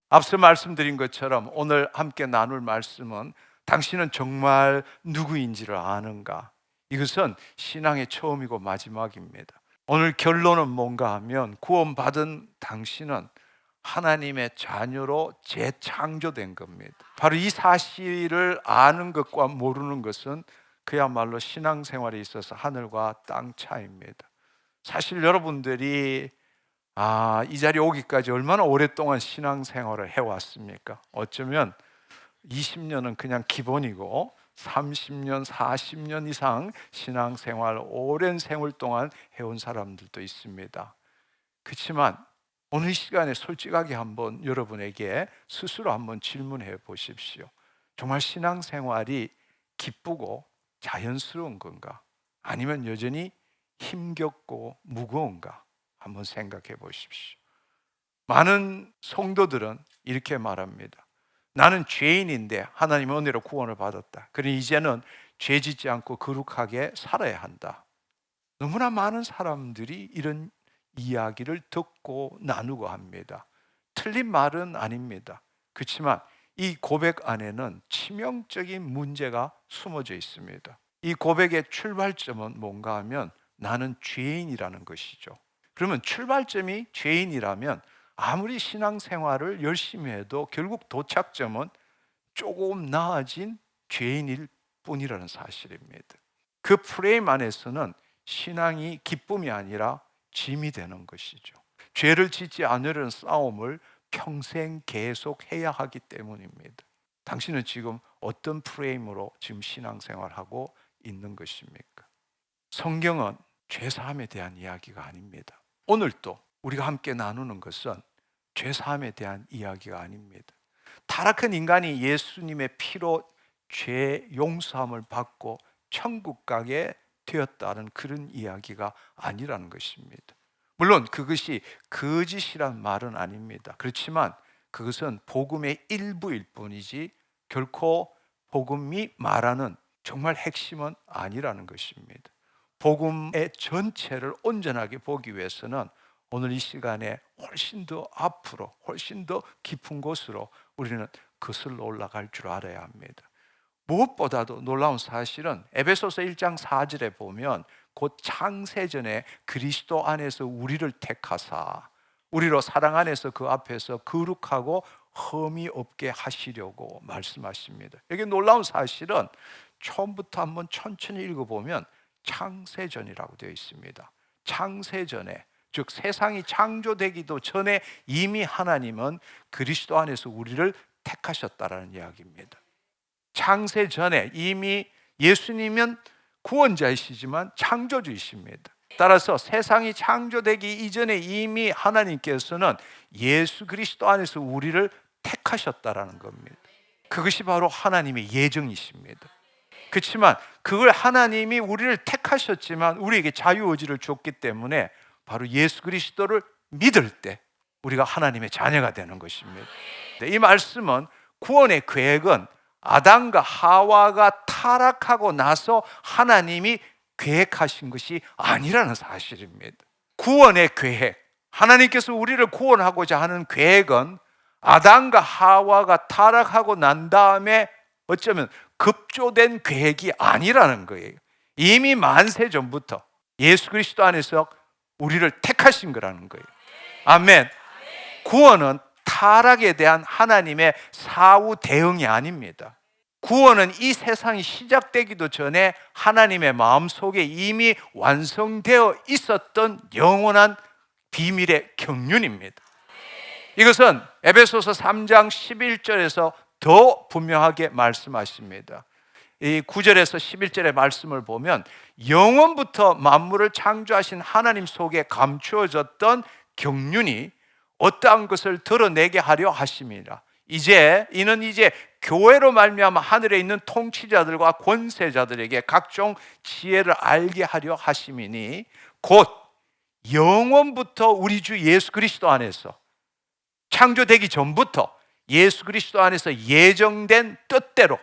앞서 말씀드린 것처럼 오늘 함께 나눌 말씀은 당신은 정말 누구인지를 아는가? 이것은 신앙의 처음이고 마지막입니다. 오늘 결론은 뭔가 하면 구원받은 당신은 하나님의 자녀로 재창조된 겁니다. 바로 이 사실을 아는 것과 모르는 것은 그야말로 신앙생활에 있어서 하늘과 땅 차이입니다. 사실 여러분들이 이 자리에 오기까지 얼마나 오랫동안 신앙생활을 해왔습니까? 어쩌면 20년은 그냥 기본이고 30년, 40년 이상 신앙생활, 오랜 생활 동안 해온 사람들도 있습니다. 그렇지만 오늘 이 시간에 솔직하게 한번 여러분에게 스스로 한번 질문해 보십시오. 정말 신앙생활이 기쁘고 자연스러운 건가? 아니면 여전히 힘겹고 무거운가? 한번 생각해 보십시오. 많은 성도들은 이렇게 말합니다. 나는 죄인인데 하나님의 은혜로 구원을 받았다. 그러니 이제는 죄 짓지 않고 거룩하게 살아야 한다. 너무나 많은 사람들이 이런 이야기를 듣고 나누고 합니다. 틀린 말은 아닙니다. 그렇지만 이 고백 안에는 치명적인 문제가 숨어져 있습니다. 이 고백의 출발점은 뭔가 하면 나는 죄인이라는 것이죠. 그러면 출발점이 죄인이라면 아무리 신앙생활을 열심히 해도 결국 도착점은 조금 나아진 죄인일 뿐이라는 사실입니다. 그 프레임 안에서는 신앙이 기쁨이 아니라 짐이 되는 것이죠. 죄를 짓지 않으려는 싸움을 평생 계속 해야 하기 때문입니다. 당신은 지금 어떤 프레임으로 지금 신앙생활하고 있는 것입니까? 성경은 죄사함에 대한 이야기가 아닙니다. 오늘도 우리가 함께 나누는 것은 죄사함에 대한 이야기가 아닙니다. 타락한 인간이 예수님의 피로 죄 용서함을 받고 천국 가게 되었다는 그런 이야기가 아니라는 것입니다. 물론 그것이 거짓이란 말은 아닙니다. 그렇지만 그것은 복음의 일부일 뿐이지 결코 복음이 말하는 정말 핵심은 아니라는 것입니다. 복음의 전체를 온전하게 보기 위해서는 오늘 이 시간에 훨씬 더 앞으로, 훨씬 더 깊은 곳으로 우리는 거슬러 올라갈 줄 알아야 합니다. 무엇보다도 놀라운 사실은 에베소서 1장 4절에 보면 곧 창세전에 그리스도 안에서 우리를 택하사 우리로 사랑 안에서 그 앞에서 거룩하고 흠이 없게 하시려고 말씀하십니다. 여기 놀라운 사실은 처음부터 한번 천천히 읽어보면 창세전이라고 되어 있습니다. 창세전에, 즉 세상이 창조되기도 전에 이미 하나님은 그리스도 안에서 우리를 택하셨다라는 이야기입니다. 창세전에 이미 예수님은 구원자이시지만 창조주이십니다. 따라서 세상이 창조되기 이전에 이미 하나님께서는 예수 그리스도 안에서 우리를 택하셨다라는 겁니다. 그것이 바로 하나님의 예정이십니다. 그렇지만 그걸 하나님이 우리를 택하셨지만 우리에게 자유의지를 줬기 때문에 바로 예수 그리스도를 믿을 때 우리가 하나님의 자녀가 되는 것입니다. 이 말씀은 구원의 계획은 아담과 하와가 타락하고 나서 하나님이 계획하신 것이 아니라는 사실입니다. 구원의 계획, 하나님께서 우리를 구원하고자 하는 계획은 아담과 하와가 타락하고 난 다음에 어쩌면 급조된 계획이 아니라는 거예요. 이미 만세 전부터 예수 그리스도 안에서 우리를 택하신 거라는 거예요. 아멘. 구원은 타락에 대한 하나님의 사후 대응이 아닙니다. 구원은 이 세상이 시작되기도 전에 하나님의 마음속에 이미 완성되어 있었던 영원한 비밀의 경륜입니다. 이것은 에베소서 3장 11절에서 더 분명하게 말씀하십니다. 이 9절에서 11절의 말씀을 보면 영원부터 만물을 창조하신 하나님 속에 감추어졌던 경륜이 어떠한 것을 드러내게 하려 하심이라. 이는 이제 교회로 말미암아 하늘에 있는 통치자들과 권세자들에게 각종 지혜를 알게 하려 하심이니 곧 영원부터 우리 주 예수 그리스도 안에서 창조되기 전부터 예수 그리스도 안에서 예정된 뜻대로,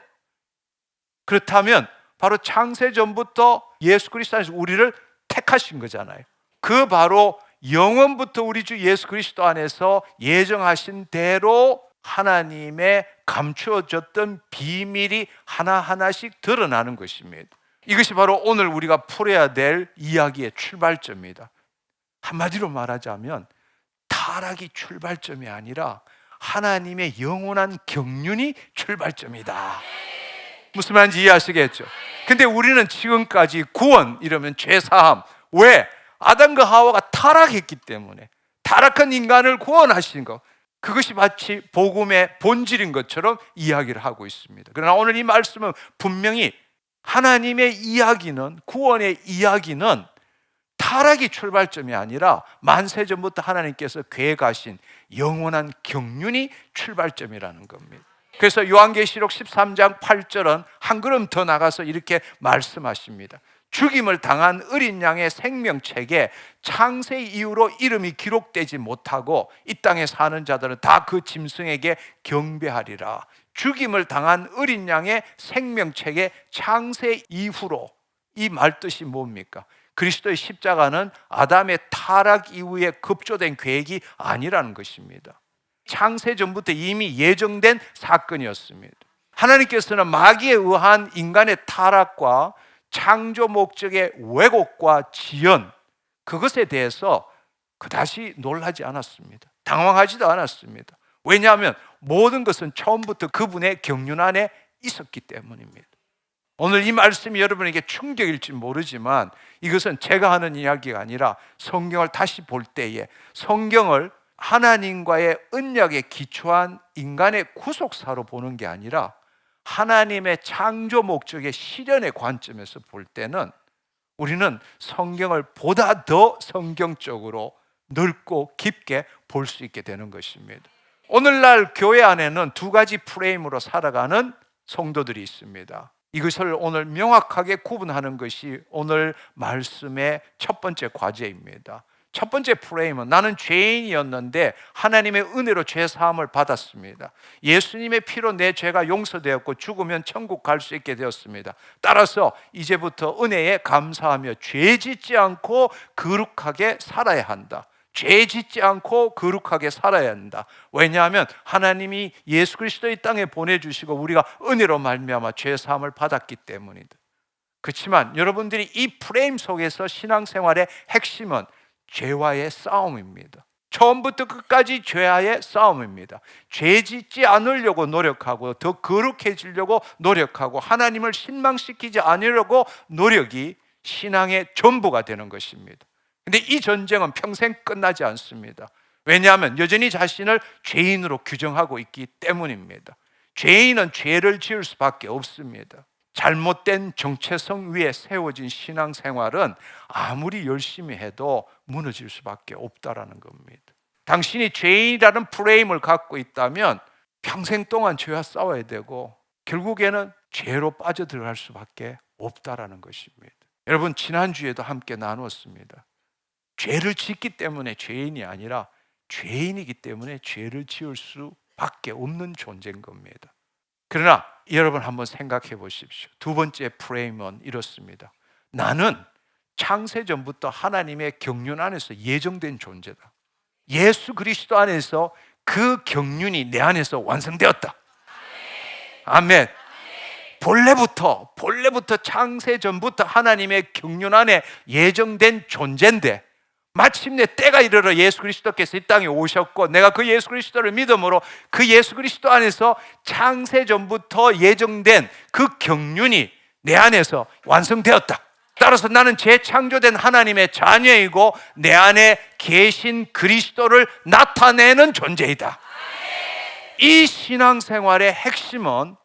그렇다면 바로 창세 전부터 예수 그리스도 안에서 우리를 택하신 거잖아요. 그 바로 영원부터 우리 주 예수 그리스도 안에서 예정하신 대로 하나님의 감추어졌던 비밀이 하나하나씩 드러나는 것입니다. 이것이 바로 오늘 우리가 풀어야 될 이야기의 출발점이다. 한마디로 말하자면 타락이 출발점이 아니라 하나님의 영원한 경륜이 출발점이다. 무슨 말인지 이해하시겠죠? 근데 우리는 지금까지 구원 이러면 죄사함, 왜? 아담과 하와가 타락했기 때문에, 타락한 인간을 구원하신 것, 그것이 마치 복음의 본질인 것처럼 이야기를 하고 있습니다. 그러나 오늘 이 말씀은 분명히 하나님의 이야기는, 구원의 이야기는 타락이 출발점이 아니라 만세전부터 하나님께서 계획하신 영원한 경륜이 출발점이라는 겁니다. 그래서 요한계시록 13장 8절은 한 걸음 더 나가서 이렇게 말씀하십니다. 죽임을 당한 어린 양의 생명책에 창세 이후로 이름이 기록되지 못하고 이 땅에 사는 자들은 다 그 짐승에게 경배하리라. 죽임을 당한 어린 양의 생명책에 창세 이후로, 이 말뜻이 뭡니까? 그리스도의 십자가는 아담의 타락 이후에 급조된 계획이 아니라는 것입니다. 창세 전부터 이미 예정된 사건이었습니다. 하나님께서는 마귀에 의한 인간의 타락과 창조 목적의 왜곡과 지연, 그것에 대해서 그다지 놀라지 않았습니다. 당황하지도 않았습니다. 왜냐하면 모든 것은 처음부터 그분의 경륜 안에 있었기 때문입니다. 오늘 이 말씀이 여러분에게 충격일지 모르지만 이것은 제가 하는 이야기가 아니라 성경을 다시 볼 때에 성경을 하나님과의 언약에 기초한 인간의 구속사로 보는 게 아니라 하나님의 창조 목적의 실현의 관점에서 볼 때는 우리는 성경을 보다 더 성경적으로 넓고 깊게 볼 수 있게 되는 것입니다. 오늘날 교회 안에는 두 가지 프레임으로 살아가는 성도들이 있습니다. 이것을 오늘 명확하게 구분하는 것이 오늘 말씀의 첫 번째 과제입니다. 첫 번째 프레임은 나는 죄인이었는데 하나님의 은혜로 죄 사함을 받았습니다. 예수님의 피로 내 죄가 용서되었고 죽으면 천국 갈 수 있게 되었습니다. 따라서 이제부터 은혜에 감사하며 죄 짓지 않고 거룩하게 살아야 한다. 죄 짓지 않고 거룩하게 살아야 한다. 왜냐하면 하나님이 예수 그리스도 이 땅에 보내주시고 우리가 은혜로 말미암아 죄 사함을 받았기 때문이다. 그렇지만 여러분들이 이 프레임 속에서 신앙생활의 핵심은 죄와의 싸움입니다. 처음부터 끝까지 죄와의 싸움입니다. 죄 짓지 않으려고 노력하고 더 거룩해지려고 노력하고 하나님을 실망시키지 않으려고 노력이 신앙의 전부가 되는 것입니다. 근데 이 전쟁은 평생 끝나지 않습니다. 왜냐하면 여전히 자신을 죄인으로 규정하고 있기 때문입니다. 죄인은 죄를 지을 수밖에 없습니다. 잘못된 정체성 위에 세워진 신앙생활은 아무리 열심히 해도 무너질 수밖에 없다라는 겁니다. 당신이 죄인이라는 프레임을 갖고 있다면 평생 동안 죄와 싸워야 되고 결국에는 죄로 빠져들어갈 수밖에 없다라는 것입니다. 여러분, 지난주에도 함께 나누었습니다. 죄를 짓기 때문에 죄인이 아니라 죄인이기 때문에 죄를 지을 수밖에 없는 존재인 겁니다. 그러나 여러분 한번 생각해 보십시오. 두 번째 프레임은 이렇습니다. 나는 창세전부터 하나님의 경륜 안에서 예정된 존재다. 예수 그리스도 안에서 그 경륜이 내 안에서 완성되었다. 아멘. 본래부터 창세전부터 하나님의 경륜 안에 예정된 존재인데 마침내 때가 이르러 예수 그리스도께서 이 땅에 오셨고 내가 그 예수 그리스도를 믿음으로 그 예수 그리스도 안에서 창세전부터 예정된 그 경륜이 내 안에서 완성되었다. 따라서 나는 재창조된 하나님의 자녀이고 내 안에 계신 그리스도를 나타내는 존재이다. 이 신앙생활의 핵심은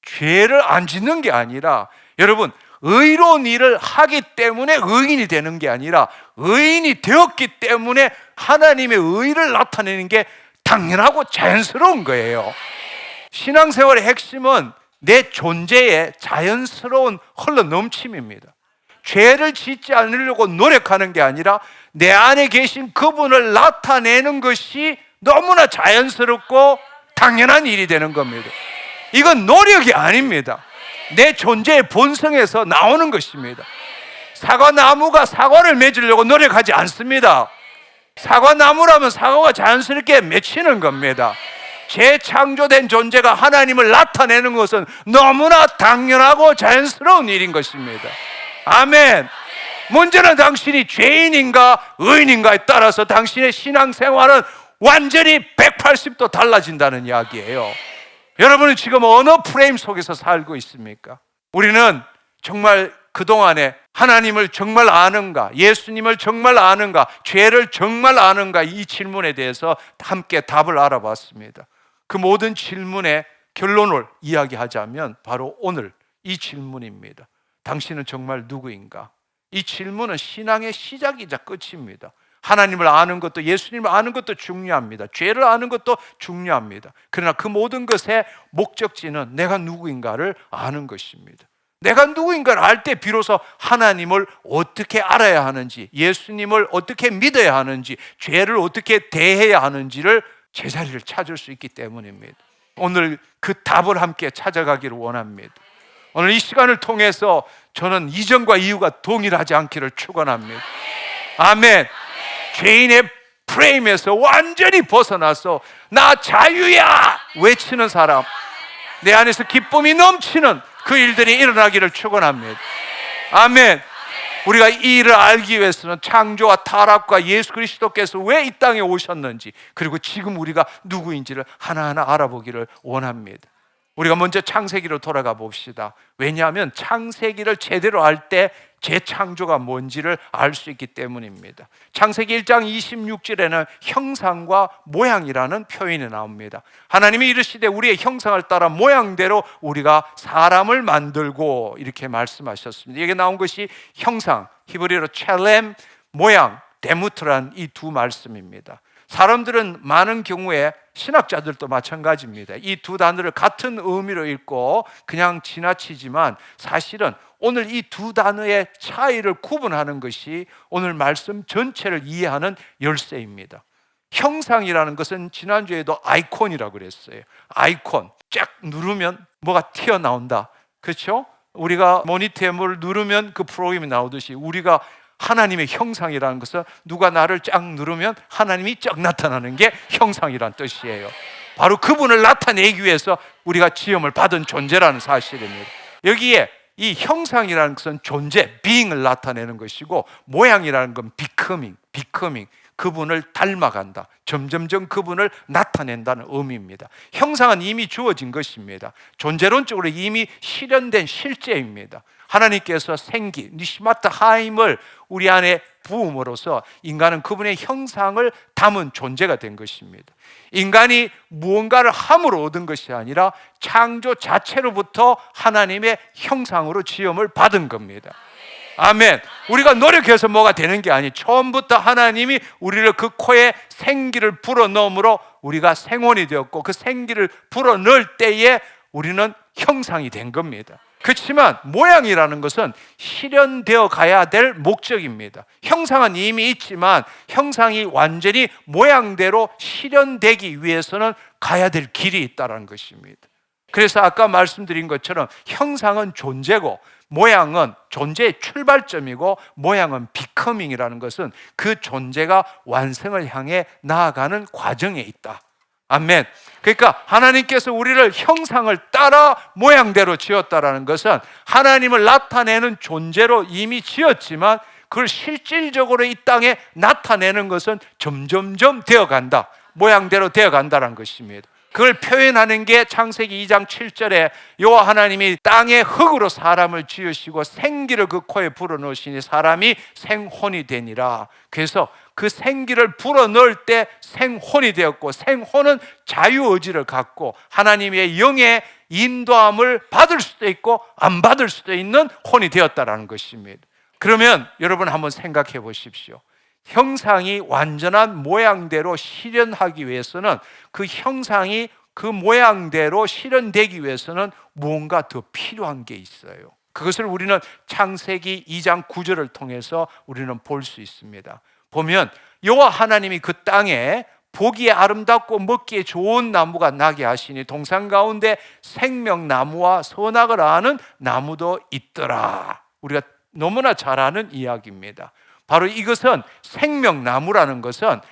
죄를 안 짓는 게 아니라 여러분 의로운 일을 하기 때문에 의인이 되는 게 아니라 의인이 되었기 때문에 하나님의 의를 나타내는 게 당연하고 자연스러운 거예요. 신앙생활의 핵심은 내 존재의 자연스러운 흘러넘침입니다. 죄를 짓지 않으려고 노력하는 게 아니라 내 안에 계신 그분을 나타내는 것이 너무나 자연스럽고 당연한 일이 되는 겁니다. 이건 노력이 아닙니다. 내 존재의 본성에서 나오는 것입니다. 사과나무가 사과를 맺으려고 노력하지 않습니다. 사과나무라면 사과가 자연스럽게 맺히는 겁니다. 재창조된 존재가 하나님을 나타내는 것은 너무나 당연하고 자연스러운 일인 것입니다. 아멘. 문제는 당신이 죄인인가 의인인가에 따라서 당신의 신앙생활은 완전히 180도 달라진다는 이야기예요. 여러분은 지금 어느 프레임 속에서 살고 있습니까? 우리는 정말 그동안에 하나님을 정말 아는가, 예수님을 정말 아는가, 죄를 정말 아는가, 이 질문에 대해서 함께 답을 알아봤습니다. 그 모든 질문의 결론을 이야기하자면 바로 오늘 이 질문입니다. 당신은 정말 누구인가? 이 질문은 신앙의 시작이자 끝입니다. 하나님을 아는 것도, 예수님을 아는 것도 중요합니다. 죄를 아는 것도 중요합니다. 그러나 그 모든 것의 목적지는 내가 누구인가를 아는 것입니다. 내가 누구인가를 알 때 비로소 하나님을 어떻게 알아야 하는지, 예수님을 어떻게 믿어야 하는지, 죄를 어떻게 대해야 하는지를 제자리를 찾을 수 있기 때문입니다. 오늘 그 답을 함께 찾아가기를 원합니다. 오늘 이 시간을 통해서 저는 이전과 이후가 동일하지 않기를 축원합니다. 아멘. 죄인의 프레임에서 완전히 벗어나서 나 자유야 외치는 사람, 내 안에서 기쁨이 넘치는 그 일들이 일어나기를 축원합니다. 아멘. 우리가 이 일을 알기 위해서는 창조와 타락과 예수 그리스도께서 왜 이 땅에 오셨는지, 그리고 지금 우리가 누구인지를 하나하나 알아보기를 원합니다. 우리가 먼저 창세기로 돌아가 봅시다. 왜냐하면 창세기를 제대로 알 때 재창조가 뭔지를 알 수 있기 때문입니다. 창세기 1장 26절에는 형상과 모양이라는 표현이 나옵니다. 하나님이 이르시되 우리의 형상을 따라 모양대로 우리가 사람을 만들고, 이렇게 말씀하셨습니다. 여기 나온 것이 형상, 히브리어로 첼렘, 모양, 데무트란 이 두 말씀입니다. 사람들은 많은 경우에, 신학자들도 마찬가지입니다, 이 두 단어를 같은 의미로 읽고 그냥 지나치지만 사실은 오늘 이 두 단어의 차이를 구분하는 것이 오늘 말씀 전체를 이해하는 열쇠입니다. 형상이라는 것은 지난주에도 아이콘이라고 그랬어요. 아이콘, 쫙 누르면 뭐가 튀어나온다, 그렇죠? 우리가 모니터에 뭘 누르면 그 프로그램이 나오듯이 우리가 하나님의 형상이라는 것은 누가 나를 쫙 누르면 하나님이 쫙 나타나는 게 형상이란 뜻이에요. 바로 그분을 나타내기 위해서 우리가 지음을 받은 존재라는 사실입니다. 여기에 이 형상이라는 것은 존재, being을 나타내는 것이고, 모양이라는 건 becoming, 그분을 닮아간다, 점점점 그분을 나타낸다는 의미입니다. 형상은 이미 주어진 것입니다. 존재론적으로 이미 실현된 실제입니다. 하나님께서 생기, 니시마타 하임을 우리 안에 부음으로써 인간은 그분의 형상을 담은 존재가 된 것입니다. 인간이 무언가를 함으로 얻은 것이 아니라 창조 자체로부터 하나님의 형상으로 지음을 받은 겁니다. 아멘. 우리가 노력해서 뭐가 되는 게 아니, 처음부터 하나님이 우리를 그 코에 생기를 불어넣음으로 우리가 생혼이 되었고, 그 생기를 불어넣을 때에 우리는 형상이 된 겁니다. 그렇지만 모양이라는 것은 실현되어 가야 될 목적입니다. 형상은 이미 있지만 형상이 완전히 모양대로 실현되기 위해서는 가야 될 길이 있다는 것입니다. 그래서 아까 말씀드린 것처럼 형상은 존재고, 모양은 존재의 출발점이고, 모양은 becoming이라는 것은 그 존재가 완성을 향해 나아가는 과정에 있다. 아멘. 그러니까 하나님께서 우리를 형상을 따라 모양대로 지었다라는 것은 하나님을 나타내는 존재로 이미 지었지만 그걸 실질적으로 이 땅에 나타내는 것은 점점점 되어간다, 모양대로 되어간다는 것입니다. 그걸 표현하는 게 창세기 2장 7절에 여호와 하나님이 땅의 흙으로 사람을 지으시고 생기를 그 코에 불어넣으시니 사람이 생혼이 되니라. 그래서 그 생기를 불어넣을 때 생혼이 되었고, 생혼은 자유의지를 갖고 하나님의 영의 인도함을 받을 수도 있고 안 받을 수도 있는 혼이 되었다는 것입니다. 그러면 여러분 한번 생각해 보십시오. 형상이 완전한 모양대로 실현하기 위해서는, 그 형상이 그 모양대로 실현되기 위해서는 무언가 더 필요한 게 있어요. 그것을 우리는 창세기 2장 9절을 통해서 우리는 볼 수 있습니다. 보면 여호와 하나님이 그 땅에 보기에 아름답고 먹기에 좋은 나무가 나게 하시니 동산 가운데 생명나무와 선악을 아는 나무도 있더라. 우리가 너무나 잘 아는 이야기입니다. 바로 이것은, 생명나무라는 것은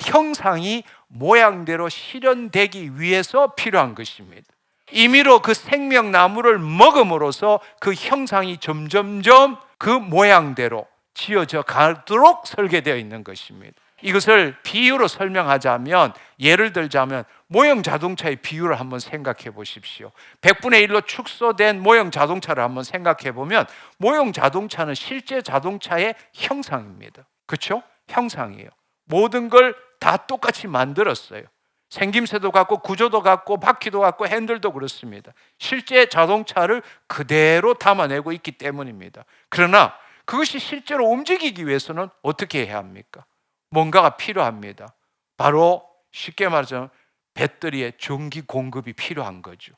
형상이 모양대로 실현되기 위해서 필요한 것입니다. 임의로 그 생명나무를 먹음으로써 그 형상이 점점점 그 모양대로 지어져 가도록 설계되어 있는 것입니다. 이것을 비유로 설명하자면, 예를 들자면 모형 자동차의 비유를 한번 생각해 보십시오. 100분의 1로 축소된 모형 자동차를 한번 생각해 보면, 모형 자동차는 실제 자동차의 형상입니다. 그렇죠? 형상이에요. 모든 걸 다 똑같이 만들었어요. 생김새도 같고 구조도 같고 바퀴도 같고 핸들도 그렇습니다. 실제 자동차를 그대로 담아내고 있기 때문입니다. 그러나 그것이 실제로 움직이기 위해서는 어떻게 해야 합니까? 뭔가가 필요합니다. 바로 쉽게 말하자면 배터리의 전기 공급이 필요한 거죠.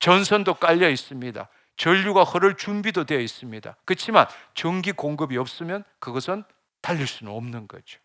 전선도 깔려 있습니다. 전류가 흐를 준비도 되어 있습니다. 그렇지만 전기 공급이 없으면 그것은 달릴 수는 없는 거죠.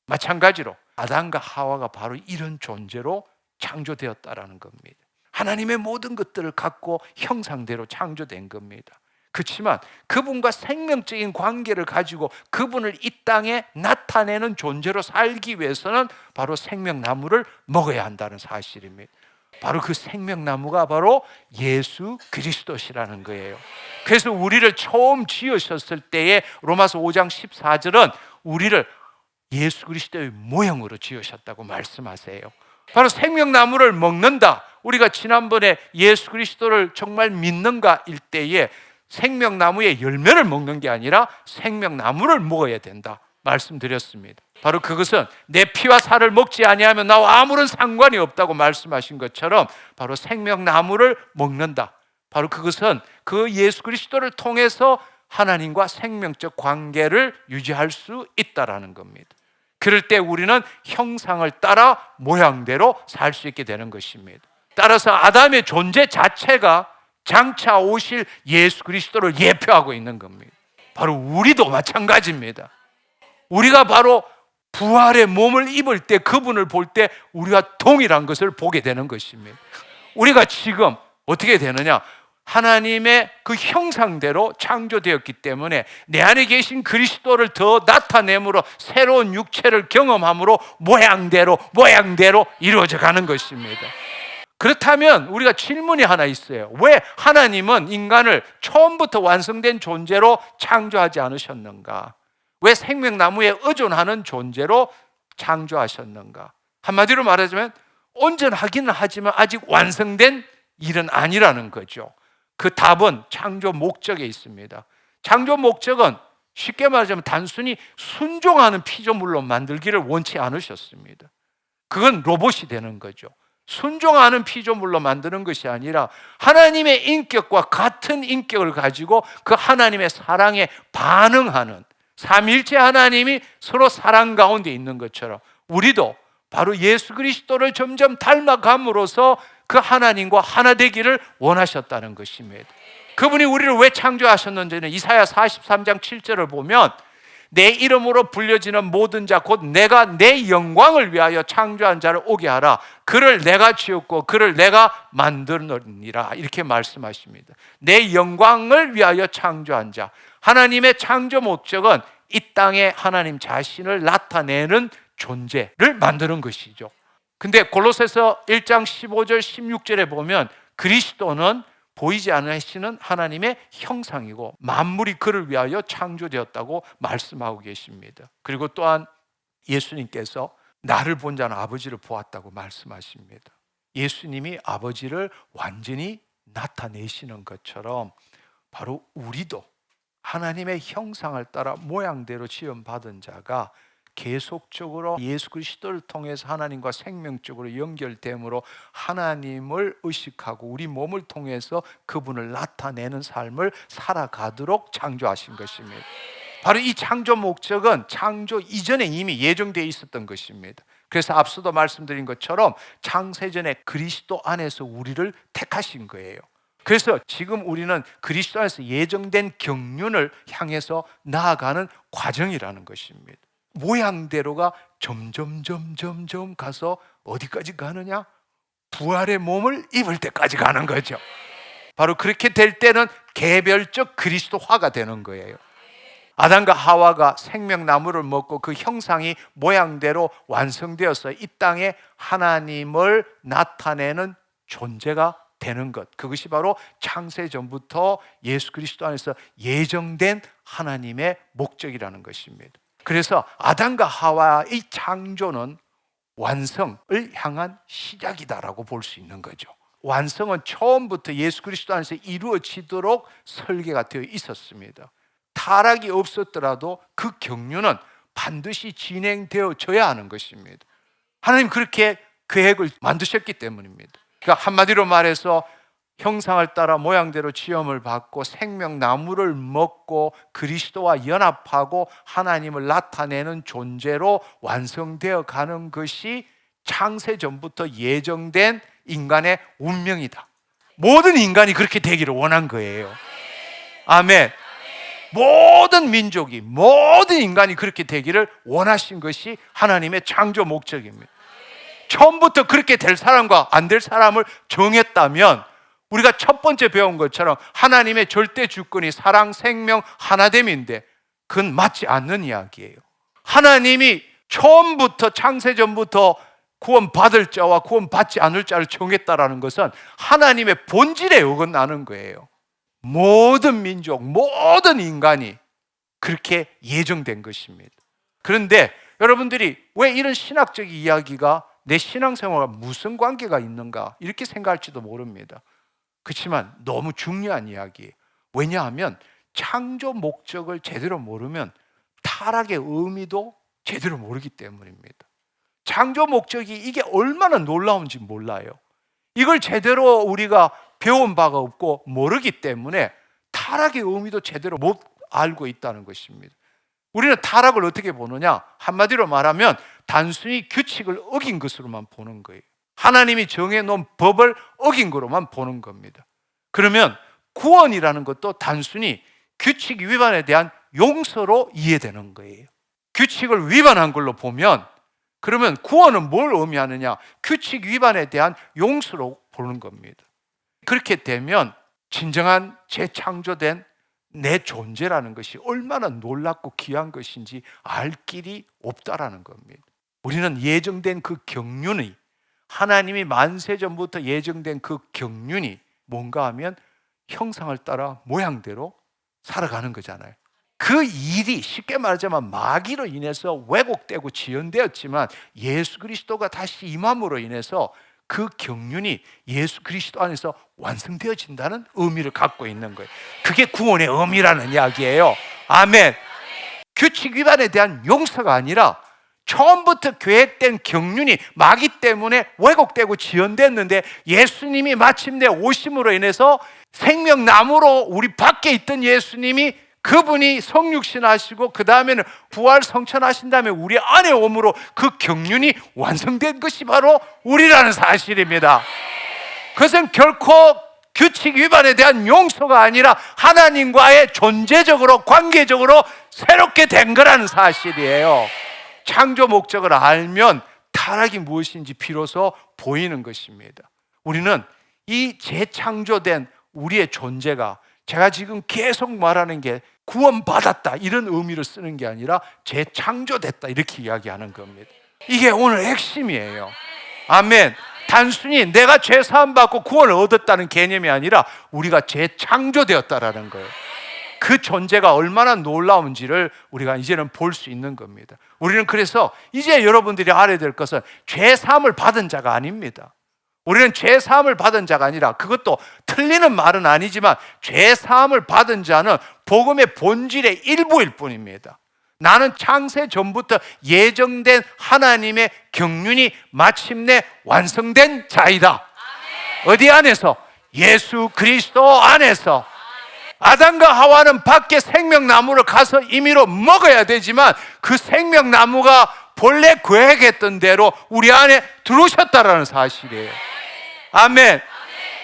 마찬가지로 아담과 하와가 바로 이런 존재로 창조되었다라는 겁니다. 하나님의 모든 것들을 갖고 형상대로 창조된 겁니다. 그렇지만 그분과 생명적인 관계를 가지고 그분을 이 땅에 나타내는 존재로 살기 위해서는 바로 생명나무를 먹어야 한다는 사실입니다. 바로 그 생명나무가 바로 예수 그리스도시라는 거예요. 그래서 우리를 처음 지으셨을 때에 로마서 5장 14절은 우리를 예수 그리스도의 모형으로 지으셨다고 말씀하세요. 바로 생명나무를 먹는다. 우리가 지난번에 예수 그리스도를 정말 믿는가일 때에 생명나무의 열매를 먹는 게 아니라 생명나무를 먹어야 된다 말씀드렸습니다. 바로 그것은 내 피와 살을 먹지 아니하면 나와 아무런 상관이 없다고 말씀하신 것처럼 바로 생명나무를 먹는다. 바로 그것은 그 예수 그리스도를 통해서 하나님과 생명적 관계를 유지할 수 있다라는 겁니다. 그럴 때 우리는 형상을 따라 모양대로 살 수 있게 되는 것입니다. 따라서 아담의 존재 자체가 장차 오실 예수 그리스도를 예표하고 있는 겁니다. 바로 우리도 마찬가지입니다. 우리가 바로 부활의 몸을 입을 때, 그분을 볼 때 우리가 동일한 것을 보게 되는 것입니다. 우리가 지금 어떻게 되느냐? 하나님의 그 형상대로 창조되었기 때문에 내 안에 계신 그리스도를 더 나타내므로 새로운 육체를 경험함으로 모양대로 이루어져 가는 것입니다. 그렇다면 우리가 질문이 하나 있어요. 왜 하나님은 인간을 처음부터 완성된 존재로 창조하지 않으셨는가? 왜 생명나무에 의존하는 존재로 창조하셨는가? 한마디로 말하자면 온전하기는 하지만 아직 완성된 일은 아니라는 거죠. 그 답은 창조 목적에 있습니다. 창조 목적은 쉽게 말하자면 단순히 순종하는 피조물로 만들기를 원치 않으셨습니다. 그건 로봇이 되는 거죠. 순종하는 피조물로 만드는 것이 아니라 하나님의 인격과 같은 인격을 가지고 그 하나님의 사랑에 반응하는, 삼위일체 하나님이 서로 사랑 가운데 있는 것처럼 우리도 바로 예수 그리스도를 점점 닮아감으로써 그 하나님과 하나 되기를 원하셨다는 것입니다. 그분이 우리를 왜 창조하셨는지는 이사야 43장 7절을 보면 내 이름으로 불려지는 모든 자 곧 내가 내 영광을 위하여 창조한 자를 오게 하라. 그를 내가 지었고 그를 내가 만드느니라. 이렇게 말씀하십니다. 내 영광을 위하여 창조한 자. 하나님의 창조 목적은 이 땅에 하나님 자신을 나타내는 존재를 만드는 것이죠. 근데 골로새서 1장 15절 16절에 보면 그리스도는 보이지 않으시는 하나님의 형상이고 만물이 그를 위하여 창조되었다고 말씀하고 계십니다. 그리고 또한 예수님께서 나를 본 자는 아버지를 보았다고 말씀하십니다. 예수님이 아버지를 완전히 나타내시는 것처럼 바로 우리도 하나님의 형상을 따라 모양대로 지음받은 자가 계속적으로 예수 그리스도를 통해서 하나님과 생명적으로 연결됨으로 하나님을 의식하고 우리 몸을 통해서 그분을 나타내는 삶을 살아가도록 창조하신 것입니다. 바로 이 창조 목적은 창조 이전에 이미 예정되어 있었던 것입니다. 그래서 앞서도 말씀드린 것처럼 창세전에 그리스도 안에서 우리를 택하신 거예요. 그래서 지금 우리는 그리스도 안에서 예정된 경륜을 향해서 나아가는 과정이라는 것입니다. 모양대로가 점점 가서 어디까지 가느냐? 부활의 몸을 입을 때까지 가는 거죠. 바로 그렇게 될 때는 개별적 그리스도화가 되는 거예요. 아담과 하와가 생명나무를 먹고 그 형상이 모양대로 완성되어서 이 땅에 하나님을 나타내는 존재가 되는 것, 그것이 바로 창세 전부터 예수 그리스도 안에서 예정된 하나님의 목적이라는 것입니다. 그래서 아담과 하와의 창조는 완성을 향한 시작이다라고 볼 수 있는 거죠. 완성은 처음부터 예수 그리스도 안에서 이루어지도록 설계가 되어 있었습니다. 타락이 없었더라도 그 경륜은 반드시 진행되어져야 하는 것입니다. 하나님 그렇게 계획을 만드셨기 때문입니다. 그러니까 한마디로 말해서 형상을 따라 모양대로 지음을 받고 생명나무를 먹고 그리스도와 연합하고 하나님을 나타내는 존재로 완성되어 가는 것이 창세 전부터 예정된 인간의 운명이다. 모든 인간이 그렇게 되기를 원한 거예요. 아멘. 모든 민족이, 모든 인간이 그렇게 되기를 원하신 것이 하나님의 창조 목적입니다. 처음부터 그렇게 될 사람과 안 될 사람을 정했다면 우리가 첫 번째 배운 것처럼 하나님의 절대 주권이 사랑, 생명, 하나됨인데 그건 맞지 않는 이야기예요. 하나님이 처음부터 창세전부터 구원받을 자와 구원받지 않을 자를 정했다라는 것은 하나님의 본질에 어긋나는 거예요. 모든 민족, 모든 인간이 그렇게 예정된 것입니다. 그런데 여러분들이 왜 이런 신학적 이야기가 내 신앙생활과 무슨 관계가 있는가 이렇게 생각할지도 모릅니다. 그렇지만 너무 중요한 이야기예요. 왜냐하면 창조 목적을 제대로 모르면 타락의 의미도 제대로 모르기 때문입니다. 창조 목적이 이게 얼마나 놀라운지 몰라요. 이걸 제대로 우리가 배운 바가 없고 모르기 때문에 타락의 의미도 제대로 못 알고 있다는 것입니다. 우리는 타락을 어떻게 보느냐? 한마디로 말하면 단순히 규칙을 어긴 것으로만 보는 거예요. 하나님이 정해놓은 법을 어긴 것으로만 보는 겁니다. 그러면 구원이라는 것도 단순히 규칙 위반에 대한 용서로 이해되는 거예요. 규칙을 위반한 걸로 보면 그러면 구원은 뭘 의미하느냐? 규칙 위반에 대한 용서로 보는 겁니다. 그렇게 되면 진정한 재창조된 내 존재라는 것이 얼마나 놀랍고 귀한 것인지 알 길이 없다라는 겁니다. 우리는 예정된 그 경륜이, 하나님이 만세 전부터 예정된 그 경륜이 뭔가 하면 형상을 따라 모양대로 살아가는 거잖아요. 그 일이 쉽게 말하자면 마귀로 인해서 왜곡되고 지연되었지만 예수 그리스도가 다시 임함으로 인해서 그 경륜이 예수 그리스도 안에서 완성되어진다는 의미를 갖고 있는 거예요. 그게 구원의 의미라는 이야기예요. 아멘. 규칙 위반에 대한 용서가 아니라 처음부터 계획된 경륜이 마귀 때문에 왜곡되고 지연됐는데 예수님이 마침내 오심으로 인해서 생명나무로 우리 밖에 있던 예수님이 그분이 성육신 하시고 그 다음에는 부활 성천하신 다음에 우리 안에 오므로 그 경륜이 완성된 것이 바로 우리라는 사실입니다. 그것은 결코 규칙 위반에 대한 용서가 아니라 하나님과의 존재적으로 관계적으로 새롭게 된 거라는 사실이에요. 창조 목적을 알면 타락이 무엇인지 비로소 보이는 것입니다. 우리는 이 재창조된 우리의 존재가, 제가 지금 계속 말하는 게 구원받았다 이런 의미를 쓰는 게 아니라 재창조됐다 이렇게 이야기하는 겁니다. 이게 오늘 핵심이에요. 아멘. 단순히 내가 죄 사함 받고 구원을 얻었다는 개념이 아니라 우리가 재창조되었다라는 거예요. 그 존재가 얼마나 놀라운지를 우리가 이제는 볼 수 있는 겁니다. 우리는 그래서 이제 여러분들이 알아야 될 것은 죄 사함을 받은 자가 아닙니다. 우리는 죄 사함을 받은 자가 아니라, 그것도 틀리는 말은 아니지만 죄 사함을 받은 자는 복음의 본질의 일부일 뿐입니다. 나는 창세 전부터 예정된 하나님의 경륜이 마침내 완성된 자이다. 어디 안에서? 예수 그리스도 안에서. 아담과 하와는 밖에 생명나무를 가서 임의로 먹어야 되지만 그 생명나무가 본래 계획했던 대로 우리 안에 들어오셨다라는 사실이에요. 아멘.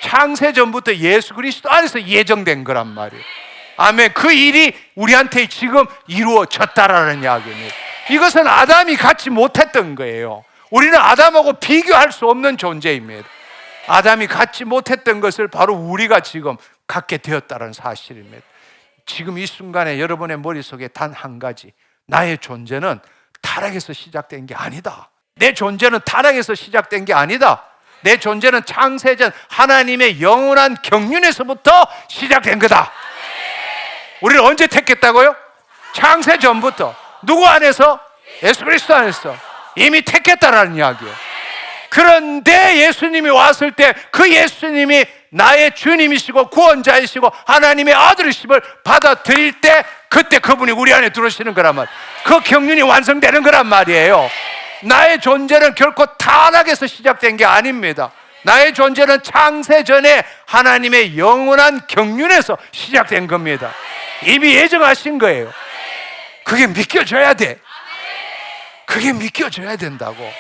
창세 전부터 예수 그리스도 안에서 예정된 거란 말이에요. 아멘. 그 일이 우리한테 지금 이루어졌다라는 이야기입니다. 이것은 아담이 갖지 못했던 거예요. 우리는 아담하고 비교할 수 없는 존재입니다. 아담이 갖지 못했던 것을 바로 우리가 지금 갖게 되었다는 사실입니다. 지금 이 순간에 여러분의 머릿속에 단 한 가지, 나의 존재는 타락에서 시작된 게 아니다. 내 존재는 타락에서 시작된 게 아니다. 내 존재는 창세전 하나님의 영원한 경륜에서부터 시작된 거다. 우리를 언제 택했다고요? 창세전부터. 누구 안에서? 예수 그리스도 안에서 이미 택했다라는 이야기예요. 그런데 예수님이 왔을 때 그 예수님이 나의 주님이시고 구원자이시고 하나님의 아들이심을 받아들일 때 그때 그분이 우리 안에 들어오시는 거란 말이에요. 그 경륜이 완성되는 거란 말이에요. 나의 존재는 결코 타락에서 시작된 게 아닙니다. 나의 존재는 창세 전에 하나님의 영원한 경륜에서 시작된 겁니다. 이미 예정하신 거예요. 그게 믿겨져야 돼. 그게 믿겨져야 된다고.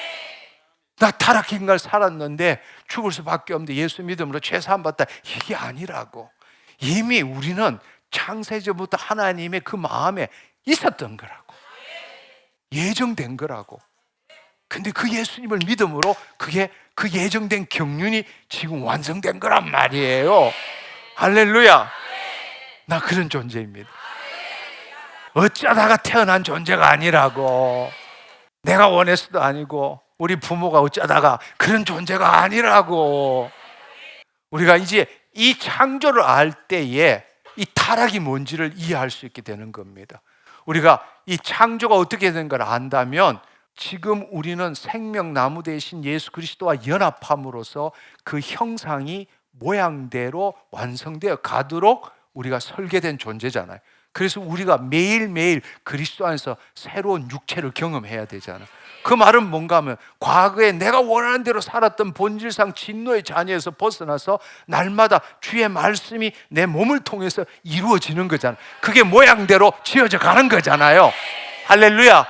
나 타락한 걸 살았는데 죽을 수밖에 없는데 예수 믿음으로 죄 사함 받다, 이게 아니라고. 이미 우리는 창세전부터 하나님의 그 마음에 있었던 거라고. 예정된 거라고. 근데 그 예수님을 믿음으로 그게 그 예정된 경륜이 지금 완성된 거란 말이에요. 할렐루야. 나 그런 존재입니다. 어쩌다가 태어난 존재가 아니라고. 내가 원해서도 아니고 우리 부모가 어쩌다가 그런 존재가 아니라고. 우리가 이제 이 창조를 알 때에 이 타락이 뭔지를 이해할 수 있게 되는 겁니다. 우리가 이 창조가 어떻게 된 걸 안다면 지금 우리는 생명나무 대신 예수 그리스도와 연합함으로써 그 형상이 모양대로 완성되어 가도록 우리가 설계된 존재잖아요. 그래서 우리가 매일매일 그리스도 안에서 새로운 육체를 경험해야 되잖아요. 그 말은 뭔가 하면 과거에 내가 원하는 대로 살았던 본질상 진노의 잔해에서 벗어나서 날마다 주의 말씀이 내 몸을 통해서 이루어지는 거잖아요. 그게 모양대로 지어져 가는 거잖아요. 할렐루야.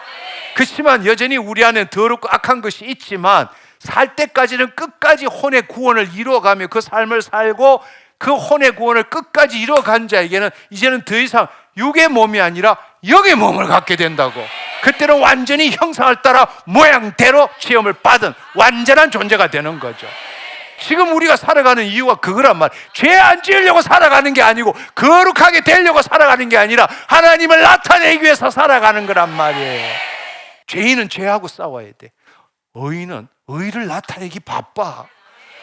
그렇지만 여전히 우리 안에 더럽고 악한 것이 있지만 살 때까지는 끝까지 혼의 구원을 이루어가며 그 삶을 살고 그 혼의 구원을 끝까지 이루어간 자에게는 이제는 더 이상 육의 몸이 아니라 영의 몸을 갖게 된다고. 그때는 완전히 형상을 따라 모양대로 체험을 받은 완전한 존재가 되는 거죠. 지금 우리가 살아가는 이유가 그거란 말이에요. 죄 안 지으려고 살아가는 게 아니고 거룩하게 되려고 살아가는 게 아니라 하나님을 나타내기 위해서 살아가는 거란 말이에요. 죄인은 죄하고 싸워야 돼. 의인은 의를 나타내기 바빠.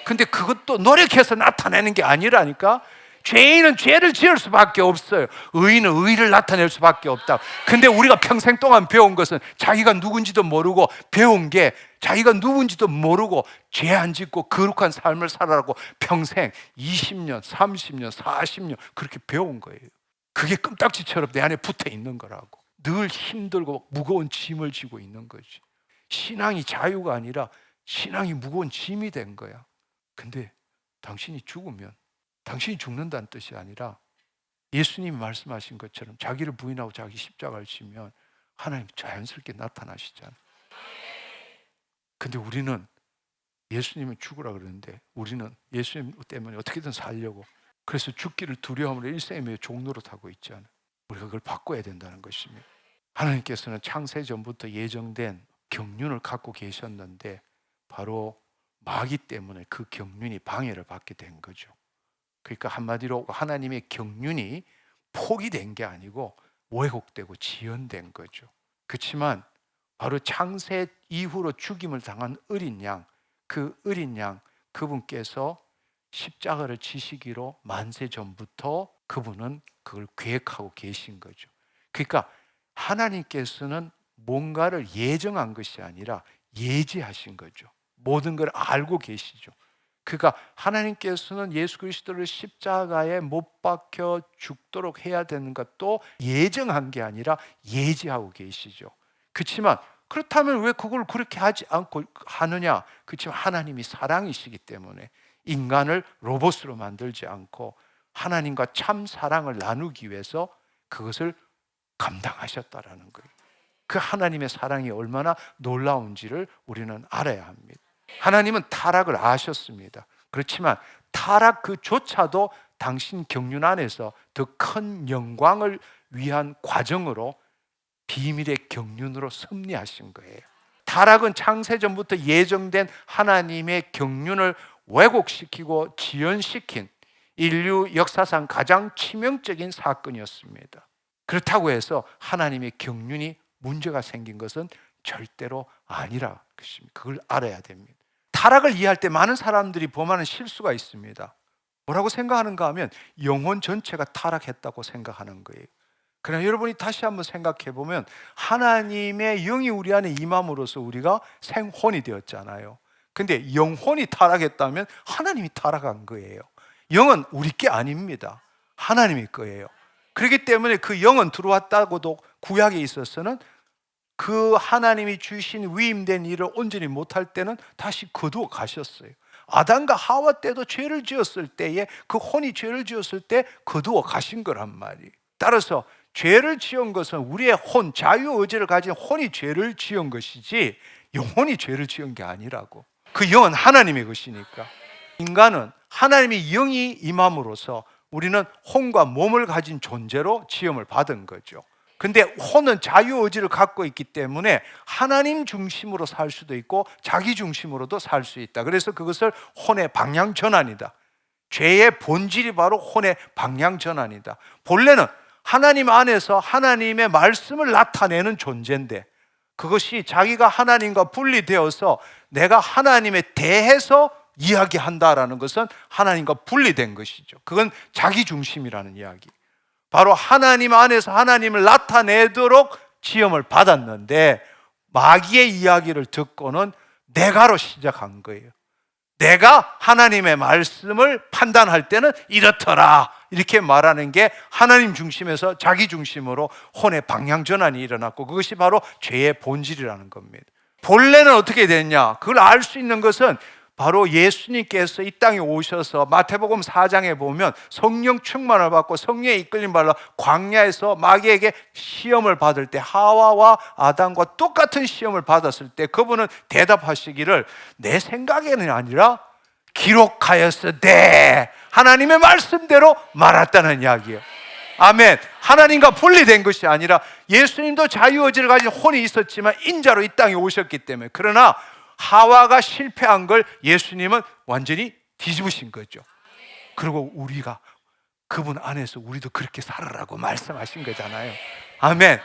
근데 그것도 노력해서 나타내는 게 아니라니까. 죄인은 죄를 지을 수밖에 없어요. 의인은 의를 나타낼 수밖에 없다. 근데 우리가 평생 동안 배운 것은 자기가 누군지도 모르고 배운 게 자기가 누군지도 모르고 죄 안 짓고 거룩한 삶을 살아라고 평생 20년, 30년, 40년 그렇게 배운 거예요. 그게 껌딱지처럼 내 안에 붙어 있는 거라고. 늘 힘들고 무거운 짐을 지고 있는 거지. 신앙이 자유가 아니라 신앙이 무거운 짐이 된 거야. 근데 당신이 죽으면 당신이 죽는다는 뜻이 아니라 예수님이 말씀하신 것처럼 자기를 부인하고 자기 십자가를 지면 하나님 자연스럽게 나타나시잖아요. 근데 우리는 예수님이 죽으라 그러는데 우리는 예수님 때문에 어떻게든 살려고 그래서 죽기를 두려움으로 일생의 종로로 타고 있잖아요. 우리가 그걸 바꿔야 된다는 것입니다. 하나님께서는 창세 전부터 예정된 경륜을 갖고 계셨는데 바로 마귀 때문에 그 경륜이 방해를 받게 된 거죠. 그러니까 한마디로 하나님의 경륜이 포기된 게 아니고 왜곡되고 지연된 거죠. 그렇지만 바로 창세 이후로 죽임을 당한 어린 양, 그 어린 양 그분께서 십자가를 지시기로 만세 전부터 그분은 그걸 계획하고 계신 거죠. 그러니까 하나님께서는 뭔가를 예정한 것이 아니라 예지하신 거죠. 모든 걸 알고 계시죠. 그러니까 하나님께서는 예수 그리스도를 십자가에 못 박혀 죽도록 해야 되는 것도 예정한 게 아니라 예지하고 계시죠. 그렇지만 그렇다면 왜 그걸 그렇게 하지 않고 하느냐? 그렇지만 하나님이 사랑이시기 때문에 인간을 로봇으로 만들지 않고 하나님과 참 사랑을 나누기 위해서 그것을 감당하셨다라는 거예요. 그 하나님의 사랑이 얼마나 놀라운지를 우리는 알아야 합니다. 하나님은 타락을 아셨습니다. 그렇지만 타락 그조차도 당신 경륜 안에서 더 큰 영광을 위한 과정으로 비밀의 경륜으로 섭리하신 거예요. 타락은 창세전부터 예정된 하나님의 경륜을 왜곡시키고 지연시킨 인류 역사상 가장 치명적인 사건이었습니다. 그렇다고 해서 하나님의 경륜이 문제가 생긴 것은 절대로 아니라 것입니다. 그걸 알아야 됩니다. 타락을 이해할 때 많은 사람들이 범하는 실수가 있습니다. 뭐라고 생각하는가 하면 영혼 전체가 타락했다고 생각하는 거예요. 그러나 여러분이 다시 한번 생각해 보면 하나님의 영이 우리 안에 임함으로써 우리가 생혼이 되었잖아요. 근데 영혼이 타락했다면 하나님이 타락한 거예요. 영은 우리 게 아닙니다. 하나님의 거예요. 그렇기 때문에 그 영은 들어왔다고도 구약에 있어서는 그 하나님이 주신 위임된 일을 온전히 못할 때는 다시 거두어 가셨어요. 아담과 하와 때도 죄를 지었을 때에 그 혼이 죄를 지었을 때 거두어 가신 거란 말이에요. 따라서 죄를 지은 것은 우리의 혼, 자유의지를 가진 혼이 죄를 지은 것이지 영혼이 죄를 지은 게 아니라고. 그 영은 하나님의 것이니까. 인간은 하나님의 영이 임함으로써 우리는 혼과 몸을 가진 존재로 지음을 받은 거죠. 근데 혼은 자유의지를 갖고 있기 때문에 하나님 중심으로 살 수도 있고 자기 중심으로도 살 수 있다. 그래서 그것을 혼의 방향 전환이다. 죄의 본질이 바로 혼의 방향 전환이다. 본래는 하나님 안에서 하나님의 말씀을 나타내는 존재인데 그것이 자기가 하나님과 분리되어서 내가 하나님에 대해서 이야기한다라는 것은 하나님과 분리된 것이죠. 그건 자기 중심이라는 이야기. 바로 하나님 안에서 하나님을 나타내도록 지음을 받았는데 마귀의 이야기를 듣고는 내가로 시작한 거예요. 내가 하나님의 말씀을 판단할 때는 이렇더라 이렇게 말하는 게 하나님 중심에서 자기 중심으로 혼의 방향 전환이 일어났고 그것이 바로 죄의 본질이라는 겁니다. 본래는 어떻게 됐냐? 그걸 알 수 있는 것은 바로 예수님께서 이 땅에 오셔서 마태복음 4장에 보면 성령 충만을 받고 성령에 이끌림 받아 광야에서 마귀에게 시험을 받을 때 하와와 아담과 똑같은 시험을 받았을 때 그분은 대답하시기를 내 생각에는 아니라 기록하였으되 하나님의 말씀대로 말했다는 이야기예요. 아멘. 하나님과 분리된 것이 아니라 예수님도 자유의지를 가진 혼이 있었지만 인자로 이 땅에 오셨기 때문에 그러나 하와가 실패한 걸 예수님은 완전히 뒤집으신 거죠. 그리고 우리가 그분 안에서 우리도 그렇게 살아라고 말씀하신 거잖아요. 아멘.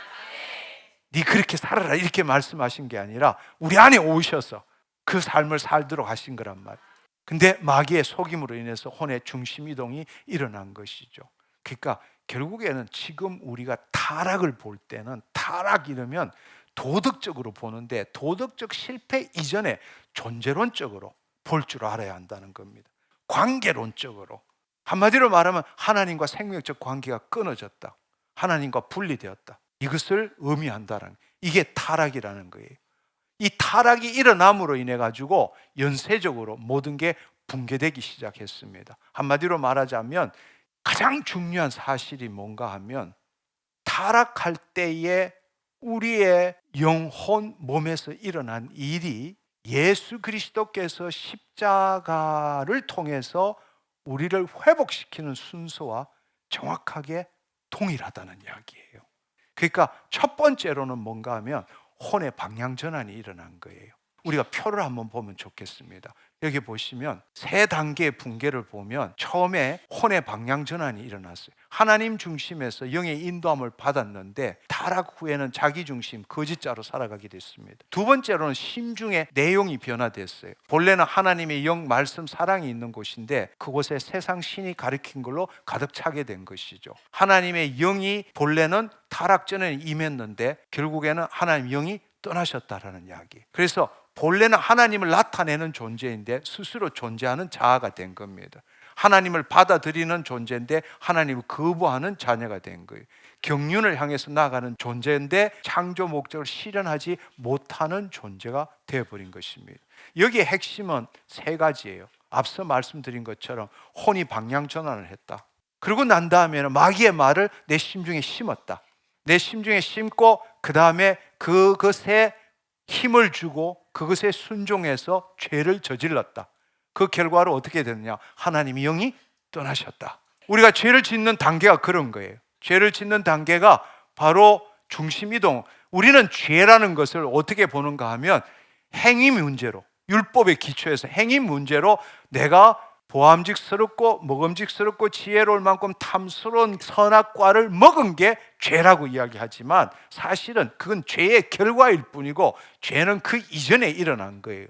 네 그렇게 살아라 이렇게 말씀하신 게 아니라 우리 안에 오셔서 그 삶을 살도록 하신 거란 말이에요. 근데 마귀의 속임으로 인해서 혼의 중심 이동이 일어난 것이죠. 그러니까 결국에는 지금 우리가 타락을 볼 때는 타락 이러면 도덕적으로 보는데 도덕적 실패 이전에 존재론적으로 볼 줄 알아야 한다는 겁니다. 관계론적으로 한마디로 말하면 하나님과 생명적 관계가 끊어졌다. 하나님과 분리되었다. 이것을 의미한다는 이게 타락이라는 거예요. 이 타락이 일어남으로 인해 가지고 연쇄적으로 모든 게 붕괴되기 시작했습니다. 한마디로 말하자면 가장 중요한 사실이 뭔가 하면 타락할 때에 우리의 영혼 몸에서 일어난 일이 예수 그리스도께서 십자가를 통해서 우리를 회복시키는 순서와 정확하게 동일하다는 이야기예요. 그러니까 첫 번째로는 뭔가 하면 혼의 방향 전환이 일어난 거예요. 우리가 표를 한번 보면 좋겠습니다. 여기 보시면 세 단계의 붕괴를 보면 처음에 혼의 방향 전환이 일어났어요. 하나님 중심에서 영의 인도함을 받았는데 타락 후에는 자기 중심, 거짓자로 살아가게 됐습니다. 두 번째로는 심중의 내용이 변화됐어요. 본래는 하나님의 영, 말씀, 사랑이 있는 곳인데 그곳에 세상 신이 가르친 걸로 가득 차게 된 것이죠. 하나님의 영이 본래는 타락 전에 임했는데 결국에는 하나님 영이 떠나셨다라는 이야기. 그래서 본래는 하나님을 나타내는 존재인데 스스로 존재하는 자아가 된 겁니다. 하나님을 받아들이는 존재인데 하나님을 거부하는 자녀가 된 거예요. 경륜을 향해서 나아가는 존재인데 창조 목적을 실현하지 못하는 존재가 되어버린 것입니다. 여기에 핵심은 세 가지예요. 앞서 말씀드린 것처럼 혼이 방향 전환을 했다. 그러고 난 다음에는 마귀의 말을 내 심중에 심었다. 내 심중에 심고 그 다음에 그것에 힘을 주고 그것에 순종해서 죄를 저질렀다. 그 결과로 어떻게 되느냐? 하나님의 영이 떠나셨다. 우리가 죄를 짓는 단계가 그런 거예요. 죄를 짓는 단계가 바로 중심이동. 우리는 죄라는 것을 어떻게 보는가 하면 행위 문제로, 율법의 기초에서 행위 문제로 내가 보암직스럽고 먹음직스럽고 지혜로울 만큼 탐스러운 선악과를 먹은 게 죄라고 이야기하지만 사실은 그건 죄의 결과일 뿐이고 죄는 그 이전에 일어난 거예요.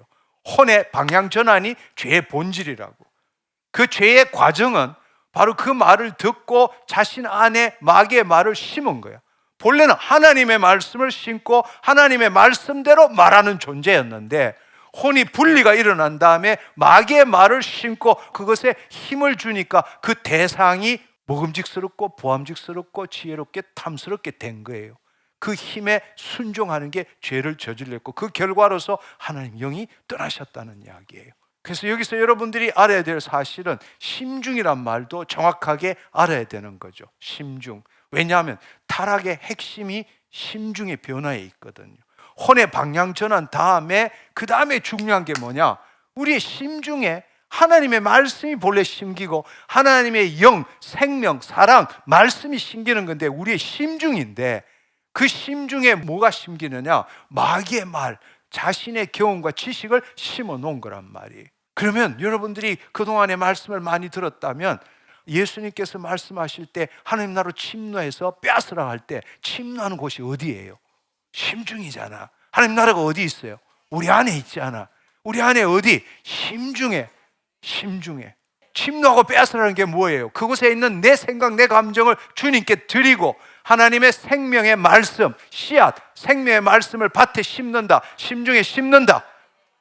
혼의 방향 전환이 죄의 본질이라고. 그 죄의 과정은 바로 그 말을 듣고 자신 안에 마귀의 말을 심은 거야. 본래는 하나님의 말씀을 심고 하나님의 말씀대로 말하는 존재였는데 혼이 분리가 일어난 다음에 마귀의 말을 심고 그것에 힘을 주니까 그 대상이 먹음직스럽고 보암직스럽고 지혜롭게 탐스럽게 된 거예요. 그 힘에 순종하는 게 죄를 저질렀고 그 결과로서 하나님 영이 떠나셨다는 이야기예요. 그래서 여기서 여러분들이 알아야 될 사실은 심중이란 말도 정확하게 알아야 되는 거죠. 심중. 왜냐하면 타락의 핵심이 심중의 변화에 있거든요. 혼의 방향 전환 다음에 그 다음에 중요한 게 뭐냐? 우리의 심중에 하나님의 말씀이 본래 심기고 하나님의 영, 생명, 사랑, 말씀이 심기는 건데 우리의 심중인데 그 심중에 뭐가 심기느냐? 마귀의 말, 자신의 경험과 지식을 심어 놓은 거란 말이에요. 그러면 여러분들이 그동안의 말씀을 많이 들었다면 예수님께서 말씀하실 때 하나님 나라로 침노해서 빼앗으라 할 때 침노하는 곳이 어디예요? 심중이잖아. 하나님 나라가 어디 있어요? 우리 안에 있지 않아. 우리 안에 어디? 심중에. 심중에. 침노하고 빼앗으라는 게 뭐예요? 그곳에 있는 내 생각, 내 감정을 주님께 드리고 하나님의 생명의 말씀, 씨앗, 생명의 말씀을 밭에 심는다. 심중에 심는다.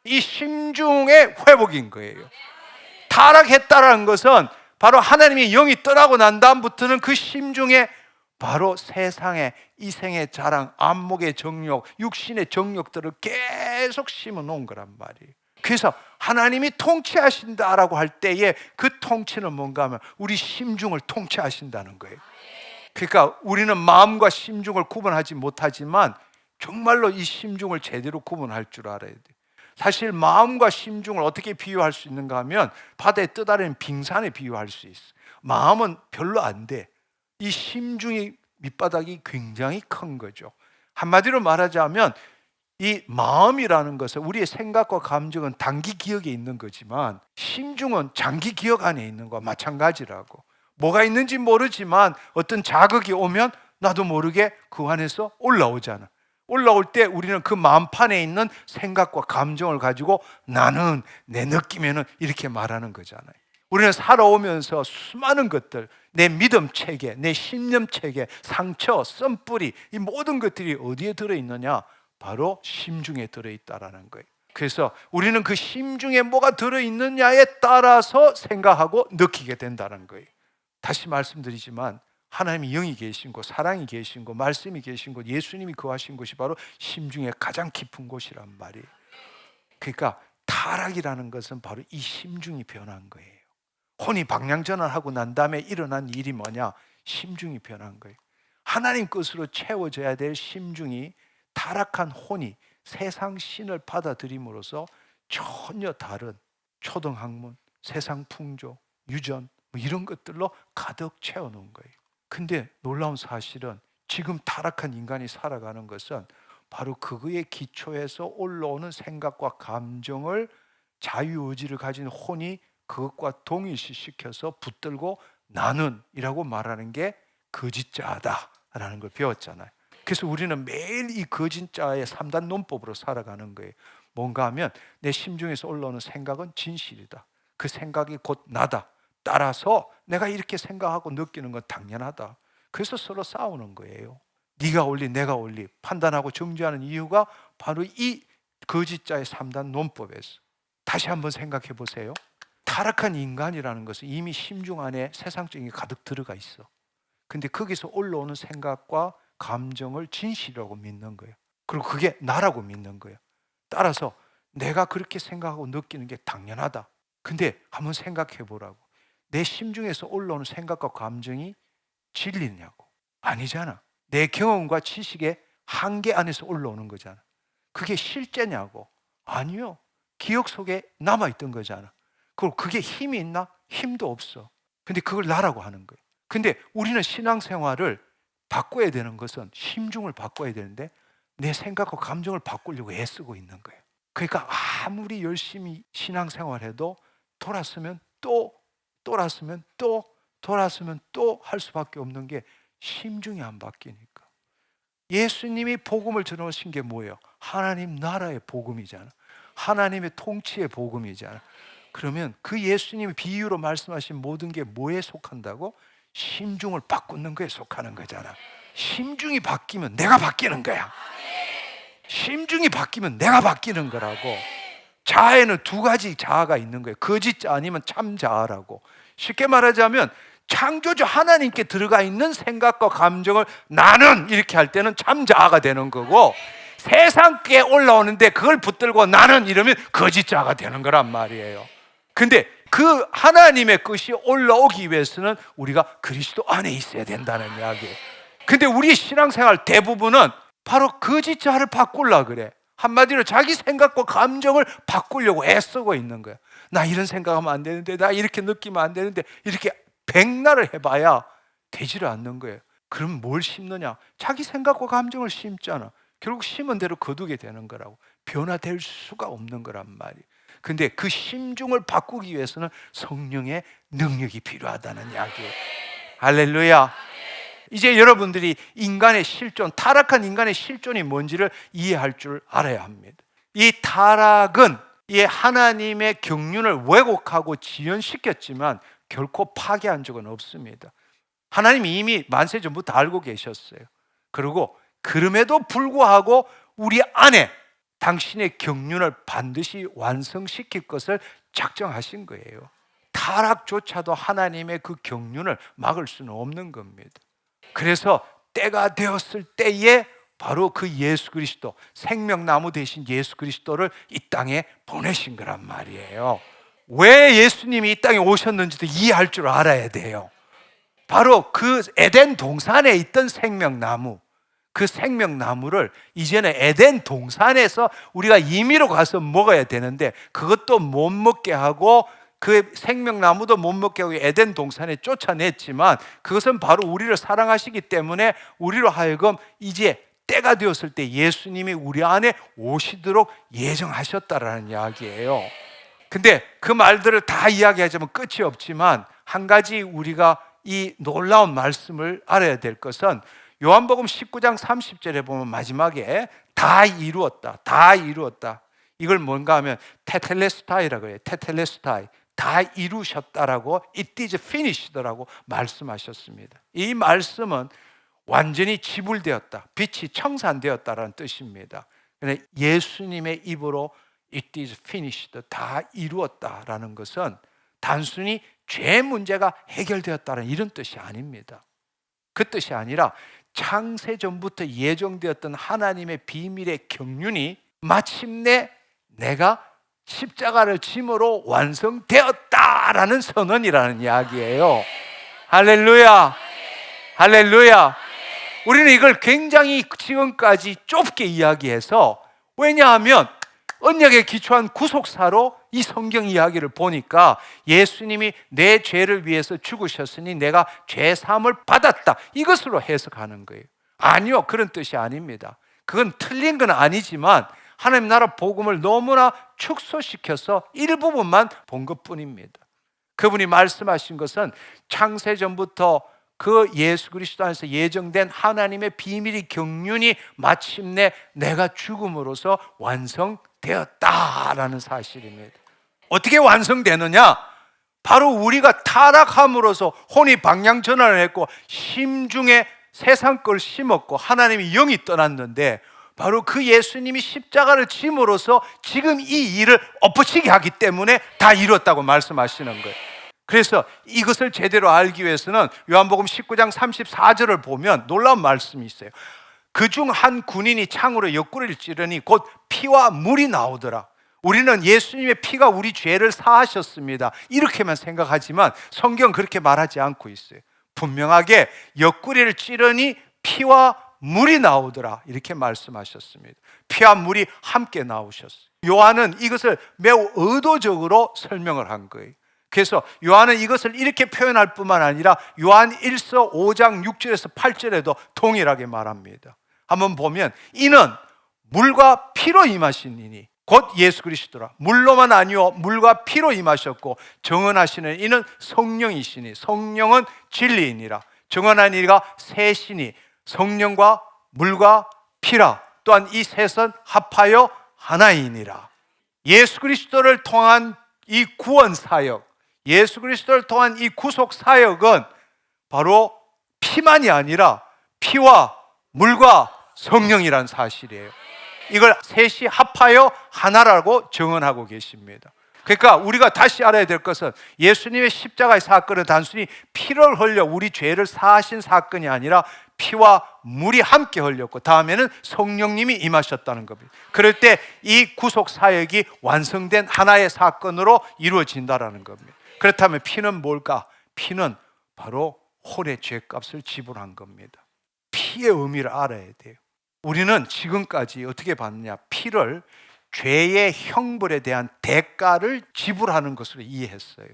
이 심중의 회복인 거예요. 타락했다라는 것은 바로 하나님의 영이 떠나고 난 다음부터는 그 심중에 바로 세상의 이생의 자랑, 안목의 정욕, 육신의 정욕들을 계속 심어 놓은 거란 말이에요. 그래서 하나님이 통치하신다라고 할 때에 그 통치는 뭔가 하면 우리 심중을 통치하신다는 거예요. 그러니까 우리는 마음과 심중을 구분하지 못하지만 정말로 이 심중을 제대로 구분할 줄 알아야 돼요. 사실 마음과 심중을 어떻게 비유할 수 있는가 하면 바다에 떠다니는 빙산에 비유할 수 있어. 마음은 별로 안 돼. 이 심중이 밑바닥이 굉장히 큰 거죠. 한마디로 말하자면 이 마음이라는 것은 우리의 생각과 감정은 단기 기억에 있는 거지만 심중은 장기 기억 안에 있는 거와 마찬가지라고. 뭐가 있는지 모르지만 어떤 자극이 오면 나도 모르게 그 안에서 올라오잖아. 올라올 때 우리는 그 마음판에 있는 생각과 감정을 가지고 나는 내 느낌에는 이렇게 말하는 거잖아요. 우리는 살아오면서 수많은 것들, 내 믿음 체계, 내 신념 체계, 상처, 썸뿌리, 이 모든 것들이 어디에 들어있느냐? 바로 심중에 들어있다라는 거예요. 그래서 우리는 그 심중에 뭐가 들어있느냐에 따라서 생각하고 느끼게 된다는 거예요. 다시 말씀드리지만 하나님이 영이 계신 곳, 사랑이 계신 곳, 말씀이 계신 곳, 예수님이 거하신 곳이 바로 심중의 가장 깊은 곳이란 말이에요. 그러니까 타락이라는 것은 바로 이 심중이 변한 거예요. 혼이 방향전환하고 난 다음에 일어난 일이 뭐냐? 심중이 변한 거예요. 하나님 것으로 채워져야 될 심중이 타락한 혼이 세상 신을 받아들임으로써 전혀 다른 초등학문, 세상 풍조, 유전 이런 것들로 가득 채워놓은 거예요. 근데 놀라운 사실은 지금 타락한 인간이 살아가는 것은 바로 그거의 기초에서 올라오는 생각과 감정을 자유의지를 가진 혼이 그것과 동일시시켜서 붙들고 나는 이라고 말하는 게 거짓자다라는 걸 배웠잖아요. 그래서 우리는 매일 이 거짓자의 3단 논법으로 살아가는 거예요. 뭔가 하면 내 심중에서 올라오는 생각은 진실이다. 그 생각이 곧 나다. 따라서 내가 이렇게 생각하고 느끼는 건 당연하다. 그래서 서로 싸우는 거예요. 네가 옳리 내가 옳리 판단하고 정죄하는 이유가 바로 이 거짓자의 3단 논법에서. 다시 한번 생각해 보세요. 타락한 인간이라는 것은 이미 심중 안에 세상적인 게 가득 들어가 있어. 근데 거기서 올라오는 생각과 감정을 진실이라고 믿는 거예요. 그리고 그게 나라고 믿는 거예요. 따라서 내가 그렇게 생각하고 느끼는 게 당연하다. 근데 한번 생각해 보라고. 내 심중에서 올라오는 생각과 감정이 진리냐고? 아니잖아. 내 경험과 지식의 한계 안에서 올라오는 거잖아. 그게 실제냐고? 아니요. 기억 속에 남아있던 거잖아. 그리고 그게 힘이 있나? 힘도 없어. 근데 그걸 나라고 하는 거예요. 근데 우리는 신앙생활을 바꿔야 되는 것은 심중을 바꿔야 되는데 내 생각과 감정을 바꾸려고 애쓰고 있는 거예요. 그러니까 아무리 열심히 신앙생활해도 돌아서면 또 돌았으면 또 돌았으면 또 할 수밖에 없는 게 심중이 안 바뀌니까. 예수님이 복음을 전하신 게 뭐예요? 하나님 나라의 복음이잖아. 하나님의 통치의 복음이잖아. 그러면 그 예수님이 비유로 말씀하신 모든 게 뭐에 속한다고? 심중을 바꾸는 거에 속하는 거잖아. 심중이 바뀌면 내가 바뀌는 거야. 심중이 바뀌면 내가 바뀌는 거라고. 자아에는 두 가지 자아가 있는 거예요. 거짓 자아 아니면 참 자아라고. 쉽게 말하자면 창조주 하나님께 들어가 있는 생각과 감정을 나는 이렇게 할 때는 참 자아가 되는 거고, 세상께 올라오는데 그걸 붙들고 나는 이러면 거짓 자아가 되는 거란 말이에요. 근데 그 하나님의 것이 올라오기 위해서는 우리가 그리스도 안에 있어야 된다는 이야기예요. 근데 우리 신앙생활 대부분은 바로 거짓 자아를 바꾸려고 그래. 한마디로 자기 생각과 감정을 바꾸려고 애쓰고 있는 거야. 나 이런 생각하면 안 되는데, 나 이렇게 느끼면 안 되는데, 이렇게 백날을 해봐야 되지를 않는 거예요. 그럼 뭘 심느냐? 자기 생각과 감정을 심잖아. 결국 심은 대로 거두게 되는 거라고. 변화될 수가 없는 거란 말이에요. 근데 그 심중을 바꾸기 위해서는 성령의 능력이 필요하다는 이야기예요. 할렐루야. 이제 여러분들이 인간의 실존, 타락한 인간의 실존이 뭔지를 이해할 줄 알아야 합니다. 이 타락은 이 하나님의 경륜을 왜곡하고 지연시켰지만 결코 파괴한 적은 없습니다. 하나님이 이미 만세 전부터 알고 계셨어요. 그리고 그럼에도 불구하고 우리 안에 당신의 경륜을 반드시 완성시킬 것을 작정하신 거예요. 타락조차도 하나님의 그 경륜을 막을 수는 없는 겁니다. 그래서 때가 되었을 때에 바로 그 예수 그리스도, 생명나무 대신 예수 그리스도를 이 땅에 보내신 거란 말이에요. 왜 예수님이 이 땅에 오셨는지도 이해할 줄 알아야 돼요. 바로 그 에덴 동산에 있던 생명나무, 그 생명나무를 이제는 에덴 동산에서 우리가 임의로 가서 먹어야 되는데 그것도 못 먹게 하고, 그 생명나무도 못 먹게 하고 에덴 동산에 쫓아냈지만, 그것은 바로 우리를 사랑하시기 때문에 우리로 하여금 이제 때가 되었을 때 예수님이 우리 안에 오시도록 예정하셨다라는 이야기예요. 근데 그 말들을 다 이야기하자면 끝이 없지만, 한 가지 우리가 이 놀라운 말씀을 알아야 될 것은 요한복음 19장 30절에 보면 마지막에 다 이루었다, 다 이루었다. 이걸 뭔가 하면 테텔레스타이라고 해요. 테텔레스타이, 다 이루셨다라고, it is finished라고 말씀하셨습니다. 이 말씀은 완전히 지불되었다, 빛이 청산되었다라는 뜻입니다. 예수님의 입으로 it is finished, 다 이루었다라는 것은 단순히 죄 문제가 해결되었다는 이런 뜻이 아닙니다. 그 뜻이 아니라 창세 전부터 예정되었던 하나님의 비밀의 경륜이 마침내 내가 십자가를 짐으로 완성되었다라는 선언이라는 이야기예요. 할렐루야, 할렐루야. 우리는 이걸 굉장히 지금까지 좁게 이야기해서, 왜냐하면 언약에 기초한 구속사로 이 성경 이야기를 보니까 예수님이 내 죄를 위해서 죽으셨으니 내가 죄 사함을 받았다, 이것으로 해석하는 거예요. 아니요, 그런 뜻이 아닙니다. 그건 틀린 건 아니지만 하나님 나라 복음을 너무나 축소시켜서 일부분만 본 것뿐입니다. 그분이 말씀하신 것은 창세 전부터 그 예수 그리스도 안에서 예정된 하나님의 비밀이 경륜이 마침내 내가 죽음으로써 완성되었다라는 사실입니다. 어떻게 완성되느냐? 바로 우리가 타락함으로써 혼이 방향 전환을 했고 심중에 세상 걸 심었고 하나님의 영이 떠났는데, 바로 그 예수님이 십자가를 짐으로써 지금 이 일을 엎어치게 하기 때문에 다 이뤘다고 말씀하시는 거예요. 그래서 이것을 제대로 알기 위해서는 요한복음 19장 34절을 보면 놀라운 말씀이 있어요. 그중 한 군인이 창으로 옆구리를 찌르니 곧 피와 물이 나오더라. 우리는 예수님의 피가 우리 죄를 사하셨습니다, 이렇게만 생각하지만 성경은 그렇게 말하지 않고 있어요. 분명하게 옆구리를 찌르니 피와 물이 나오더라, 이렇게 말씀하셨습니다. 피와 물이 함께 나오셨어요. 요한은 이것을 매우 의도적으로 설명을 한 거예요. 그래서 요한은 이것을 이렇게 표현할 뿐만 아니라 요한 1서 5장 6절에서 8절에도 동일하게 말합니다. 한번 보면, 이는 물과 피로 임하신 이니 곧 예수 그리스도라. 물로만 아니요 물과 피로 임하셨고 정언하시는 이는 성령이시니 성령은 진리이니라. 정언한 이가 셋이니 성령과 물과 피라. 또한 이 셋은 합하여 하나이니라. 예수 그리스도를 통한 이 구원 사역, 예수 그리스도를 통한 이 구속 사역은 바로 피만이 아니라 피와 물과 성령이란 사실이에요. 이걸 셋이 합하여 하나라고 정언하고 계십니다. 그러니까 우리가 다시 알아야 될 것은 예수님의 십자가의 사건은 단순히 피를 흘려 우리 죄를 사하신 사건이 아니라 피와 물이 함께 흘렸고 다음에는 성령님이 임하셨다는 겁니다. 그럴 때 이 구속 사역이 완성된 하나의 사건으로 이루어진다는 겁니다. 그렇다면 피는 뭘까? 피는 바로 혼의 죄값을 지불한 겁니다. 피의 의미를 알아야 돼요. 우리는 지금까지 어떻게 봤느냐? 피를 죄의 형벌에 대한 대가를 지불하는 것으로 이해했어요.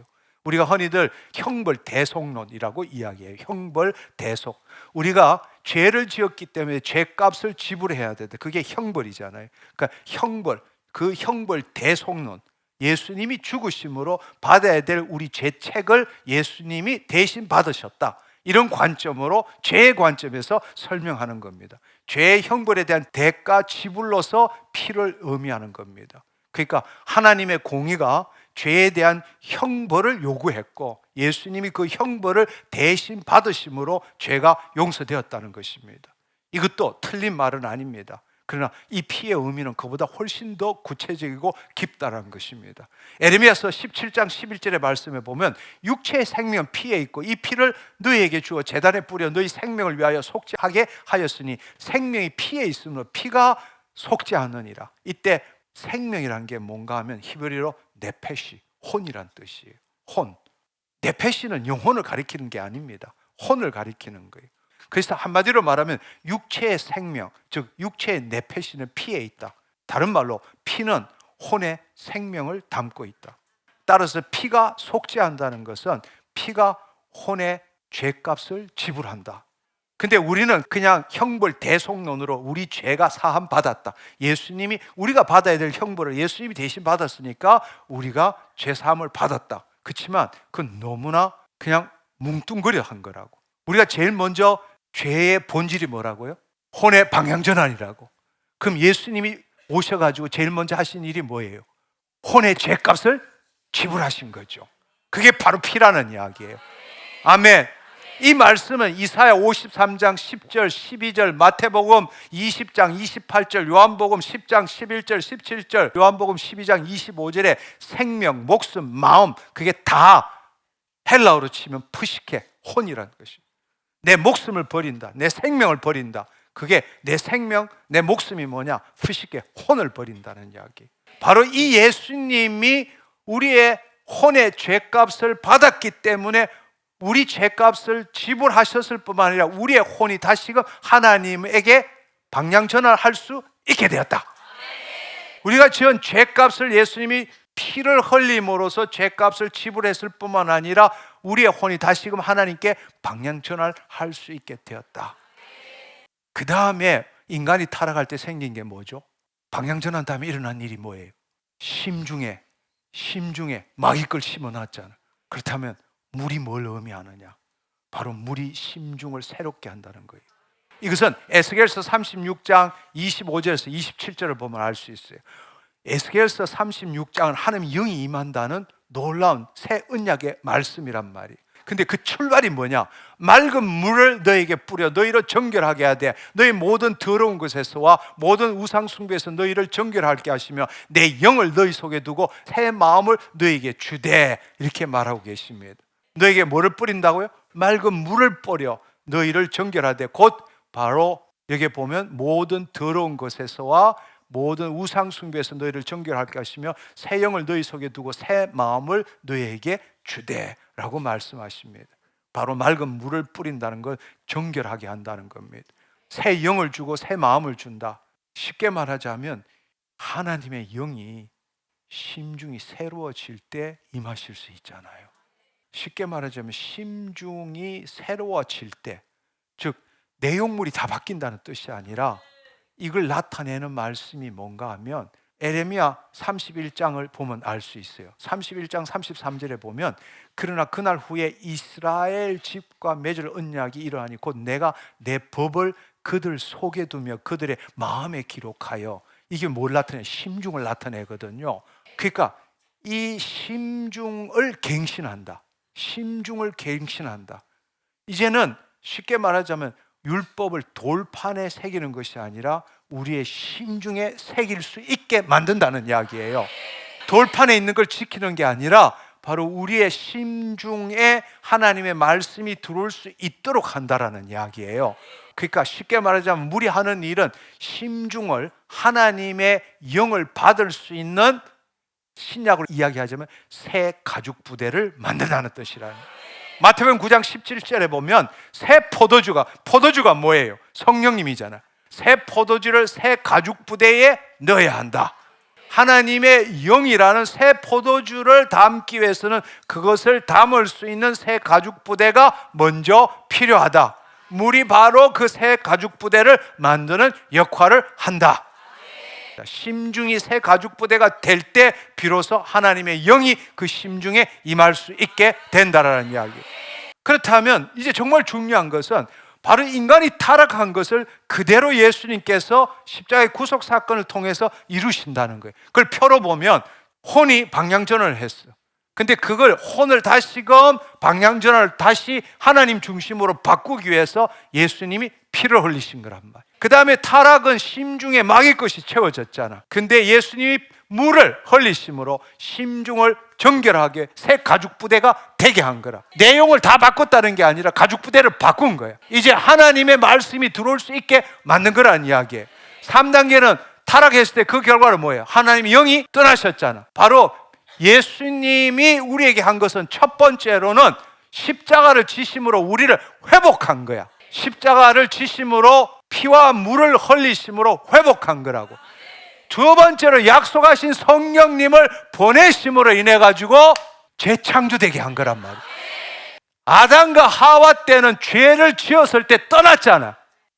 우리가 흔히들 형벌 대속론이라고 이야기해요. 형벌 대속. 우리가 죄를 지었기 때문에 죄값을 지불해야 되는데 그게 형벌이잖아요. 그러니까 형벌, 그 형벌 대속론. 예수님이 죽으심으로 받아야 될 우리 죄책을 예수님이 대신 받으셨다. 이런 관점으로 죄의 관점에서 설명하는 겁니다. 죄의 형벌에 대한 대가 지불로서 피를 의미하는 겁니다. 그러니까 하나님의 공의가 죄에 대한 형벌을 요구했고 예수님이 그 형벌을 대신 받으심으로 죄가 용서되었다는 것입니다. 이것도 틀린 말은 아닙니다. 그러나 이 피의 의미는 그보다 훨씬 더 구체적이고 깊다는 것입니다. 에레미야서 17장 11절의 말씀에 보면 육체의 생명은 피에 있고 이 피를 너희에게 주어 제단에 뿌려 너희 생명을 위하여 속죄하게 하였으니 생명이 피에 있으므로 피가 속죄하느니라. 이때 생명이란 게 뭔가 하면 히브리어로 네페시, 혼이란 뜻이에요. 혼. 네페시는 영혼을 가리키는 게 아닙니다. 혼을 가리키는 거예요. 그래서 한마디로 말하면 육체의 생명, 즉 육체의 네페시는 피에 있다. 다른 말로 피는 혼의 생명을 담고 있다. 따라서 피가 속죄한다는 것은 피가 혼의 죄값을 지불한다. 근데 우리는 그냥 형벌 대속론으로 우리 죄가 사함 받았다. 예수님이 우리가 받아야 될 형벌을 예수님이 대신 받았으니까 우리가 죄 사함을 받았다. 그렇지만 그건 너무나 그냥 뭉뚱그려 한 거라고. 우리가 제일 먼저 죄의 본질이 뭐라고요? 혼의 방향전환이라고. 그럼 예수님이 오셔가지고 제일 먼저 하신 일이 뭐예요? 혼의 죄값을 지불하신 거죠. 그게 바로 피라는 이야기예요. 아멘. 이 말씀은 이사야 53장 10절 12절 마태복음 20장 28절 요한복음 10장 11절 17절 요한복음 12장 25절에 생명, 목숨, 마음 그게 다 헬라어로 치면 푸시케, 혼이라는 것입니다. 내 목숨을 버린다. 내 생명을 버린다. 그게 내 생명, 내 목숨이 뭐냐? 푸시케, 혼을 버린다는 이야기. 바로 이 예수님이 우리의 혼의 죄값을 받았기 때문에 우리 죄값을 지불하셨을 뿐만 아니라 우리의 혼이 다시금 하나님에게 방향 전환할 수 있게 되었다. 우리가 지은 죄값을 예수님이 피를 흘림으로써 죄값을 지불했을 뿐만 아니라 우리의 혼이 다시금 하나님께 방향 전환할 수 있게 되었다. 그 다음에 인간이 타락할 때 생긴 게 뭐죠? 방향 전환 다음에 일어난 일이 뭐예요? 심중에 마귀걸 심어놨잖아. 그렇다면 물이 뭘 의미하느냐? 바로 물이 심중을 새롭게 한다는 거예요. 이것은 에스겔서 36장 25절에서 27절을 보면 알 수 있어요. 에스겔서 36장은 하나님의 영이 임한다는 놀라운 새 언약의 말씀이란 말이에요. 근데 그 출발이 뭐냐? 맑은 물을 너에게 뿌려 너희를 정결하게 하되 너희 모든 더러운 것에서와 모든 우상 숭배에서 너희를 정결하게 하시며 내 영을 너희 속에 두고 새 마음을 너희에게 주되 이렇게 말하고 계십니다. 너에게 뭐를 뿌린다고요? 맑은 물을 뿌려 너희를 정결하되 곧 바로 여기 보면 모든 더러운 것에서와 모든 우상 숭배에서 너희를 정결하게 하시며 새 영을 너희 속에 두고 새 마음을 너희에게 주되라고 말씀하십니다. 바로 맑은 물을 뿌린다는 걸 정결하게 한다는 겁니다. 새 영을 주고 새 마음을 준다. 쉽게 말하자면 하나님의 영이 심중이 새로워질 때 임하실 수 있잖아요. 쉽게 말하자면 심중이 새로워질 때, 즉 내용물이 다 바뀐다는 뜻이 아니라 이걸 나타내는 말씀이 뭔가 하면 에레미야 31장을 보면 알 수 있어요. 31장 33절에 보면 그러나 그날 후에 이스라엘 집과 맺을 언약이 이러하니 곧 내가 내 법을 그들 속에 두며 그들의 마음에 기록하여, 이게 뭘 나타내요? 심중을 나타내거든요. 그러니까 이 심중을 갱신한다. 심중을 갱신한다. 이제는 쉽게 말하자면 율법을 돌판에 새기는 것이 아니라 우리의 심중에 새길 수 있게 만든다는 이야기예요. 돌판에 있는 걸 지키는 게 아니라 바로 우리의 심중에 하나님의 말씀이 들어올 수 있도록 한다라는 이야기예요. 그러니까 쉽게 말하자면 우리 하는 일은 심중을, 하나님의 영을 받을 수 있는, 신약으로 이야기하자면 새 가죽 부대를 만든다는 뜻이라는. 마태복음 9장 17절에 보면 새 포도주가 뭐예요? 성령님이잖아. 새 포도주를 새 가죽 부대에 넣어야 한다. 하나님의 영이라는 새 포도주를 담기 위해서는 그것을 담을 수 있는 새 가죽 부대가 먼저 필요하다. 물이 바로 그 새 가죽 부대를 만드는 역할을 한다. 심중이 새 가죽 부대가 될 때 비로소 하나님의 영이 그 심중에 임할 수 있게 된다라는 이야기. 그렇다면 이제 정말 중요한 것은 바로 인간이 타락한 것을 그대로 예수님께서 십자가의 구속 사건을 통해서 이루신다는 거예요. 그걸 표로 보면 혼이 방향전환을 했어. 근데 그걸 혼을 다시금 방향전환을 다시 하나님 중심으로 바꾸기 위해서 예수님이 피를 흘리신 거란 말이에요. 그 다음에 타락은 심중에 막일 것이 채워졌잖아. 근데 예수님이 물을 흘리심으로 심중을 정결하게 새 가죽 부대가 되게 한 거라. 내용을 다 바꿨다는 게 아니라 가죽 부대를 바꾼 거야. 이제 하나님의 말씀이 들어올 수 있게 만든 거라는 이야기예요. 3단계는 타락했을 때 그 결과는 뭐예요? 하나님의 영이 떠나셨잖아. 바로 예수님이 우리에게 한 것은 첫 번째로는 십자가를 지심으로 우리를 회복한 거야. 십자가를 지심으로 피와 물을 흘리심으로 회복한 거라고. 두 번째로 약속하신 성령님을 보내심으로 인해 가지고 재창조되게 한 거란 말이야. 아담과 하와 때는 죄를 지었을 때 떠났잖아.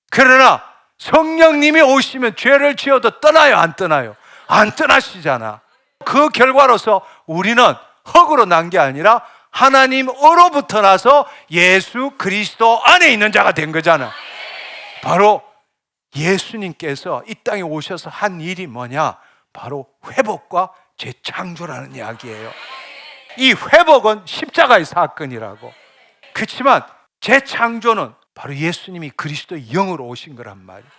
그러나 성령님이 오시면 죄를 지어도 떠나요, 안 떠나요? 안 떠나시잖아. 그 결과로서 우리는 흙으로 난 게 아니라 하나님으로부터 나서 예수 그리스도 안에 있는 자가 된 거잖아. 바로 예수님께서 이 땅에 오셔서 한 일이 뭐냐? 바로 회복과 재창조라는 이야기예요. 이 회복은 십자가의 사건이라고. 그렇지만 재창조는 바로 예수님이 그리스도의 영으로 오신 거란 말이에요.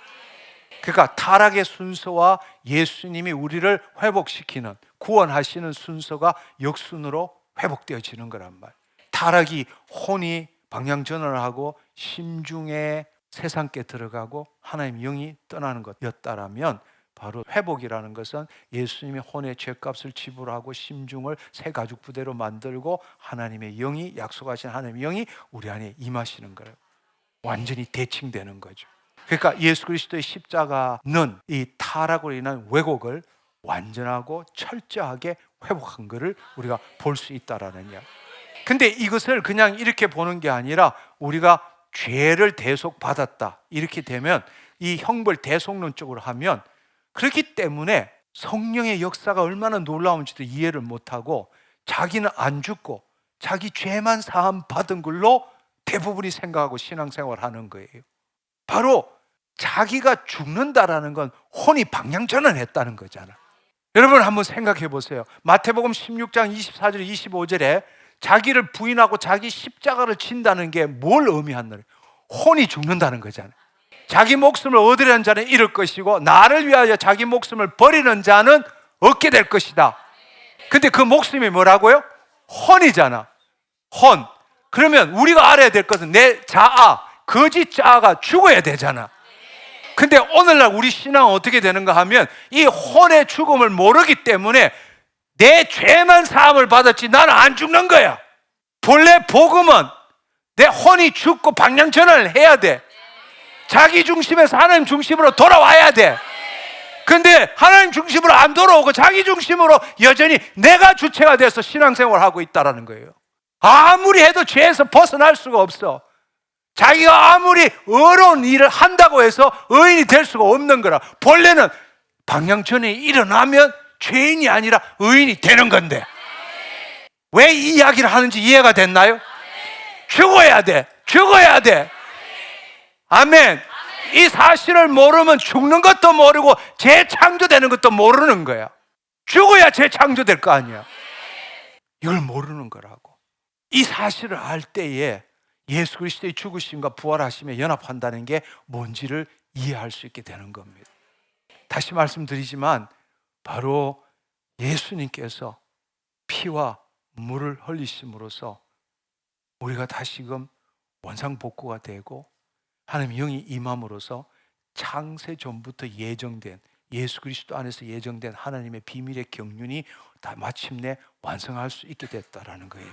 그러니까 타락의 순서와 예수님이 우리를 회복시키는, 구원하시는 순서가 역순으로 회복되어지는 거란 말이에요. 타락이 혼이 방향전환을 하고 심중에 세상께 들어가고 하나님 영이 떠나는 것이었다라면, 바로 회복이라는 것은 예수님이 혼의 죄값을 지불하고 심중을 새 가죽 부대로 만들고 하나님의 영이, 약속하신 하나님의 영이 우리 안에 임하시는 거예요. 완전히 대칭되는 거죠. 그러니까 예수 그리스도의 십자가는 이 타락으로 인한 왜곡을 완전하고 철저하게 회복한 것을 우리가 볼 수 있다라는 이야기. 근데 이것을 그냥 이렇게 보는 게 아니라 우리가 죄를 대속받았다 이렇게 되면, 이 형벌 대속론적으로 하면, 그렇기 때문에 성령의 역사가 얼마나 놀라운지도 이해를 못하고 자기는 안 죽고 자기 죄만 사함 받은 걸로 대부분이 생각하고 신앙생활을 하는 거예요. 바로 자기가 죽는다라는 건 혼이 방향전환했다는 거잖아. 여러분 한번 생각해 보세요. 마태복음 16장 24절 25절에 자기를 부인하고 자기 십자가를 진다는 게 뭘 의미하느냐? 혼이 죽는다는 거잖아요. 자기 목숨을 얻으려는 자는 잃을 것이고 나를 위하여 자기 목숨을 버리는 자는 얻게 될 것이다. 근데 그 목숨이 뭐라고요? 혼이잖아. 혼. 그러면 우리가 알아야 될 것은 내 자아, 거짓 자아가 죽어야 되잖아. 근데 오늘날 우리 신앙은 어떻게 되는가 하면 이 혼의 죽음을 모르기 때문에 내 죄만 사함을 받았지 나는 안 죽는 거야. 본래 복음은 내 혼이 죽고 방향전환을 해야 돼. 자기 중심에서 하나님 중심으로 돌아와야 돼. 근데 하나님 중심으로 안 돌아오고 자기 중심으로 여전히 내가 주체가 돼서 신앙생활을 하고 있다는 거예요. 아무리 해도 죄에서 벗어날 수가 없어. 자기가 아무리 의로운 일을 한다고 해서 의인이 될 수가 없는 거라. 본래는 방향전에 일어나면 죄인이 아니라 의인이 되는 건데 왜 이 이야기를 하는지 이해가 됐나요? 죽어야 돼. 죽어야 돼. 아멘. 이 사실을 모르면 죽는 것도 모르고 재창조되는 것도 모르는 거야. 죽어야 재창조될 거 아니야. 이걸 모르는 거라고. 이 사실을 알 때에 예수 그리스도의 죽으심과 부활하심에 연합한다는 게 뭔지를 이해할 수 있게 되는 겁니다. 다시 말씀드리지만 바로 예수님께서 피와 물을 흘리심으로써 우리가 다시금 원상복구가 되고 하나님 영이 임함으로써 창세 전부터 예정된 예수 그리스도 안에서 예정된 하나님의 비밀의 경륜이 다 마침내 완성할 수 있게 됐다라는 거예요.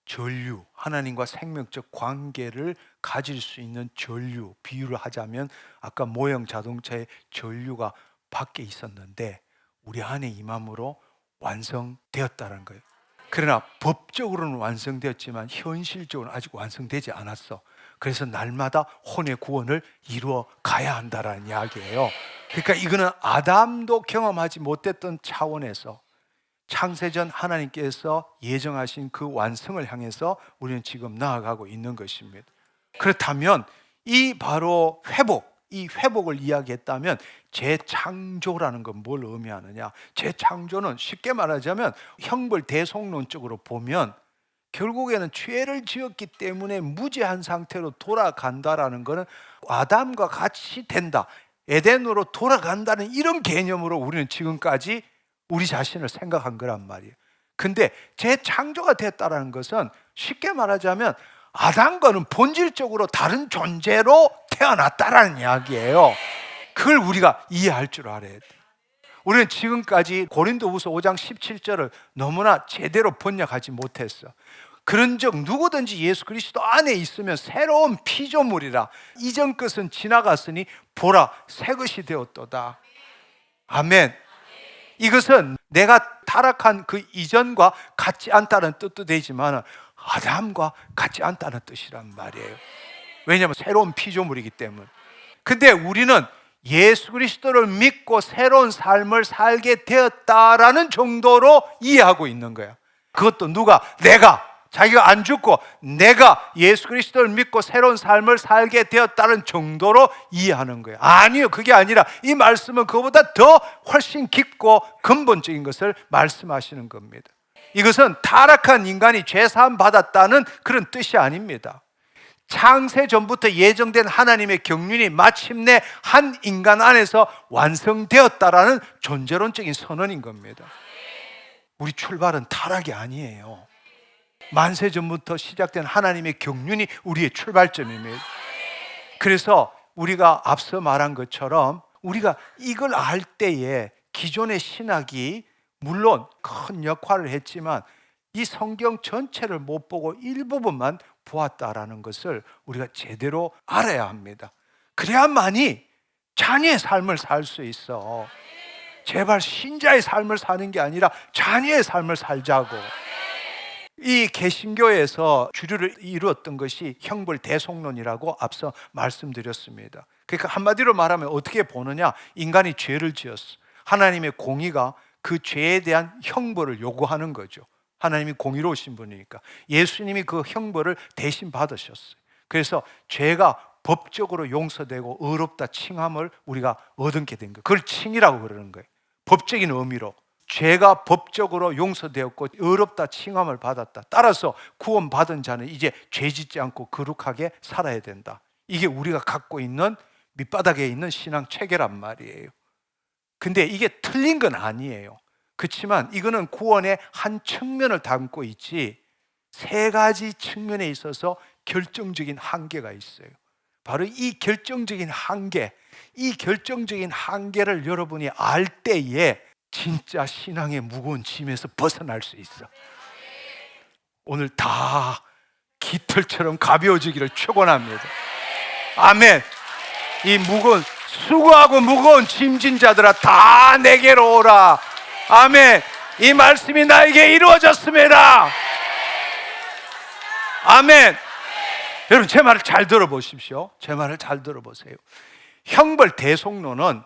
전류, 하나님과 생명적 관계를 가질 수 있는 전류, 비유를 하자면 아까 모형 자동차의 전류가 밖에 있었는데 우리 안에 임함으로 완성되었다는 거예요. 그러나 법적으로는 완성되었지만 현실적으로는 아직 완성되지 않았어. 그래서 날마다 혼의 구원을 이루어 가야 한다는 이야기예요. 그러니까 이거는 아담도 경험하지 못했던 차원에서 창세전 하나님께서 예정하신 그 완성을 향해서 우리는 지금 나아가고 있는 것입니다. 그렇다면 이 바로 회복, 이 회복을 이야기했다면 재창조라는 건 뭘 의미하느냐? 재창조는 쉽게 말하자면 형벌 대속론적으로 보면 결국에는 죄를 지었기 때문에 무죄한 상태로 돌아간다라는 것은 아담과 같이 된다, 에덴으로 돌아간다는 이런 개념으로 우리는 지금까지 우리 자신을 생각한 거란 말이에요. 근데 재창조가 됐다는 것은 쉽게 말하자면 아담과는 본질적으로 다른 존재로 태어났다라는 이야기예요. 그걸 우리가 이해할 줄 알아야 돼. 우리는 지금까지 고린도후서 5장 17절을 너무나 제대로 번역하지 못했어. 그런즉 누구든지 예수 그리스도 안에 있으면 새로운 피조물이라. 이전 것은 지나갔으니 보라 새 것이 되었도다. 아멘. 이것은 내가 타락한 그 이전과 같지 않다는 뜻도 되지만 아담과 같지 않다는 뜻이란 말이에요. 왜냐하면 새로운 피조물이기 때문에. 근데 우리는 예수 그리스도를 믿고 새로운 삶을 살게 되었다라는 정도로 이해하고 있는 거야. 그것도 누가? 내가. 자기가 안 죽고 내가 예수 그리스도를 믿고 새로운 삶을 살게 되었다는 정도로 이해하는 거예요. 아니요, 그게 아니라 이 말씀은 그보다 더 훨씬 깊고 근본적인 것을 말씀하시는 겁니다. 이것은 타락한 인간이 죄사함 받았다는 그런 뜻이 아닙니다. 창세 전부터 예정된 하나님의 경륜이 마침내 한 인간 안에서 완성되었다라는 존재론적인 선언인 겁니다. 우리 출발은 타락이 아니에요. 만세 전부터 시작된 하나님의 경륜이 우리의 출발점입니다. 그래서 우리가 앞서 말한 것처럼 우리가 이걸 알 때에 기존의 신학이 물론 큰 역할을 했지만 이 성경 전체를 못 보고 일부분만 보았다라는 것을 우리가 제대로 알아야 합니다. 그래야만이 자녀의 삶을 살 수 있어. 제발 신자의 삶을 사는 게 아니라 자녀의 삶을 살자고. 이 개신교에서 주류를 이루었던 것이 형벌 대속론이라고 앞서 말씀드렸습니다. 그러니까 한마디로 말하면 어떻게 보느냐? 인간이 죄를 지었어. 하나님의 공의가 그 죄에 대한 형벌을 요구하는 거죠. 하나님이 공의로우신 분이니까 예수님이 그 형벌을 대신 받으셨어요. 그래서 죄가 법적으로 용서되고 의롭다 칭함을 우리가 얻게 된 거예요. 그걸 칭이라고 그러는 거예요. 법적인 의미로 죄가 법적으로 용서되었고 의롭다 칭함을 받았다. 따라서 구원받은 자는 이제 죄짓지 않고 거룩하게 살아야 된다. 이게 우리가 갖고 있는 밑바닥에 있는 신앙 체계란 말이에요. 근데 이게 틀린 건 아니에요. 그렇지만 이거는 구원의 한 측면을 담고 있지 세 가지 측면에 있어서 결정적인 한계가 있어요. 바로 이 결정적인 한계, 이 결정적인 한계를 여러분이 알 때에 진짜 신앙의 무거운 짐에서 벗어날 수 있어. 오늘 다 깃털처럼 가벼워지기를 축원합니다. 아멘. 이 무거운 수고하고 무거운 짐진 자들아 다 내게로 오라. 아멘. 이 말씀이 나에게 이루어졌습니다. 아멘. 여러분 제 말을 잘 들어보십시오. 제 말을 잘 들어보세요. 형벌 대속론은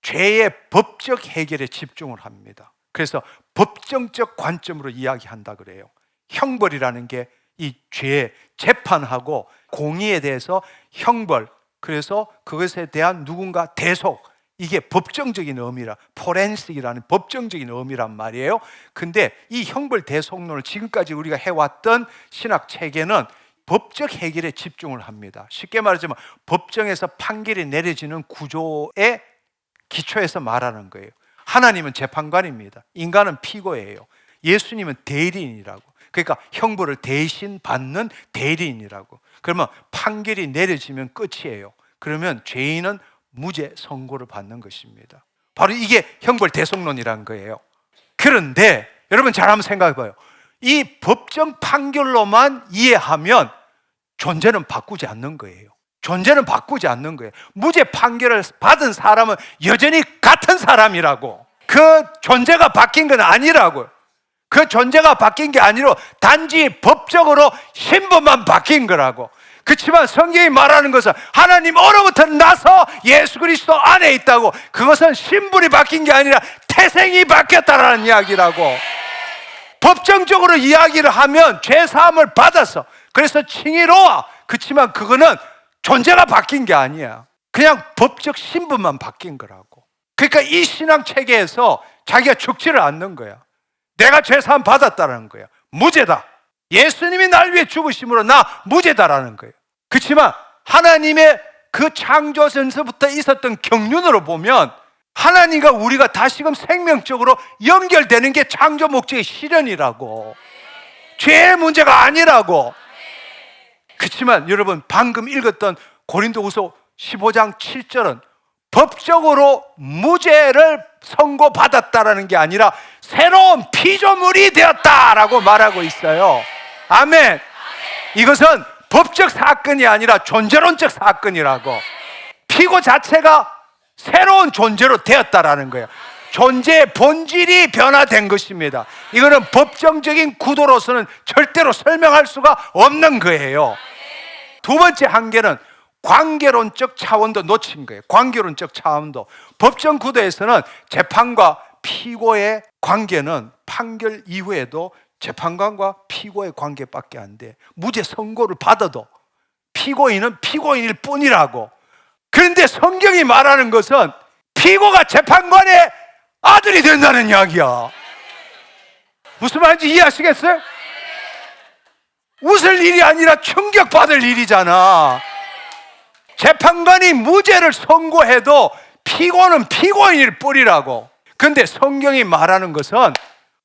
죄의 법적 해결에 집중을 합니다. 그래서 법정적 관점으로 이야기한다 그래요. 형벌이라는 게 이 죄의 재판하고 공의에 대해서 형벌, 그래서 그것에 대한 누군가 대속, 이게 법정적인 의미라, 포렌식이라는 법정적인 의미란 말이에요. 근데 이 형벌 대속론을 지금까지 우리가 해왔던 신학 체계는 법적 해결에 집중을 합니다. 쉽게 말하자면 법정에서 판결이 내려지는 구조의 기초에서 말하는 거예요. 하나님은 재판관입니다. 인간은 피고예요. 예수님은 대리인이라고. 그러니까 형벌을 대신 받는 대리인이라고. 그러면 판결이 내려지면 끝이에요. 그러면 죄인은 무죄 선고를 받는 것입니다. 바로 이게 형벌 대속론이라는 거예요. 그런데 여러분 잘 한번 생각해 봐요. 이 법정 판결로만 이해하면 존재는 바꾸지 않는 거예요. 존재는 바꾸지 않는 거예요. 무죄 판결을 받은 사람은 여전히 같은 사람이라고. 그 존재가 바뀐 건 아니라고요. 그 존재가 바뀐 게 아니라 단지 법적으로 신분만 바뀐 거라고. 그렇지만 성경이 말하는 것은 하나님 어로부터 나서 예수 그리스도 안에 있다고. 그것은 신분이 바뀐 게 아니라 태생이 바뀌었다라는 이야기라고. 법정적으로 이야기를 하면 죄사함을 받아서 그래서 칭의로워. 그렇지만 그거는 존재가 바뀐 게 아니야. 그냥 법적 신분만 바뀐 거라고. 그러니까 이 신앙 체계에서 자기가 죽지를 않는 거야. 내가 죄사함 받았다는 거야. 무죄다. 예수님이 날 위해 죽으심으로 나 무죄다라는 거예요. 그렇지만 하나님의 그 창조전서부터 있었던 경륜으로 보면 하나님과 우리가 다시금 생명적으로 연결되는 게 창조 목적의 실현이라고. 죄의 문제가 아니라고. 그렇지만 여러분 방금 읽었던 고린도후서 15장 7절은 법적으로 무죄를 선고받았다라는 게 아니라 새로운 피조물이 되었다라고 말하고 있어요. 아멘. 이것은 법적 사건이 아니라 존재론적 사건이라고. 피고 자체가 새로운 존재로 되었다라는 거예요. 존재의 본질이 변화된 것입니다. 이거는 법정적인 구도로서는 절대로 설명할 수가 없는 거예요. 두 번째 한계는 관계론적 차원도 놓친 거예요. 관계론적 차원도. 법정 구도에서는 재판과 피고의 관계는 판결 이후에도 재판관과 피고의 관계밖에 안 돼. 무죄 선고를 받아도 피고인은 피고인일 뿐이라고. 그런데 성경이 말하는 것은 피고가 재판관의 아들이 된다는 이야기야. 무슨 말인지 이해하시겠어요? 웃을 일이 아니라 충격받을 일이잖아. 재판관이 무죄를 선고해도 피고는 피고인일 뿐이라고. 그런데 성경이 말하는 것은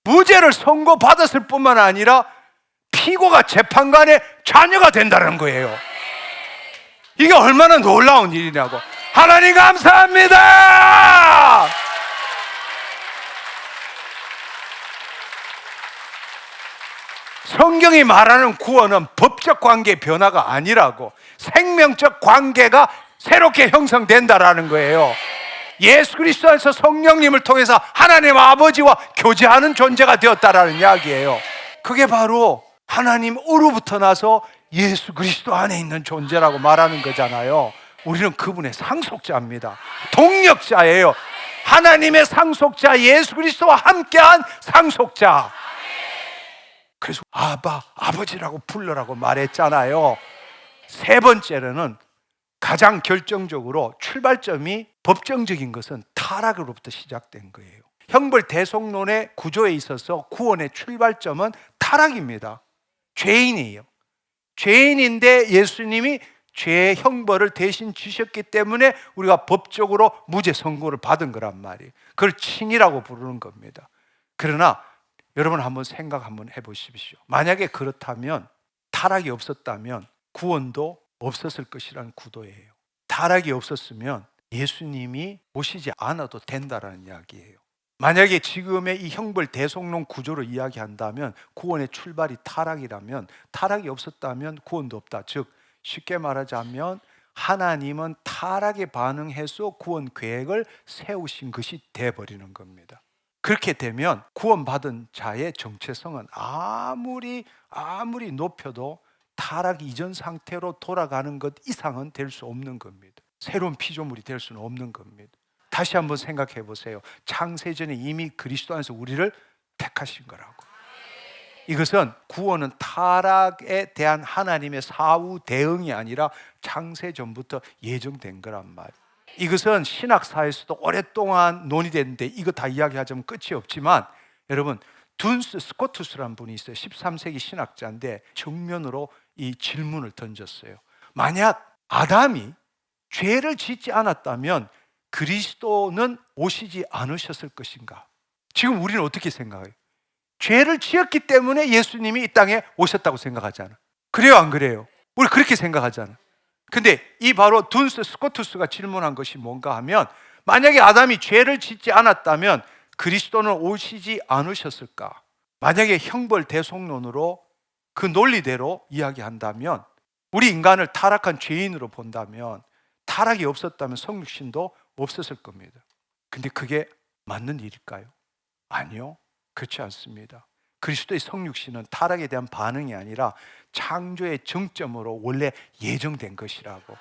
무죄를 선고받았을 뿐만 아니라 피고가 재판관의 자녀가 된다는 거예요. 이게 얼마나 놀라운 일이냐고. 하나님 감사합니다. 성경이 말하는 구원은 법적 관계의 변화가 아니라고. 생명적 관계가 새롭게 형성된다라는 거예요. 예수 그리스도 안에서 성령님을 통해서 하나님 아버지와 교제하는 존재가 되었다라는 이야기예요. 그게 바로 하나님 어로부터 나서 예수 그리스도 안에 있는 존재라고 말하는 거잖아요. 우리는 그분의 상속자입니다. 동력자예요. 하나님의 상속자 예수 그리스도와 함께한 상속자. 그래서 아버지라고 불러라고 말했잖아요. 세 번째로는 가장 결정적으로 출발점이 법정적인 것은 타락으로부터 시작된 거예요. 형벌 대속론의 구조에 있어서 구원의 출발점은 타락입니다. 죄인이에요. 죄인인데 예수님이 죄의 형벌을 대신 주셨기 때문에 우리가 법적으로 무죄 선고를 받은 거란 말이에요. 그걸 칭의라고 부르는 겁니다. 그러나 여러분 한번 생각 한번 해보십시오. 만약에 그렇다면 타락이 없었다면 구원도 없었을 것이라는 구도예요. 타락이 없었으면 예수님이 오시지 않아도 된다라는 이야기예요. 만약에 지금의 이 형벌 대속론 구조로 이야기한다면 구원의 출발이 타락이라면 타락이 없었다면 구원도 없다. 즉 쉽게 말하자면 하나님은 타락에 반응해서 구원 계획을 세우신 것이 돼버리는 겁니다. 그렇게 되면 구원받은 자의 정체성은 아무리 높여도 타락 이전 상태로 돌아가는 것 이상은 될 수 없는 겁니다. 새로운 피조물이 될 수는 없는 겁니다. 다시 한번 생각해 보세요. 창세전에 이미 그리스도 안에서 우리를 택하신 거라고. 이것은 구원은 타락에 대한 하나님의 사후 대응이 아니라 창세전부터 예정된 거란 말이에요. 이것은 신학사에서도 오랫동안 논의됐는데 이거 다 이야기하자면 끝이 없지만, 여러분, 둔스 스코투스라는 분이 있어요. 13세기 신학자인데 정면으로 이 질문을 던졌어요. 만약 아담이 죄를 짓지 않았다면 그리스도는 오시지 않으셨을 것인가? 지금 우리는 어떻게 생각해요? 죄를 지었기 때문에 예수님이 이 땅에 오셨다고 생각하잖아. 그래요, 안 그래요? 우리 그렇게 생각하잖아. 근데 이 바로 둔스 스코투스가 질문한 것이 뭔가 하면, 만약에 아담이 죄를 짓지 않았다면 그리스도는 오시지 않으셨을까? 만약에 형벌대속론으로 그 논리대로 이야기한다면, 우리 인간을 타락한 죄인으로 본다면 타락이 없었다면 성육신도 없었을 겁니다. 근데 그게 맞는 일일까요? 아니요, 그렇지 않습니다. 그리스도의 성육신은 타락에 대한 반응이 아니라 창조의 정점으로 원래 예정된 것이라고.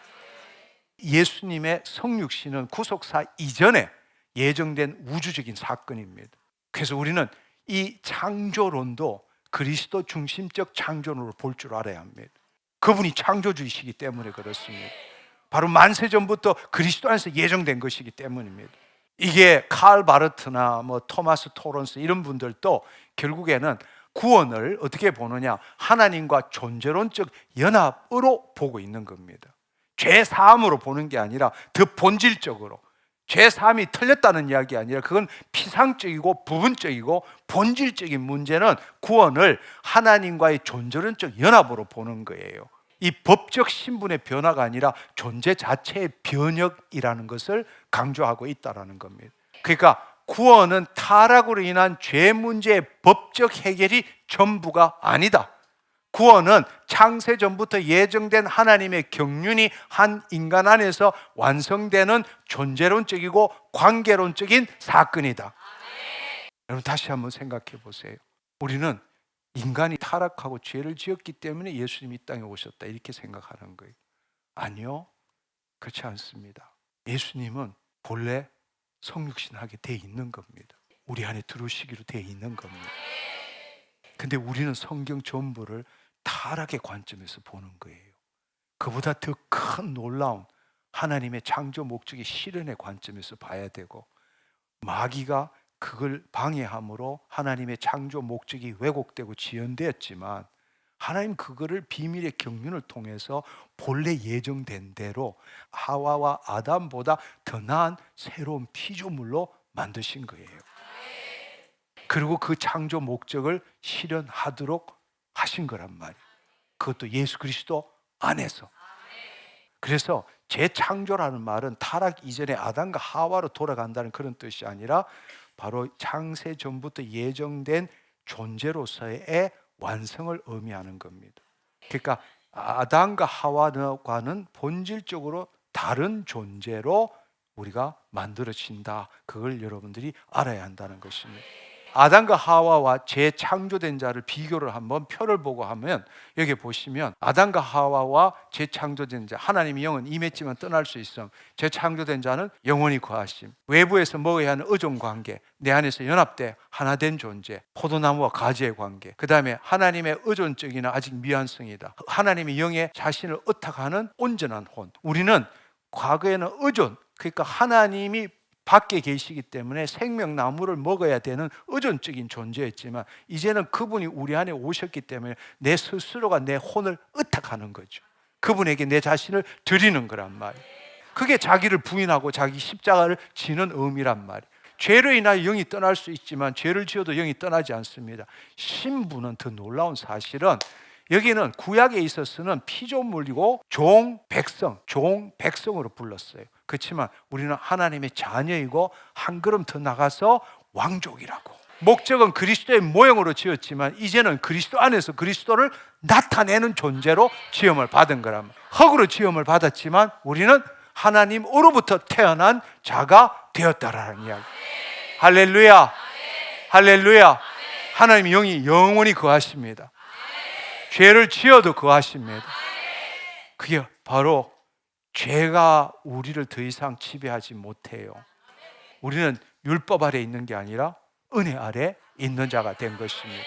예수님의 성육신은 구속사 이전에 예정된 우주적인 사건입니다. 그래서 우리는 이 창조론도 그리스도 중심적 창조론으로 볼 줄 알아야 합니다. 그분이 창조주이시기 때문에 그렇습니다. 바로 만세 전부터 그리스도 안에서 예정된 것이기 때문입니다. 이게 칼 바르트나 토마스 토런스 이런 분들도 결국에는 구원을 어떻게 보느냐, 하나님과 존재론적 연합으로 보고 있는 겁니다. 죄 사함으로 보는 게 아니라 더 본질적으로, 죄 사함이 틀렸다는 이야기 아니라 그건 피상적이고 부분적이고 본질적인 문제는 구원을 하나님과의 존재론적 연합으로 보는 거예요. 이 법적 신분의 변화가 아니라 존재 자체의 변혁이라는 것을 강조하고 있다는 겁니다. 그러니까 구원은 타락으로 인한 죄 문제의 법적 해결이 전부가 아니다. 구원은 창세 전부터 예정된 하나님의 경륜이 한 인간 안에서 완성되는 존재론적이고 관계론적인 사건이다. 여러분, 다시 한번 생각해 보세요. 우리는 인간이 타락하고 죄를 지었기 때문에 예수님이 이 땅에 오셨다 이렇게 생각하는 거예요. 아니요, 그렇지 않습니다. 예수님은 본래 성육신하게 돼 있는 겁니다. 우리 안에 들어오시기로 돼 있는 겁니다. 근데 우리는 성경 전부를 타락의 관점에서 보는 거예요. 그보다 더 큰 놀라운 하나님의 창조 목적의 실현의 관점에서 봐야 되고, 마귀가 그걸 방해함으로 하나님의 창조 목적이 왜곡되고 지연되었지만, 하나님 그거를 비밀의 경륜을 통해서 본래 예정된 대로 하와와 아담보다 더 나은 새로운 피조물로 만드신 거예요. 그리고 그 창조 목적을 실현하도록 하신 거란 말이에요. 그것도 예수 그리스도 안에서. 그래서 재창조라는 말은 타락 이전에 아담과 하와로 돌아간다는 그런 뜻이 아니라 바로 창세 전부터 예정된 존재로서의 완성을 의미하는 겁니다. 그러니까 아담과 하와과는 본질적으로 다른 존재로 우리가 만들어진다. 그걸 여러분들이 알아야 한다는 것입니다. 아담과 하와와 재창조된 자를 비교를 한번 표를 보고 하면, 여기 보시면 아담과 하와와 재창조된 자, 하나님의 영은 임했지만 떠날 수 있음. 재창조된 자는 영원히 거하심. 외부에서 먹어야 하는 의존 관계, 내 안에서 연합돼 하나 된 존재, 포도나무와 가지의 관계. 그 다음에 하나님의 의존적이나 아직 미완성이다. 하나님의 영에 자신을 의탁하는 온전한 혼. 우리는 과거에는 의존, 그러니까 하나님이 밖에 계시기 때문에 생명나무를 먹어야 되는 의존적인 존재였지만, 이제는 그분이 우리 안에 오셨기 때문에 내 스스로가 내 혼을 의탁하는 거죠. 그분에게 내 자신을 드리는 거란 말이에요. 그게 자기를 부인하고 자기 십자가를 지는 의미란 말이에요. 죄로 인하여 영이 떠날 수 있지만 죄를 지어도 영이 떠나지 않습니다. 신부는 더 놀라운 사실은, 여기는 구약에 있어서는 피조물이고 종, 백성으로 불렀어요. 그렇지만 우리는 하나님의 자녀이고 한 걸음 더 나가서 왕족이라고. 목적은 그리스도의 모형으로 지었지만 이제는 그리스도 안에서 그리스도를 나타내는 존재로 지음을 받은 거란 말이에요. 흙으로 지음을 받았지만 우리는 하나님으로부터 태어난 자가 되었다라는 이야기. 할렐루야, 할렐루야. 하나님의 영이 영원히 거하십니다. 죄를 지어도 거하십니다. 그게 바로 죄가 우리를 더 이상 지배하지 못해요. 우리는 율법 아래 있는 게 아니라 은혜 아래 있는 자가 된 것입니다.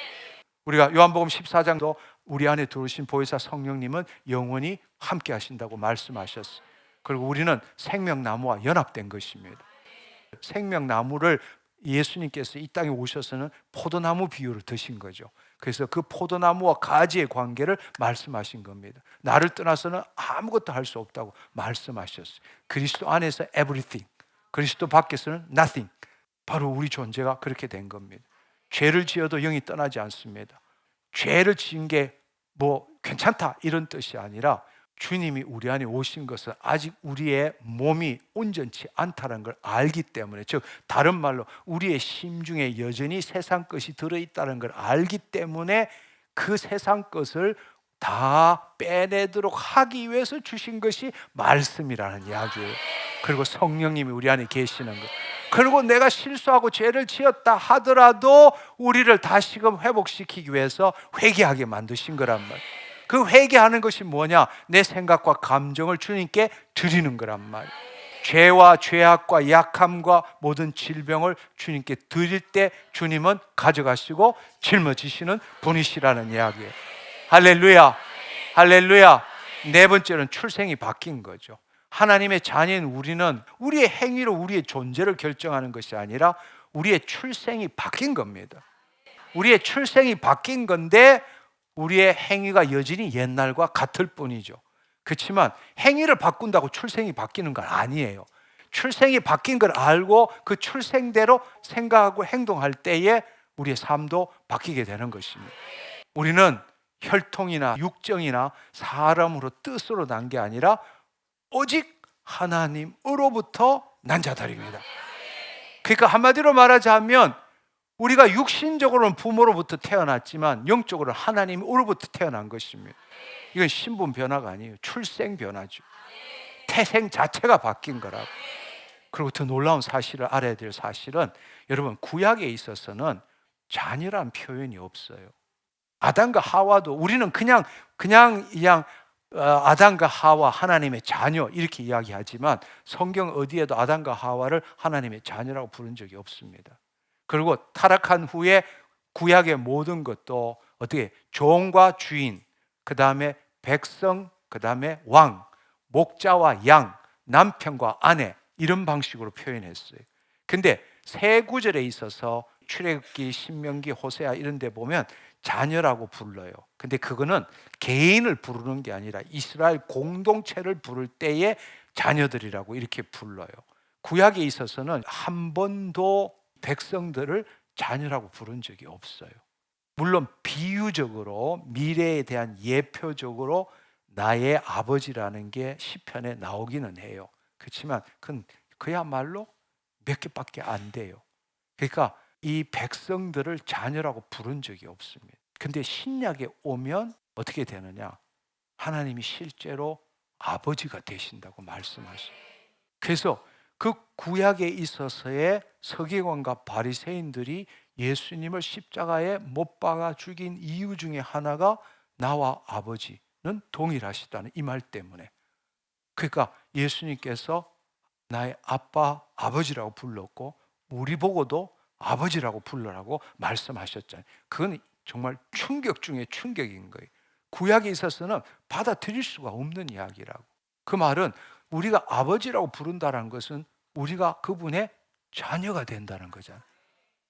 우리가 요한복음 14장도 우리 안에 들어오신 보혜사 성령님은 영원히 함께 하신다고 말씀하셨어요. 그리고 우리는 생명나무와 연합된 것입니다. 생명나무를 예수님께서 이 땅에 오셔서는 포도나무 비유를 드신 거죠. 그래서 그 포도나무와 가지의 관계를 말씀하신 겁니다. 나를 떠나서는 아무것도 할 수 없다고 말씀하셨어요. 그리스도 안에서 everything, 그리스도 밖에서는 nothing. 바로 우리 존재가 그렇게 된 겁니다. 죄를 지어도 영이 떠나지 않습니다. 죄를 지은 게 뭐 괜찮다 이런 뜻이 아니라 주님이 우리 안에 오신 것은 아직 우리의 몸이 온전치 않다는 걸 알기 때문에, 즉 다른 말로 우리의 심중에 여전히 세상 것이 들어있다는 걸 알기 때문에 그 세상 것을 다 빼내도록 하기 위해서 주신 것이 말씀이라는 이야기예요. 그리고 성령님이 우리 안에 계시는 것. 그리고 내가 실수하고 죄를 지었다 하더라도 우리를 다시금 회복시키기 위해서 회개하게 만드신 거란 말이에요. 그 회개하는 것이 뭐냐? 내 생각과 감정을 주님께 드리는 거란 말이에요. 죄와 죄악과 약함과 모든 질병을 주님께 드릴 때 주님은 가져가시고 짊어지시는 분이시라는 이야기예요. 할렐루야, 할렐루야. 네 번째는 출생이 바뀐 거죠. 하나님의 자녀인 우리는 우리의 행위로 우리의 존재를 결정하는 것이 아니라 우리의 출생이 바뀐 겁니다. 우리의 출생이 바뀐 건데 우리의 행위가 여전히 옛날과 같을 뿐이죠. 그렇지만 행위를 바꾼다고 출생이 바뀌는 건 아니에요. 출생이 바뀐 걸 알고 그 출생대로 생각하고 행동할 때에 우리의 삶도 바뀌게 되는 것입니다. 우리는 혈통이나 육정이나 사람으로 뜻으로 난 게 아니라 오직 하나님으로부터 난 자들입니다. 그러니까 한마디로 말하자면 우리가 육신적으로는 부모로부터 태어났지만 영적으로는 하나님으로부터 태어난 것입니다. 이건 신분 변화가 아니에요. 출생 변화죠. 태생 자체가 바뀐 거라고. 그리고 더 놀라운 사실을 알아야 될 사실은, 여러분 구약에 있어서는 자녀란 표현이 없어요. 아담과 하와도 우리는 그냥 아담과 하와 하나님의 자녀 이렇게 이야기하지만 성경 어디에도 아담과 하와를 하나님의 자녀라고 부른 적이 없습니다. 그리고 타락한 후에 구약의 모든 것도 어떻게 종과 주인, 그 다음에 백성, 그 다음에 왕, 목자와 양, 남편과 아내 이런 방식으로 표현했어요. 근데 세 구절에 있어서 출애굽기, 신명기, 호세아 이런 데 보면 자녀라고 불러요. 근데 그거는 개인을 부르는 게 아니라 이스라엘 공동체를 부를 때의 자녀들이라고 이렇게 불러요. 구약에 있어서는 한 번도 백성들을 자녀라고 부른 적이 없어요. 물론 비유적으로 미래에 대한 예표적으로 나의 아버지라는 게 시편에 나오기는 해요. 그렇지만 그건 그야말로 몇 개밖에 안 돼요. 그러니까 이 백성들을 자녀라고 부른 적이 없습니다. 근데 신약에 오면 어떻게 되느냐? 하나님이 실제로 아버지가 되신다고 말씀하셔요. 그래서 그 구약에 있어서의 서기관과 바리새인들이 예수님을 십자가에 못 박아 죽인 이유 중에 하나가 나와 아버지는 동일하시다는 이 말 때문에. 그러니까 예수님께서 나의 아빠, 아버지라고 불렀고 우리 보고도 아버지라고 불러라고 말씀하셨잖아요. 그건 정말 충격 중에 충격인 거예요. 구약에 있어서는 받아들일 수가 없는 이야기라고. 그 말은 우리가 아버지라고 부른다는 것은 우리가 그분의 자녀가 된다는 거잖아요.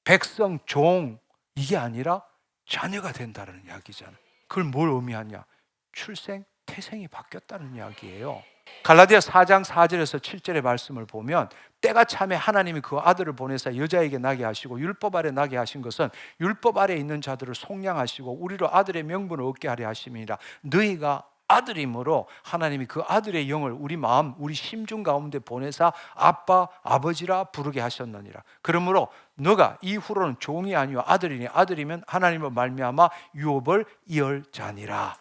백성, 종 이게 아니라 자녀가 된다는 이야기잖아요. 그걸 뭘 의미하냐? 출생, 태생이 바뀌었다는 이야기예요. 갈라디아 4장 4절에서 7절의 말씀을 보면 때가 참에 하나님이 그 아들을 보내사 여자에게 나게 하시고 율법 아래 나게 하신 것은 율법 아래 있는 자들을 속량하시고 우리로 아들의 명분을 얻게 하려 하심이니라. 너희가 아들이므로 하나님이 그 아들의 영을 우리 마음, 우리 심중 가운데 보내사 아빠, 아버지라 부르게 하셨느니라. 그러므로 너가 이후로는 종이 아니요 아들이니 아들이면 하나님을 말미암아 유업을 이을 자니라.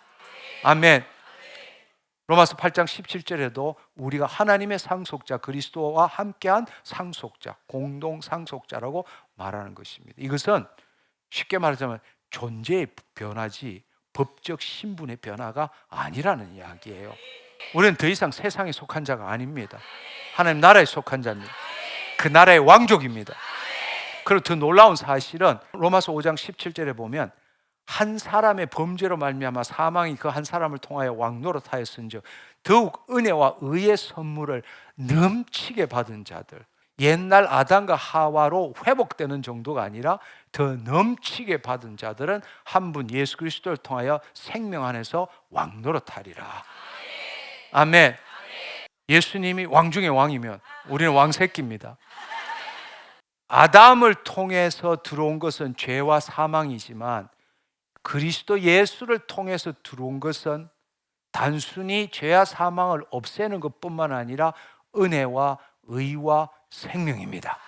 아멘. 로마서 8장 17절에도 우리가 하나님의 상속자 그리스도와 함께한 상속자, 공동 상속자라고 말하는 것입니다. 이것은 쉽게 말하자면 존재의 변화지 법적 신분의 변화가 아니라는 이야기예요. 우리는 더 이상 세상에 속한 자가 아닙니다. 하나님 나라에 속한 자입니다. 그 나라의 왕족입니다. 그리고 더 놀라운 사실은 로마서 5장 17절에 보면 한 사람의 범죄로 말미암아 사망이 그 한 사람을 통하여 왕노릇하였은즉 더욱 은혜와 의의 선물을 넘치게 받은 자들, 옛날 아담과 하와로 회복되는 정도가 아니라 더 넘치게 받은 자들은 한 분 예수 그리스도를 통하여 생명 안에서 왕노릇하리라. 아멘. 예수님이 왕 중의 왕이면 우리는 왕새끼입니다. 아담을 통해서 들어온 것은 죄와 사망이지만 그리스도 예수를 통해서 들어온 것은 단순히 죄와 사망을 없애는 것뿐만 아니라 은혜와 의와 생명입니다.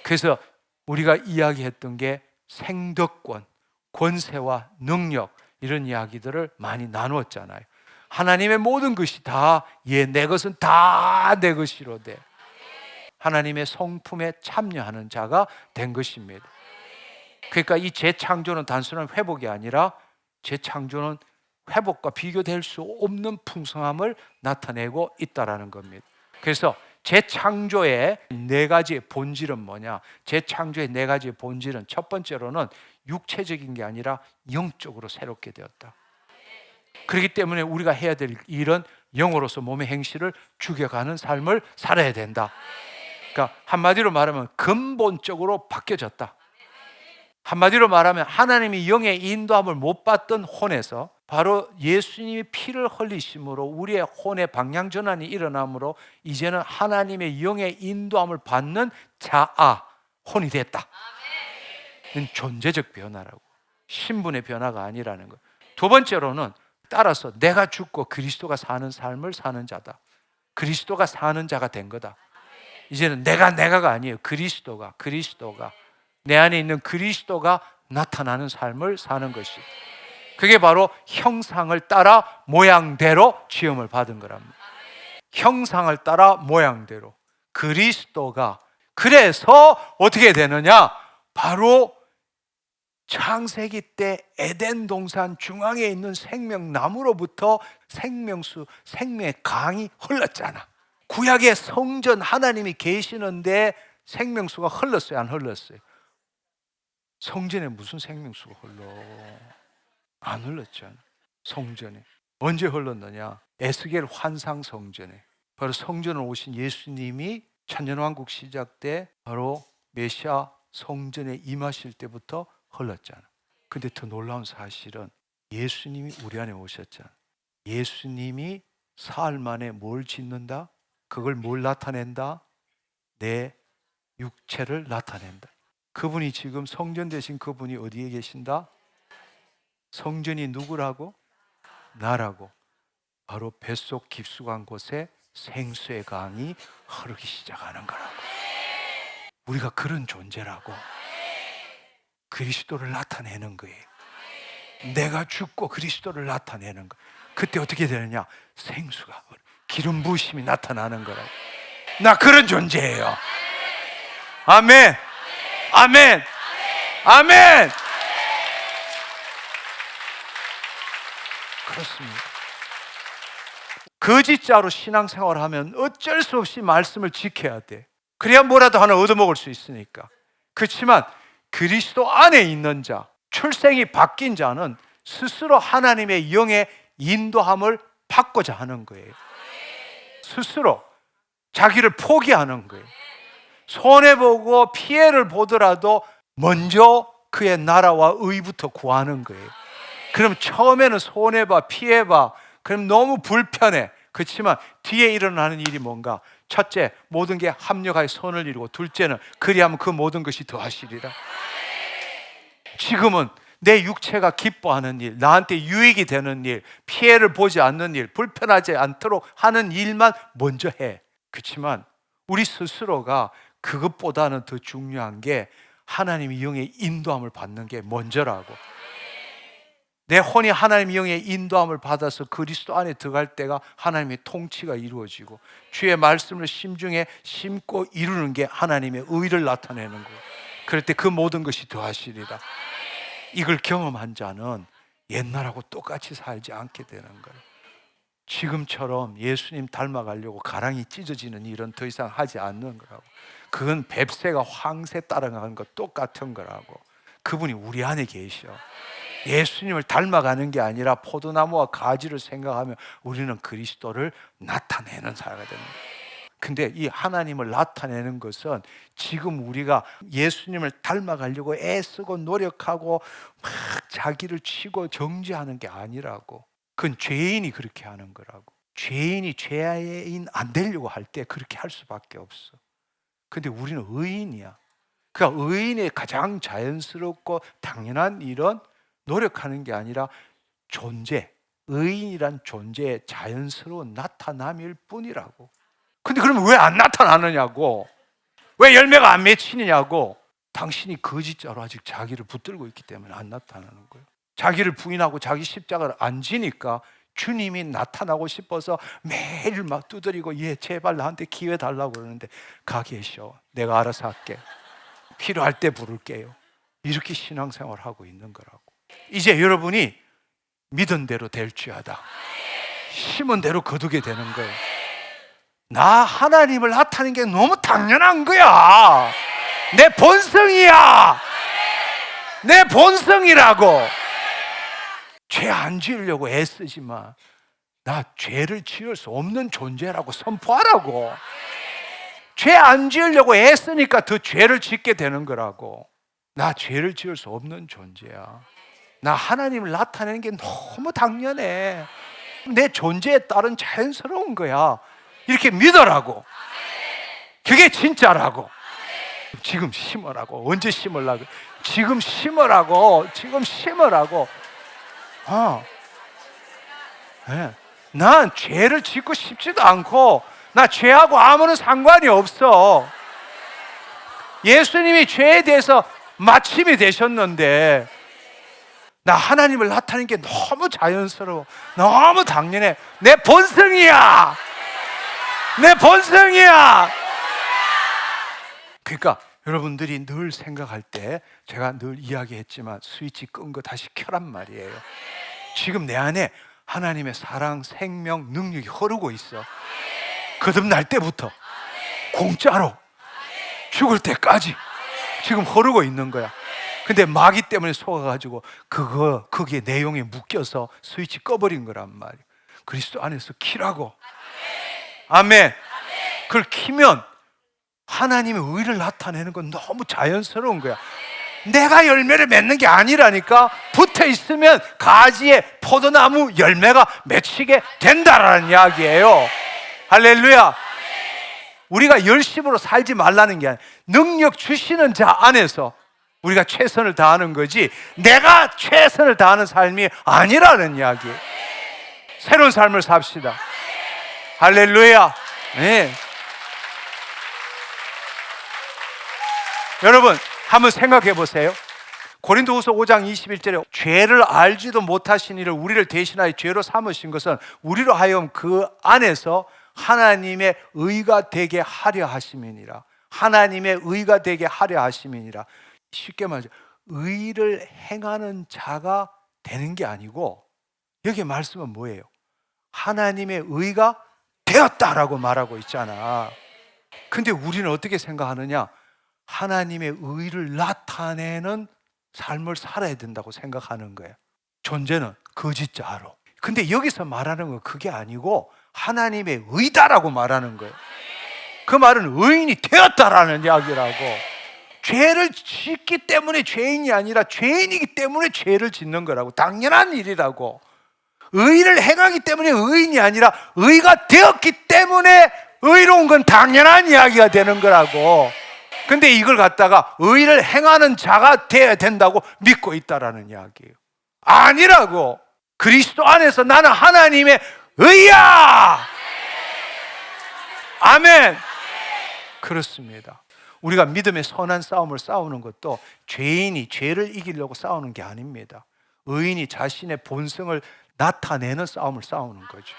그래서 우리가 이야기했던 게 생덕권, 권세와 능력 이런 이야기들을 많이 나누었잖아요. 하나님의 모든 것이 다 내 것은 다 내 것이로되 하나님의 성품에 참여하는 자가 된 것입니다. 그러니까 이 재창조는 단순한 회복이 아니라 재창조는 회복과 비교될 수 없는 풍성함을 나타내고 있다는 겁니다. 그래서 재창조의 네 가지의 본질은 뭐냐? 재창조의 네 가지의 본질은 첫 번째로는 육체적인 게 아니라 영적으로 새롭게 되었다. 그렇기 때문에 우리가 해야 될 일은 영으로서 몸의 행실을 죽여가는 삶을 살아야 된다. 그러니까 한마디로 말하면 근본적으로 바뀌어졌다. 한마디로 말하면 하나님이 영의 인도함을 못 받던 혼에서 바로 예수님이 피를 흘리심으로 우리의 혼의 방향 전환이 일어나므로 이제는 하나님의 영의 인도함을 받는 자아, 혼이 됐다. 이건 존재적 변화라고, 신분의 변화가 아니라는 것. 두 번째로는 따라서 내가 죽고 그리스도가 사는 삶을 사는 자다. 그리스도가 사는 자가 된 거다. 이제는 내가가 아니에요. 그리스도가 내 안에 있는 그리스도가 나타나는 삶을 사는 것이. 그게 바로 형상을 따라 모양대로 지음을 받은 거랍니다. 형상을 따라 모양대로 그리스도가. 그래서 어떻게 되느냐? 바로 창세기 때 에덴 동산 중앙에 있는 생명나무로부터 생명수, 생명의 강이 흘렀잖아. 구약의 성전 하나님이 계시는데 생명수가 흘렀어요, 안 흘렀어요? 성전에 무슨 생명수가 흘러? 안 흘렀잖아. 성전에 언제 흘렀느냐? 에스겔 환상 성전에. 바로 성전을 오신 예수님이 천년왕국 시작 때 바로 메시아 성전에 임하실 때부터 흘렀잖아. 근데 더 놀라운 사실은 예수님이 우리 안에 오셨잖아. 예수님이 사흘 만에 뭘 짓는다? 그걸 뭘 나타낸다? 내 육체를 나타낸다. 그분이 지금 성전 되신 그분이 어디에 계신다? 성전이 누구라고? 나라고. 바로 뱃속 깊숙한 곳에 생수의 강이 흐르기 시작하는 거라고. 우리가 그런 존재라고. 그리스도를 나타내는 거예요. 내가 죽고 그리스도를 나타내는 거. 그때 어떻게 되느냐? 생수가, 기름 부으심이 나타나는 거라고. 나 그런 존재예요. 아멘. 아멘. 아멘. 그렇습니다. 거짓자로 신앙생활을 하면 어쩔 수 없이 말씀을 지켜야 돼. 그래야 뭐라도 하나 얻어먹을 수 있으니까. 그렇지만 그리스도 안에 있는 자, 출생이 바뀐 자는 스스로 하나님의 영의 인도함을 받고자 하는 거예요. 스스로 자기를 포기하는 거예요. 손해보고 피해를 보더라도 먼저 그의 나라와 의부터 구하는 거예요. 그럼 처음에는 손해봐, 피해봐. 그럼 너무 불편해. 그렇지만 뒤에 일어나는 일이 뭔가? 첫째, 모든 게 합력하여 선을 이루고, 둘째는 그리하면 그 모든 것이 더하시리라. 지금은 내 육체가 기뻐하는 일, 나한테 유익이 되는 일, 피해를 보지 않는 일, 불편하지 않도록 하는 일만 먼저 해. 그렇지만 우리 스스로가 그것보다는 더 중요한 게 하나님의 영의 인도함을 받는 게 먼저라고. 내 혼이 하나님의 영의 인도함을 받아서 그리스도 안에 들어갈 때가 하나님의 통치가 이루어지고, 주의 말씀을 심중에 심고 이루는 게 하나님의 의를 나타내는 거예요. 그럴 때 그 모든 것이 더하시리라. 이걸 경험한 자는 옛날하고 똑같이 살지 않게 되는 거예요. 지금처럼 예수님 닮아가려고 가랑이 찢어지는 일은 더 이상 하지 않는 거라고. 그건 뱁새가 황새 따라가는 것 똑같은 거라고. 그분이 우리 안에 계셔. 예수님을 닮아가는 게 아니라 포도나무와 가지를 생각하며 우리는 그리스도를 나타내는 사회가 됩니다. 근데 이 하나님을 나타내는 것은 지금 우리가 예수님을 닮아가려고 애쓰고 노력하고 막 자기를 치고 정죄하는 게 아니라고. 그건 죄인이 그렇게 하는 거라고. 죄인이 죄인 안 되려고 할 때 그렇게 할 수밖에 없어. 근데 우리는 의인이야. 그러니까 의인의 가장 자연스럽고 당연한 일은 노력하는 게 아니라 존재, 의인이란 존재의 자연스러운 나타남일 뿐이라고. 근데 그러면 왜 안 나타나느냐고, 왜 열매가 안 맺히느냐고. 당신이 거짓자로 아직 자기를 붙들고 있기 때문에 안 나타나는 거예요. 자기를 부인하고 자기 십자가를 안 지니까 주님이 나타나고 싶어서 매일 막 두드리고, 예, 제발 나한테 기회 달라고 그러는데, 가 계셔, 내가 알아서 할게, 필요할 때 부를게요. 이렇게 신앙생활을 하고 있는 거라고. 이제 여러분이 믿은 대로 될지어다, 심은 대로 거두게 되는 거예요. 나 하나님을 나타내는 게 너무 당연한 거야. 내 본성이야. 내 본성이라고. 죄 안 지으려고 애쓰지만 나 죄를 지을 수 없는 존재라고 선포하라고. 죄 안 지으려고 애쓰니까 더 죄를 짓게 되는 거라고. 나 죄를 지을 수 없는 존재야. 나 하나님을 나타내는 게 너무 당연해. 내 존재에 따른 자연스러운 거야. 이렇게 믿으라고. 그게 진짜라고. 지금 심으라고. 언제 심으려고? 지금 심으라고. 지금 심으라고. 네. 난 죄를 짓고 싶지도 않고, 나 죄하고 아무런 상관이 없어. 예수님이 죄에 대해서 마침이 되셨는데 나 하나님을 나타내는 게 너무 자연스러워. 너무 당연해. 내 본성이야. 내 본성이야. 그러니까 여러분들이 늘 생각할 때, 제가 늘 이야기했지만 스위치 끈 거 다시 켜란 말이에요. 지금 내 안에 하나님의 사랑, 생명, 능력이 흐르고 있어. 거듭날 때부터 공짜로 죽을 때까지 지금 흐르고 있는 거야. 근데 마귀 때문에 속아가지고 거기에 내용에 묶여서 스위치 꺼버린 거란 말이에요. 그리스도 안에서 키라고. 아멘. 그걸 키면 하나님의 의를 나타내는 건 너무 자연스러운 거야. 내가 열매를 맺는 게 아니라니까. 붙어 있으면 가지에 포도나무 열매가 맺히게 된다라는 이야기예요. 할렐루야. 우리가 열심으로 살지 말라는 게 아니라 능력 주시는 자 안에서 우리가 최선을 다하는 거지, 내가 최선을 다하는 삶이 아니라는 이야기예요. 새로운 삶을 삽시다. 할렐루야. 네. 여러분 한번 생각해 보세요. 고린도후서 5장 21절에 죄를 알지도 못하신 이를 우리를 대신하여 죄로 삼으신 것은 우리로 하여금 그 안에서 하나님의 의가 되게 하려 하심이니라. 하나님의 의가 되게 하려 하심이니라. 쉽게 말해서 의를 행하는 자가 되는 게 아니고, 여기 말씀은 뭐예요? 하나님의 의가 되었다라고 말하고 있잖아. 근데 우리는 어떻게 생각하느냐? 하나님의 의를 나타내는 삶을 살아야 된다고 생각하는 거예요. 존재는 거짓자로. 근데 여기서 말하는 건 그게 아니고 하나님의 의다라고 말하는 거예요. 그 말은 의인이 되었다라는 이야기라고. 죄를 짓기 때문에 죄인이 아니라 죄인이기 때문에 죄를 짓는 거라고. 당연한 일이라고. 의를 행하기 때문에 의인이 아니라 의가 되었기 때문에 의로운 건 당연한 이야기가 되는 거라고. 근데 이걸 갖다가 의를 행하는 자가 되어야 된다고 믿고 있다라는 이야기예요. 아니라고. 그리스도 안에서 나는 하나님의 의야. 아멘. 그렇습니다. 우리가 믿음의 선한 싸움을 싸우는 것도 죄인이 죄를 이기려고 싸우는 게 아닙니다. 의인이 자신의 본성을 나타내는 싸움을 싸우는 거죠.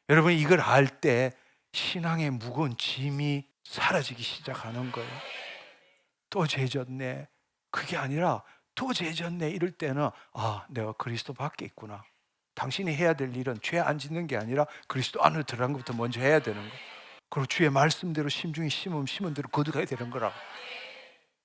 여러분 이걸 알 때 신앙의 무거운 짐이 사라지기 시작하는 거예요. 또 죄졌네. 그게 아니라 또 죄졌네 이럴 때는 아, 내가 그리스도 밖에 있구나. 당신이 해야 될 일은 죄 안 짓는 게 아니라 그리스도 안으로 들어간 것부터 먼저 해야 되는 거. 그리고 주의 말씀대로 심중히 심은 대로 거두어야 되는 거라고.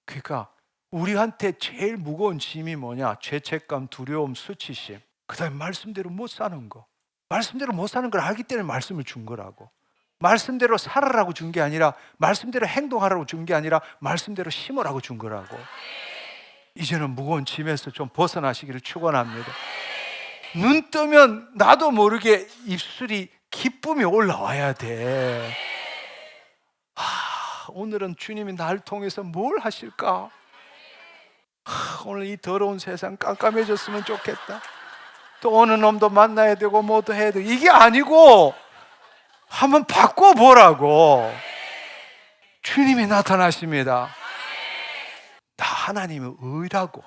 그러니까 우리한테 제일 무거운 짐이 뭐냐? 죄책감, 두려움, 수치심. 그다음에 말씀대로 못 사는 거. 말씀대로 못 사는 걸 알기 때문에 말씀을 준 거라고. 말씀대로 살아라고 준 게 아니라, 말씀대로 행동하라고 준 게 아니라 말씀대로 심으라고 준 거라고. 이제는 무거운 짐에서 좀 벗어나시기를 축원합니다. 눈 뜨면 나도 모르게 입술이 기쁨이 올라와야 돼. 오늘은 주님이 날 통해서 뭘 하실까? 오늘 이 더러운 세상 깜깜해졌으면 좋겠다. 또 어느 놈도 만나야 되고 뭐도 해야 되고. 이게 아니고 한번 바꿔보라고. 주님이 나타나십니다. 나 하나님의 의라고.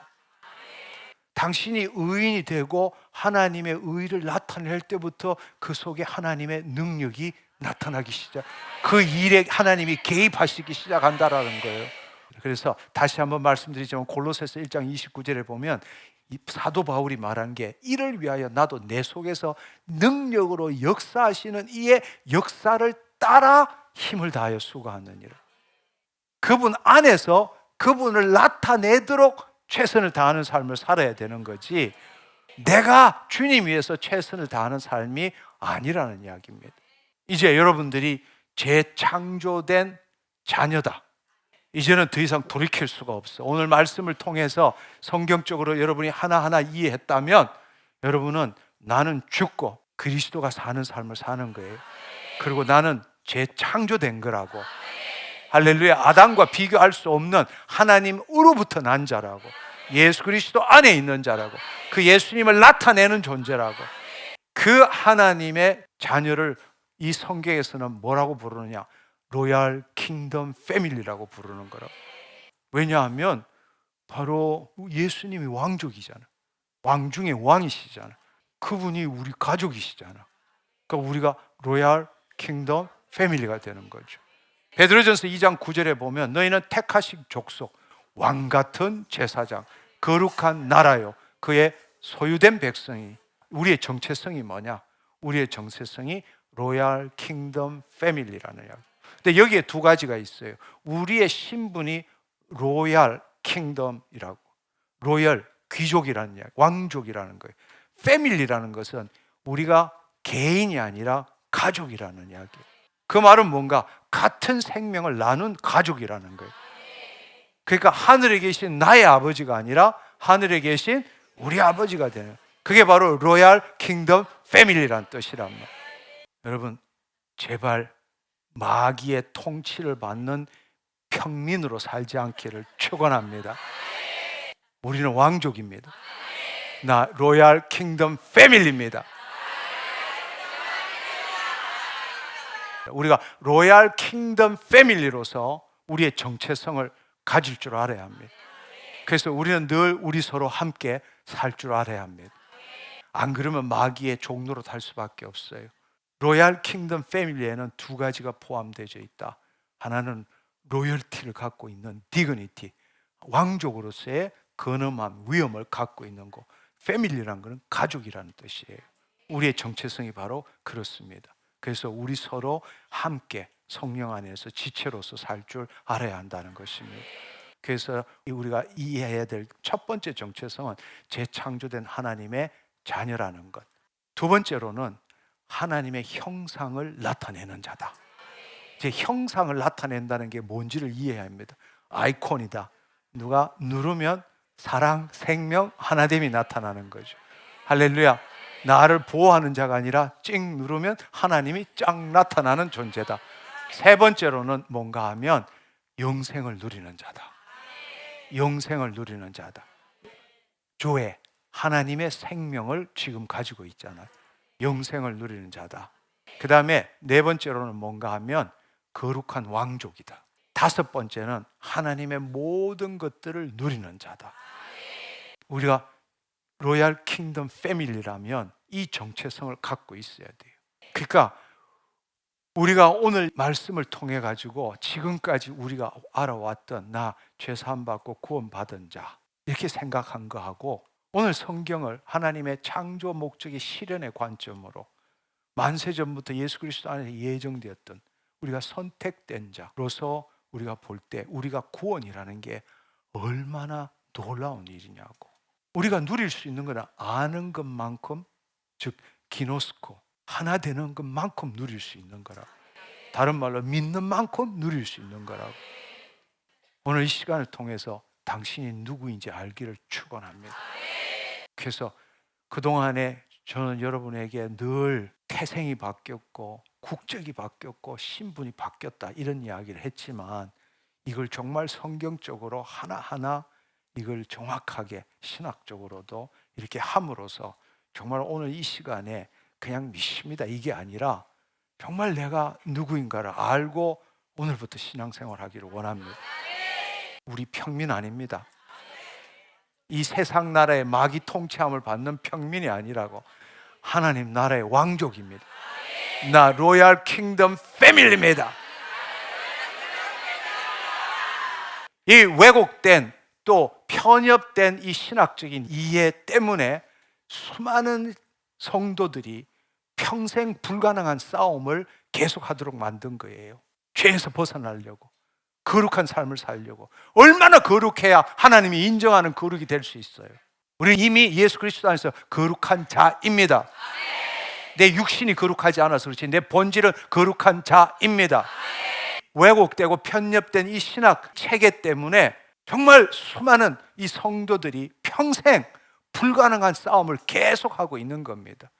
당신이 의인이 되고 하나님의 의를 나타낼 때부터 그 속에 하나님의 능력이 나타나기 시작, 그 일에 하나님이 개입하시기 시작한다라는 거예요. 그래서 다시 한번 말씀드리지만 골로새서 1장 29절에 보면 이 사도 바울이 말한 게, 이를 위하여 나도 내 속에서 능력으로 역사하시는 이의 역사를 따라 힘을 다하여 수고하느니라. 그분 안에서 그분을 나타내도록 최선을 다하는 삶을 살아야 되는 거지, 내가 주님 위해서 최선을 다하는 삶이 아니라는 이야기입니다. 이제 여러분들이 재창조된 자녀다. 이제는 더 이상 돌이킬 수가 없어. 오늘 말씀을 통해서 성경적으로 여러분이 하나하나 이해했다면 여러분은 나는 죽고 그리스도가 사는 삶을 사는 거예요. 그리고 나는 재창조된 거라고. 할렐루야. 아담과 비교할 수 없는 하나님으로부터 난 자라고. 예수 그리스도 안에 있는 자라고. 그 예수님을 나타내는 존재라고. 그 하나님의 자녀를 이 성경에서는 뭐라고 부르느냐? 로얄 킹덤 패밀리라고 부르는 거라고. 왜냐하면 바로 예수님이 왕족이잖아. 왕 중에 왕이시잖아. 그분이 우리 가족이시잖아. 그러니까 우리가 로얄 킹덤 패밀리가 되는 거죠. 베드로전서 2장 9절에 보면 너희는 택하신 족속, 왕 같은 제사장, 거룩한 나라요, 그의 소유된 백성이. 우리의 정체성이 뭐냐? 우리의 정체성이 로얄 킹덤 패밀리라는 이야기. 근데 여기에 두 가지가 있어요. 우리의 신분이 로얄 킹덤이라고. 로얄, 귀족이라는 이야기, 왕족이라는 거예요. 패밀리라는 것은 우리가 개인이 아니라 가족이라는 이야기예요. 그 말은 뭔가? 같은 생명을 나눈 가족이라는 거예요. 그러니까 하늘에 계신 나의 아버지가 아니라 하늘에 계신 우리 아버지가 되는, 그게 바로 로얄 킹덤 패밀리라는 뜻이란 말이에요. 여러분, 제발 마귀의 통치를 받는 평민으로 살지 않기를 축원합니다. 우리는 왕족입니다. 나 로얄 킹덤 패밀리입니다. 우리가 로얄 킹덤 패밀리로서 우리의 정체성을 가질 줄 알아야 합니다. 그래서 우리는 늘 우리 서로 함께 살 줄 알아야 합니다. 안 그러면 마귀의 종로로 달 수밖에 없어요. 로얄 킹덤 패밀리에는 두 가지가 포함되어 있다. 하나는 로열티를 갖고 있는 디그니티, 왕족으로서의 근엄함, 위엄을 갖고 있는 거. 패밀리라는 것은 가족이라는 뜻이에요. 우리의 정체성이 바로 그렇습니다. 그래서 우리 서로 함께 성령 안에서 지체로서 살 줄 알아야 한다는 것입니다. 그래서 우리가 이해해야 될 첫 번째 정체성은 재창조된 하나님의 자녀라는 것. 두 번째로는 하나님의 형상을 나타내는 자다. 제 형상을 나타낸다는 게 뭔지를 이해해야 합니다. 아이콘이다. 누가 누르면 사랑, 생명, 하나됨이 나타나는 거죠. 할렐루야. 나를 보호하는 자가 아니라 찍 누르면 하나님이 쫙 나타나는 존재다. 세 번째로는 뭔가 하면 영생을 누리는 자다. 영생을 누리는 자다. 조에 하나님의 생명을 지금 가지고 있잖아요. 영생을 누리는 자다. 그 다음에 네 번째로는 뭔가 하면 거룩한 왕족이다. 다섯 번째는 하나님의 모든 것들을 누리는 자다. 우리가 로얄 킹덤 패밀리라면 이 정체성을 갖고 있어야 돼요. 그러니까 우리가 오늘 말씀을 통해 가지고 지금까지 우리가 알아왔던 나 죄 사함 받고 구원 받은 자, 이렇게 생각한 거하고 오늘 성경을 하나님의 창조 목적의 실현의 관점으로 만세 전부터 예수 그리스도 안에서 예정되었던 우리가 선택된 자로서 우리가 볼 때 우리가 구원이라는 게 얼마나 놀라운 일이냐고. 우리가 누릴 수 있는 건 아는 것만큼, 즉 기노스코, 하나 되는 것만큼 누릴 수 있는 거라고. 다른 말로 믿는 만큼 누릴 수 있는 거라고. 오늘 이 시간을 통해서 당신이 누구인지 알기를 축원합니다. 그래서 그동안에 저는 여러분에게 늘 태생이 바뀌었고 국적이 바뀌었고 신분이 바뀌었다 이런 이야기를 했지만, 이걸 정말 성경적으로 하나하나 이걸 정확하게 신학적으로도 이렇게 함으로써 정말 오늘 이 시간에 그냥 믿습니다 이게 아니라 정말 내가 누구인가를 알고 오늘부터 신앙생활하기를 원합니다. 우리 평민 아닙니다. 이 세상 나라의 마귀 통치함을 받는 평민이 아니라고, 하나님 나라의 왕족입니다. 나 로얄 킹덤 패밀리입니다. 이 왜곡된 또 편협된 이 신학적인 이해 때문에 수많은 성도들이 평생 불가능한 싸움을 계속하도록 만든 거예요. 죄에서 벗어나려고, 거룩한 삶을 살려고. 얼마나 거룩해야 하나님이 인정하는 거룩이 될 수 있어요? 우리는 이미 예수 그리스도 안에서 거룩한 자입니다. 내 육신이 거룩하지 않아서 그렇지 내 본질은 거룩한 자입니다. 왜곡되고 편협된 이 신학 체계 때문에 정말 수많은 이 성도들이 평생 불가능한 싸움을 계속하고 있는 겁니다.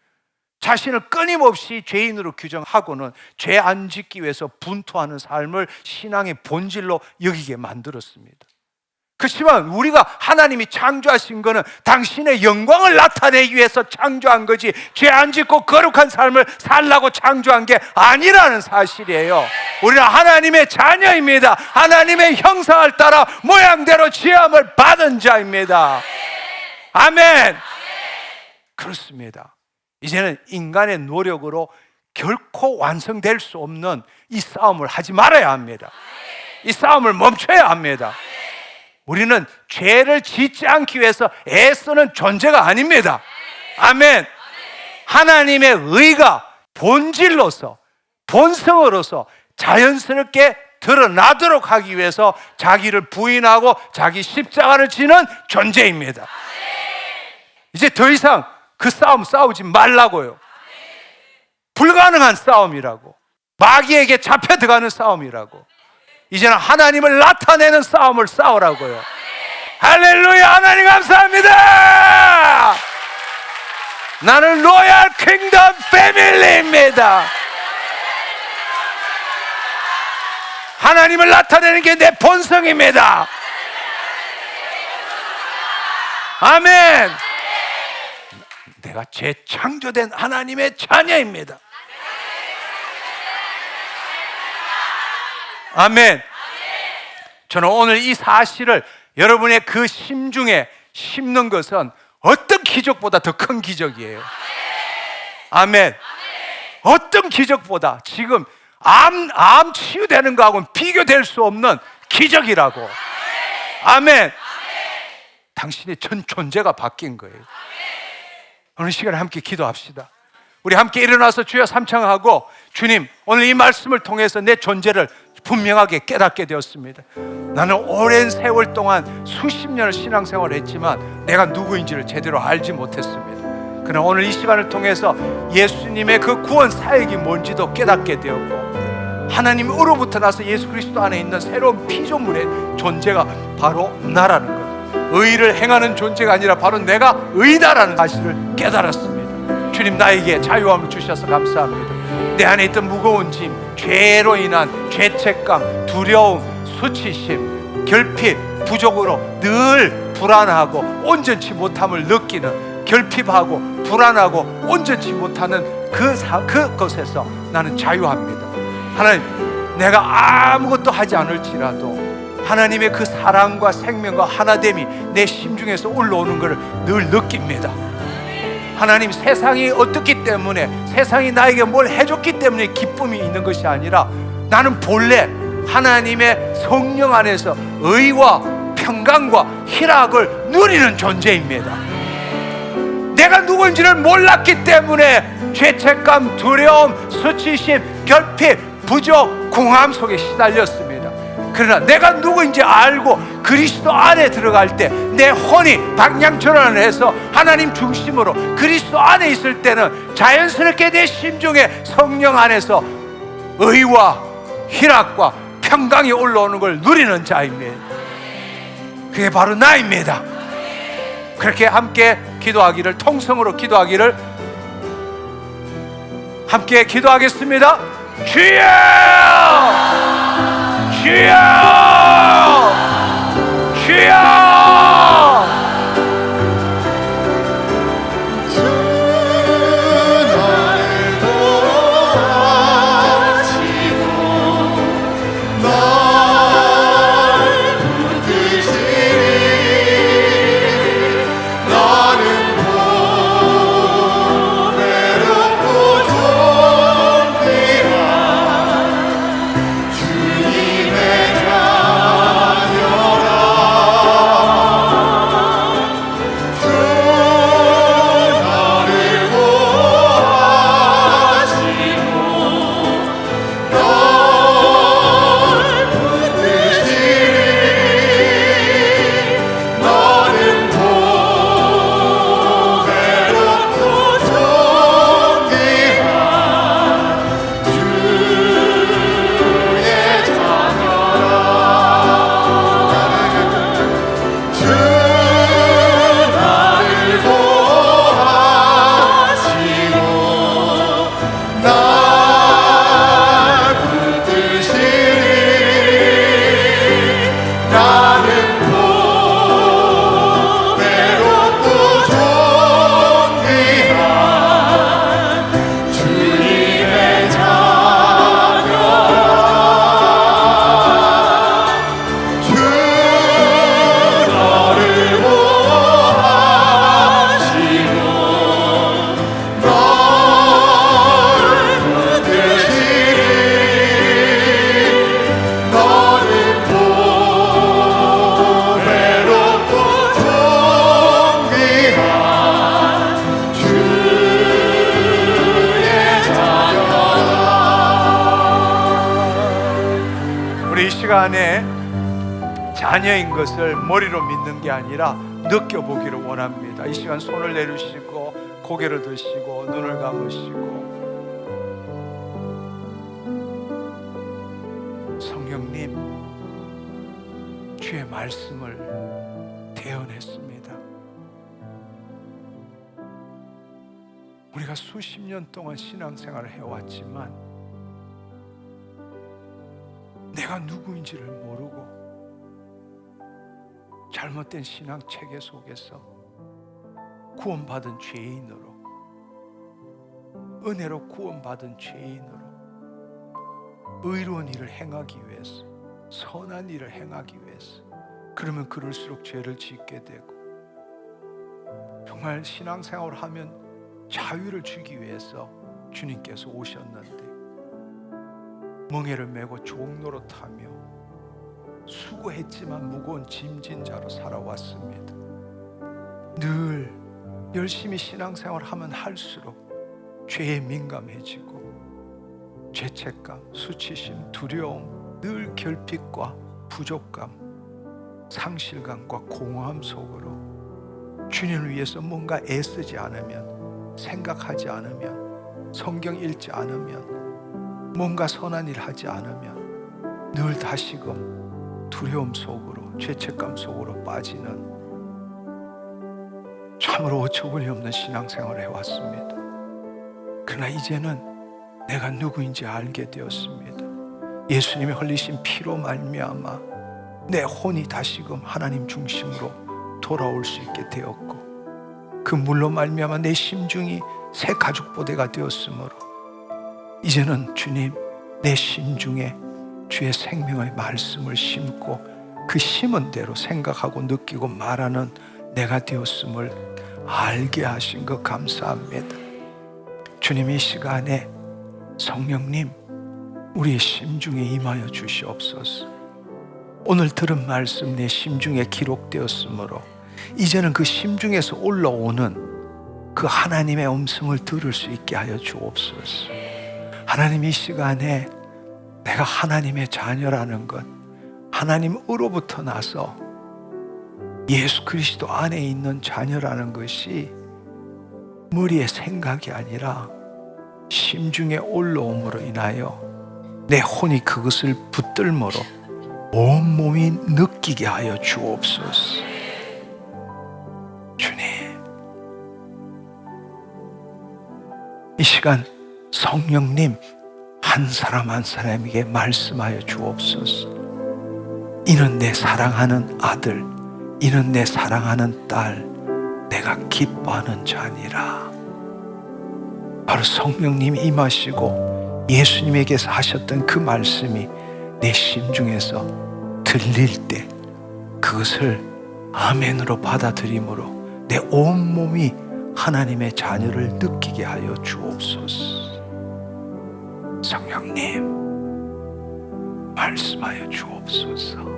자신을 끊임없이 죄인으로 규정하고는 죄 안 짓기 위해서 분투하는 삶을 신앙의 본질로 여기게 만들었습니다. 그렇지만 우리가 하나님이 창조하신 것은 당신의 영광을 나타내기 위해서 창조한 거지 죄 안 짓고 거룩한 삶을 살라고 창조한 게 아니라는 사실이에요. 우리는 하나님의 자녀입니다. 하나님의 형상을 따라 모양대로 지음을 받은 자입니다. 아멘. 그렇습니다. 이제는 인간의 노력으로 결코 완성될 수 없는 이 싸움을 하지 말아야 합니다. 이 싸움을 멈춰야 합니다. 우리는 죄를 짓지 않기 위해서 애쓰는 존재가 아닙니다. 아멘. 하나님의 의가 본질로서, 본성으로서 자연스럽게 드러나도록 하기 위해서 자기를 부인하고 자기 십자가를 지는 존재입니다. 이제 더 이상 그 싸움 싸우지 말라고요. 불가능한 싸움이라고, 마귀에게 잡혀 들어가는 싸움이라고. 이제는 하나님을 나타내는 싸움을 싸우라고요. 할렐루야. 하나님 감사합니다. 나는 로얄 킹덤 패밀리입니다. 하나님을 나타내는 게 내 본성입니다. 아멘. 내가 재창조된 하나님의 자녀입니다. 아멘. 저는 오늘 이 사실을 여러분의 그 심중에 심는 것은 어떤 기적보다 더 큰 기적이에요. 아멘. 어떤 기적보다 지금 암 치유되는 거하고는 비교될 수 없는 기적이라고. 아멘. 당신의 전 존재가 바뀐 거예요. 오늘 시간에 함께 기도합시다. 우리 함께 일어나서 주여 삼창하고, 주님 오늘 이 말씀을 통해서 내 존재를 분명하게 깨닫게 되었습니다. 나는 오랜 세월 동안 수십 년을 신앙생활을 했지만 내가 누구인지를 제대로 알지 못했습니다. 그러나 오늘 이 시간을 통해서 예수님의 그 구원 사역이 뭔지도 깨닫게 되었고, 하나님으로부터 나서 예수 그리스도 안에 있는 새로운 피조물의 존재가 바로 나라는 것, 의를 행하는 존재가 아니라 바로 내가 의다라는 사실을 깨달았습니다. 주님 나에게 자유함을 주셔서 감사합니다. 내 안에 있던 무거운 짐, 죄로 인한 죄책감, 두려움, 수치심, 결핍, 부족으로 늘 불안하고 온전치 못함을 느끼는, 결핍하고 불안하고 온전치 못하는 그것에서 나는 자유합니다. 하나님, 내가 아무것도 하지 않을지라도 하나님의 그 사랑과 생명과 하나됨이 내 심중에서 올라오는 것을 늘 느낍니다. 하나님, 세상이 어떻기 때문에, 세상이 나에게 뭘 해줬기 때문에 기쁨이 있는 것이 아니라 나는 본래 하나님의 성령 안에서 의와 평강과 희락을 누리는 존재입니다. 내가 누구인지를 몰랐기 때문에 죄책감, 두려움, 수치심, 결핍, 부족, 공허함 속에 시달렸습니다. 그러나 내가 누구인지 알고 그리스도 안에 들어갈 때 내 혼이 방향전환을 해서 하나님 중심으로 그리스도 안에 있을 때는 자연스럽게 내 심중에 성령 안에서 의와 희락과 평강이 올라오는 걸 누리는 자입니다. 그게 바로 나입니다. 그렇게 함께 기도하기를, 통성으로 기도하기를 함께 기도하겠습니다. 주여! 주여! 주여! 시간에 자녀인 것을 머리로 믿는 게 아니라 느껴보기를 원합니다. 이 시간 손을 내리시고 고개를 드시고 눈을 감으시고, 성령님, 주의 말씀을 대언했습니다. 우리가 수십 년 동안 신앙생활을 해왔지만 내가 누구인지를 모르고 잘못된 신앙 체계 속에서 구원받은 죄인으로, 은혜로 구원받은 죄인으로 의로운 일을 행하기 위해서, 선한 일을 행하기 위해서, 그러면 그럴수록 죄를 짓게 되고, 정말 신앙생활을 하면 자유를 주기 위해서 주님께서 오셨는데 멍에를 메고 종노릇하며 수고했지만 무거운 짐진 자로 살아왔습니다. 늘 열심히 신앙생활을 하면 할수록 죄에 민감해지고 죄책감, 수치심, 두려움, 늘 결핍과 부족감, 상실감과 공허함 속으로 주님을 위해서 뭔가 애쓰지 않으면, 생각하지 않으면, 성경 읽지 않으면, 뭔가 선한 일 하지 않으면 늘 다시금 두려움 속으로, 죄책감 속으로 빠지는 참으로 어처구니없는 신앙생활을 해왔습니다. 그러나 이제는 내가 누구인지 알게 되었습니다. 예수님이 흘리신 피로 말미암아 내 혼이 다시금 하나님 중심으로 돌아올 수 있게 되었고, 그 물로 말미암아 내 심중이 새 가죽보대가 되었으므로 이제는 주님, 내 심중에 주의 생명의 말씀을 심고 그 심은 대로 생각하고 느끼고 말하는 내가 되었음을 알게 하신 것 감사합니다. 주님, 이 시간에 성령님, 우리의 심중에 임하여 주시옵소서. 오늘 들은 말씀 내 심중에 기록되었으므로 이제는 그 심중에서 올라오는 그 하나님의 음성을 들을 수 있게 하여 주옵소서. 하나님, 이 시간에 내가 하나님의 자녀라는 것, 하나님으로부터 나서 예수 그리스도 안에 있는 자녀라는 것이 머리의 생각이 아니라 심중에 올라옴으로 인하여 내 혼이 그것을 붙들므로 온몸이 느끼게 하여 주옵소서. 주님, 이 시간 성령님 한 사람 한 사람에게 말씀하여 주옵소서. 이는 내 사랑하는 아들, 이는 내 사랑하는 딸, 내가 기뻐하는 자니라. 바로 성령님이 임하시고 예수님에게서 하셨던 그 말씀이 내 심중에서 들릴 때 그것을 아멘으로 받아들임으로 내 온몸이 하나님의 자녀를 느끼게 하여 주옵소서. 성령님, 말씀하여 주옵소서.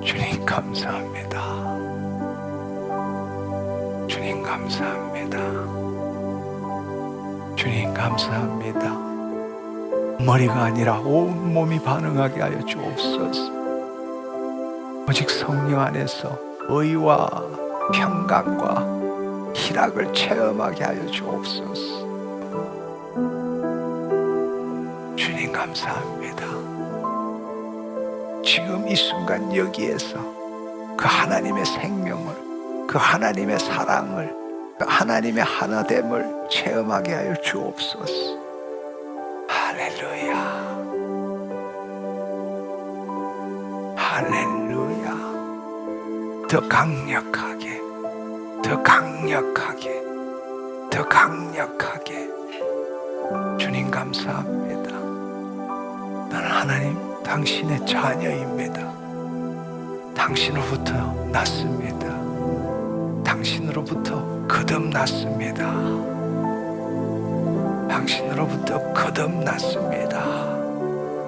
주님 감사합니다. 주님 감사합니다. 주님 감사합니다. 머리가 아니라 온몸이 반응하게 하여 주옵소서. 오직 성령 안에서 의와 평강과 희락을 체험하게 하여 주옵소서. 주님 감사합니다. 지금 이 순간 여기에서 그 하나님의 생명을, 그 하나님의 사랑을, 그 하나님의 하나됨을 체험하게 하여 주옵소서. 할렐루야, 할렐루야. 더 강력하게, 더 강력하게, 더 강력하게. 주님 감사합니다. 나는 하나님 당신의 자녀입니다. 당신으로부터 났습니다. 당신으로부터 거듭났습니다. 당신으로부터 거듭났습니다.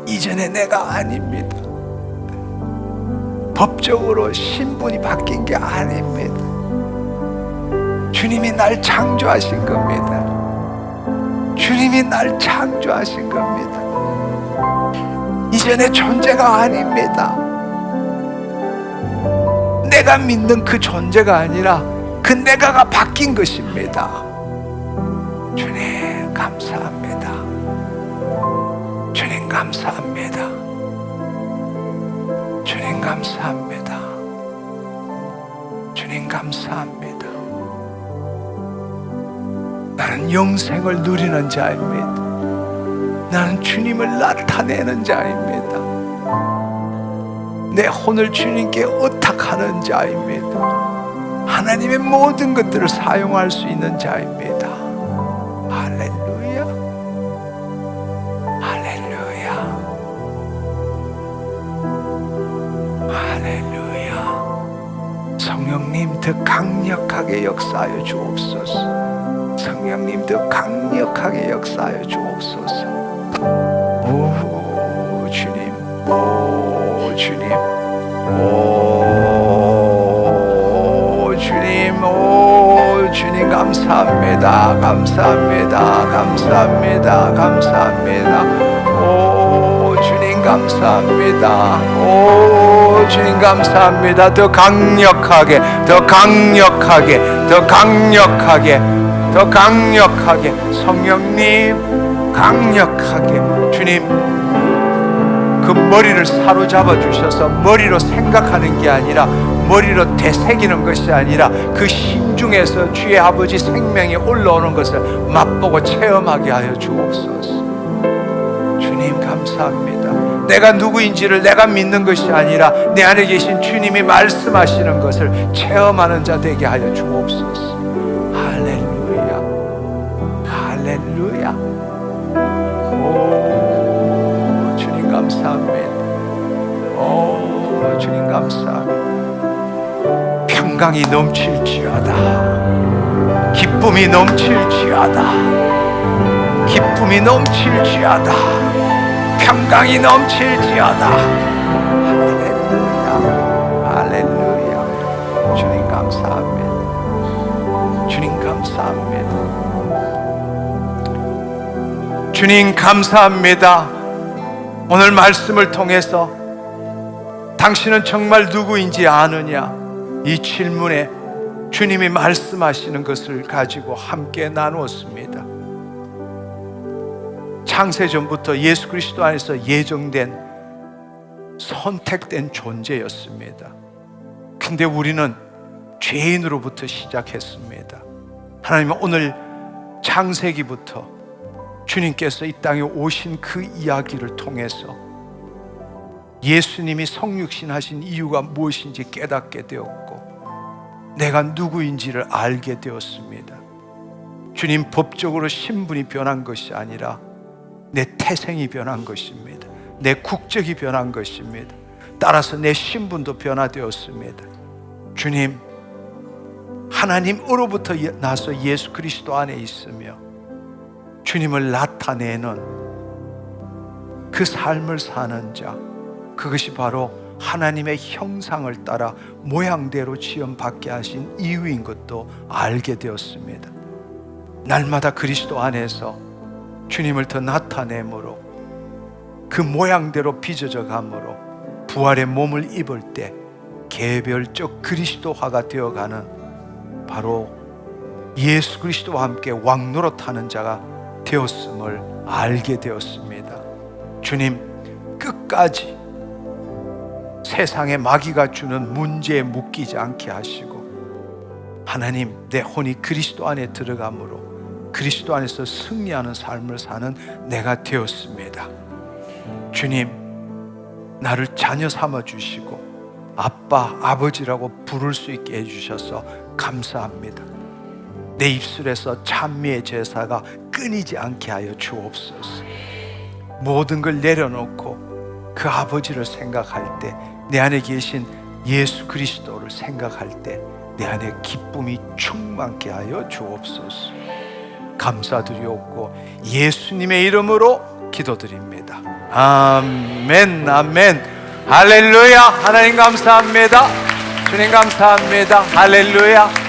이전에 내가 아닙니다. 법적으로 신분이 바뀐 게 아닙니다. 주님이 날 창조하신 겁니다. 주님이 날 창조하신 겁니다. 이전의 존재가 아닙니다. 내가 믿는 그 존재가 아니라 그 내가가 바뀐 것입니다. 주님 감사합니다. 주님 감사합니다. 주님 감사합니다. 주님 감사합니다. 나는 영생을 누리는 자입니다. 나는 주님을 나타내는 자입니다. 내 혼을 주님께 의탁하는 자입니다. 하나님의 모든 것들을 사용할 수 있는 자입니다. 할렐루야, 할렐루야, 할렐루야. 성령님 더 강력하게 역사하여 주옵소서. 성령님 더 강력하게 역사하여 주옵소서. 오 주님, 오 주님, 오 주님, 오 주님 감사합니다. 감사합니다. 감사합니다. 감사합니다. 오 주님 감사합니다. 오 주님 감사합니다. 더 강력하게, 더 강력하게, 더 강력하게, 더 강력하게. 성령님 강력하게. 주님, 그 머리를 사로잡아 주셔서 머리로 생각하는 게 아니라 머리로 되새기는 것이 아니라 그 심중에서 주의 아버지 생명이 올라오는 것을 맛보고 체험하게 하여 주옵소서. 주님 감사합니다. 내가 누구인지를 내가 믿는 것이 아니라 내 안에 계신 주님이 말씀하시는 것을 체험하는 자 되게 하여 주옵소서. 할렐루야, 할렐루야. 오 주님 감사합니다. 오 주님 감사합니다. 평강이 넘칠지어다. 기쁨이 넘칠지어다. 기쁨이 넘칠지어다. 평강이 넘칠지어다. 할렐루야, 할렐루야. 주님 감사합니다. 주님 감사합니다. 주님 감사합니다. 오늘 말씀을 통해서 당신은 정말 누구인지 아느냐, 이 질문에 주님이 말씀하시는 것을 가지고 함께 나누었습니다. 창세전부터 예수 그리스도 안에서 예정된 선택된 존재였습니다. 근데 우리는 죄인으로부터 시작했습니다. 하나님은 오늘 창세기부터 주님께서 이 땅에 오신 그 이야기를 통해서 예수님이 성육신 하신 이유가 무엇인지 깨닫게 되었고, 내가 누구인지를 알게 되었습니다. 주님, 법적으로 신분이 변한 것이 아니라 내 태생이 변한 것입니다. 내 국적이 변한 것입니다. 따라서 내 신분도 변화되었습니다. 주님, 하나님으로부터 나서 예수 그리스도 안에 있으며 주님을 나타내는 그 삶을 사는 자, 그것이 바로 하나님의 형상을 따라 모양대로 지음받게 하신 이유인 것도 알게 되었습니다. 날마다 그리스도 안에서 주님을 더 나타내므로, 그 모양대로 빚어져 가므로 부활의 몸을 입을 때 개별적 그리스도화가 되어가는, 바로 예수 그리스도와 함께 왕노릇하는 자가 되었음을 알게 되었습니다. 주님, 끝까지 세상의 마귀가 주는 문제에 묶이지 않게 하시고, 하나님, 내 혼이 그리스도 안에 들어가므로 그리스도 안에서 승리하는 삶을 사는 내가 되었습니다. 주님, 나를 자녀 삼아 주시고 아빠, 아버지라고 부를 수 있게 해주셔서 감사합니다. 내 입술에서 찬미의 제사가 끊이지 않게 하여 주옵소서. 모든 걸 내려놓고 그 아버지를 생각할 때, 내 안에 계신 예수 그리스도를 생각할 때 내 안에 기쁨이 충만케 하여 주옵소서. 감사드리옵고 예수님의 이름으로 기도드립니다. 아멘, 아멘. 할렐루야. 하나님 감사합니다. 주님 감사합니다. 할렐루야.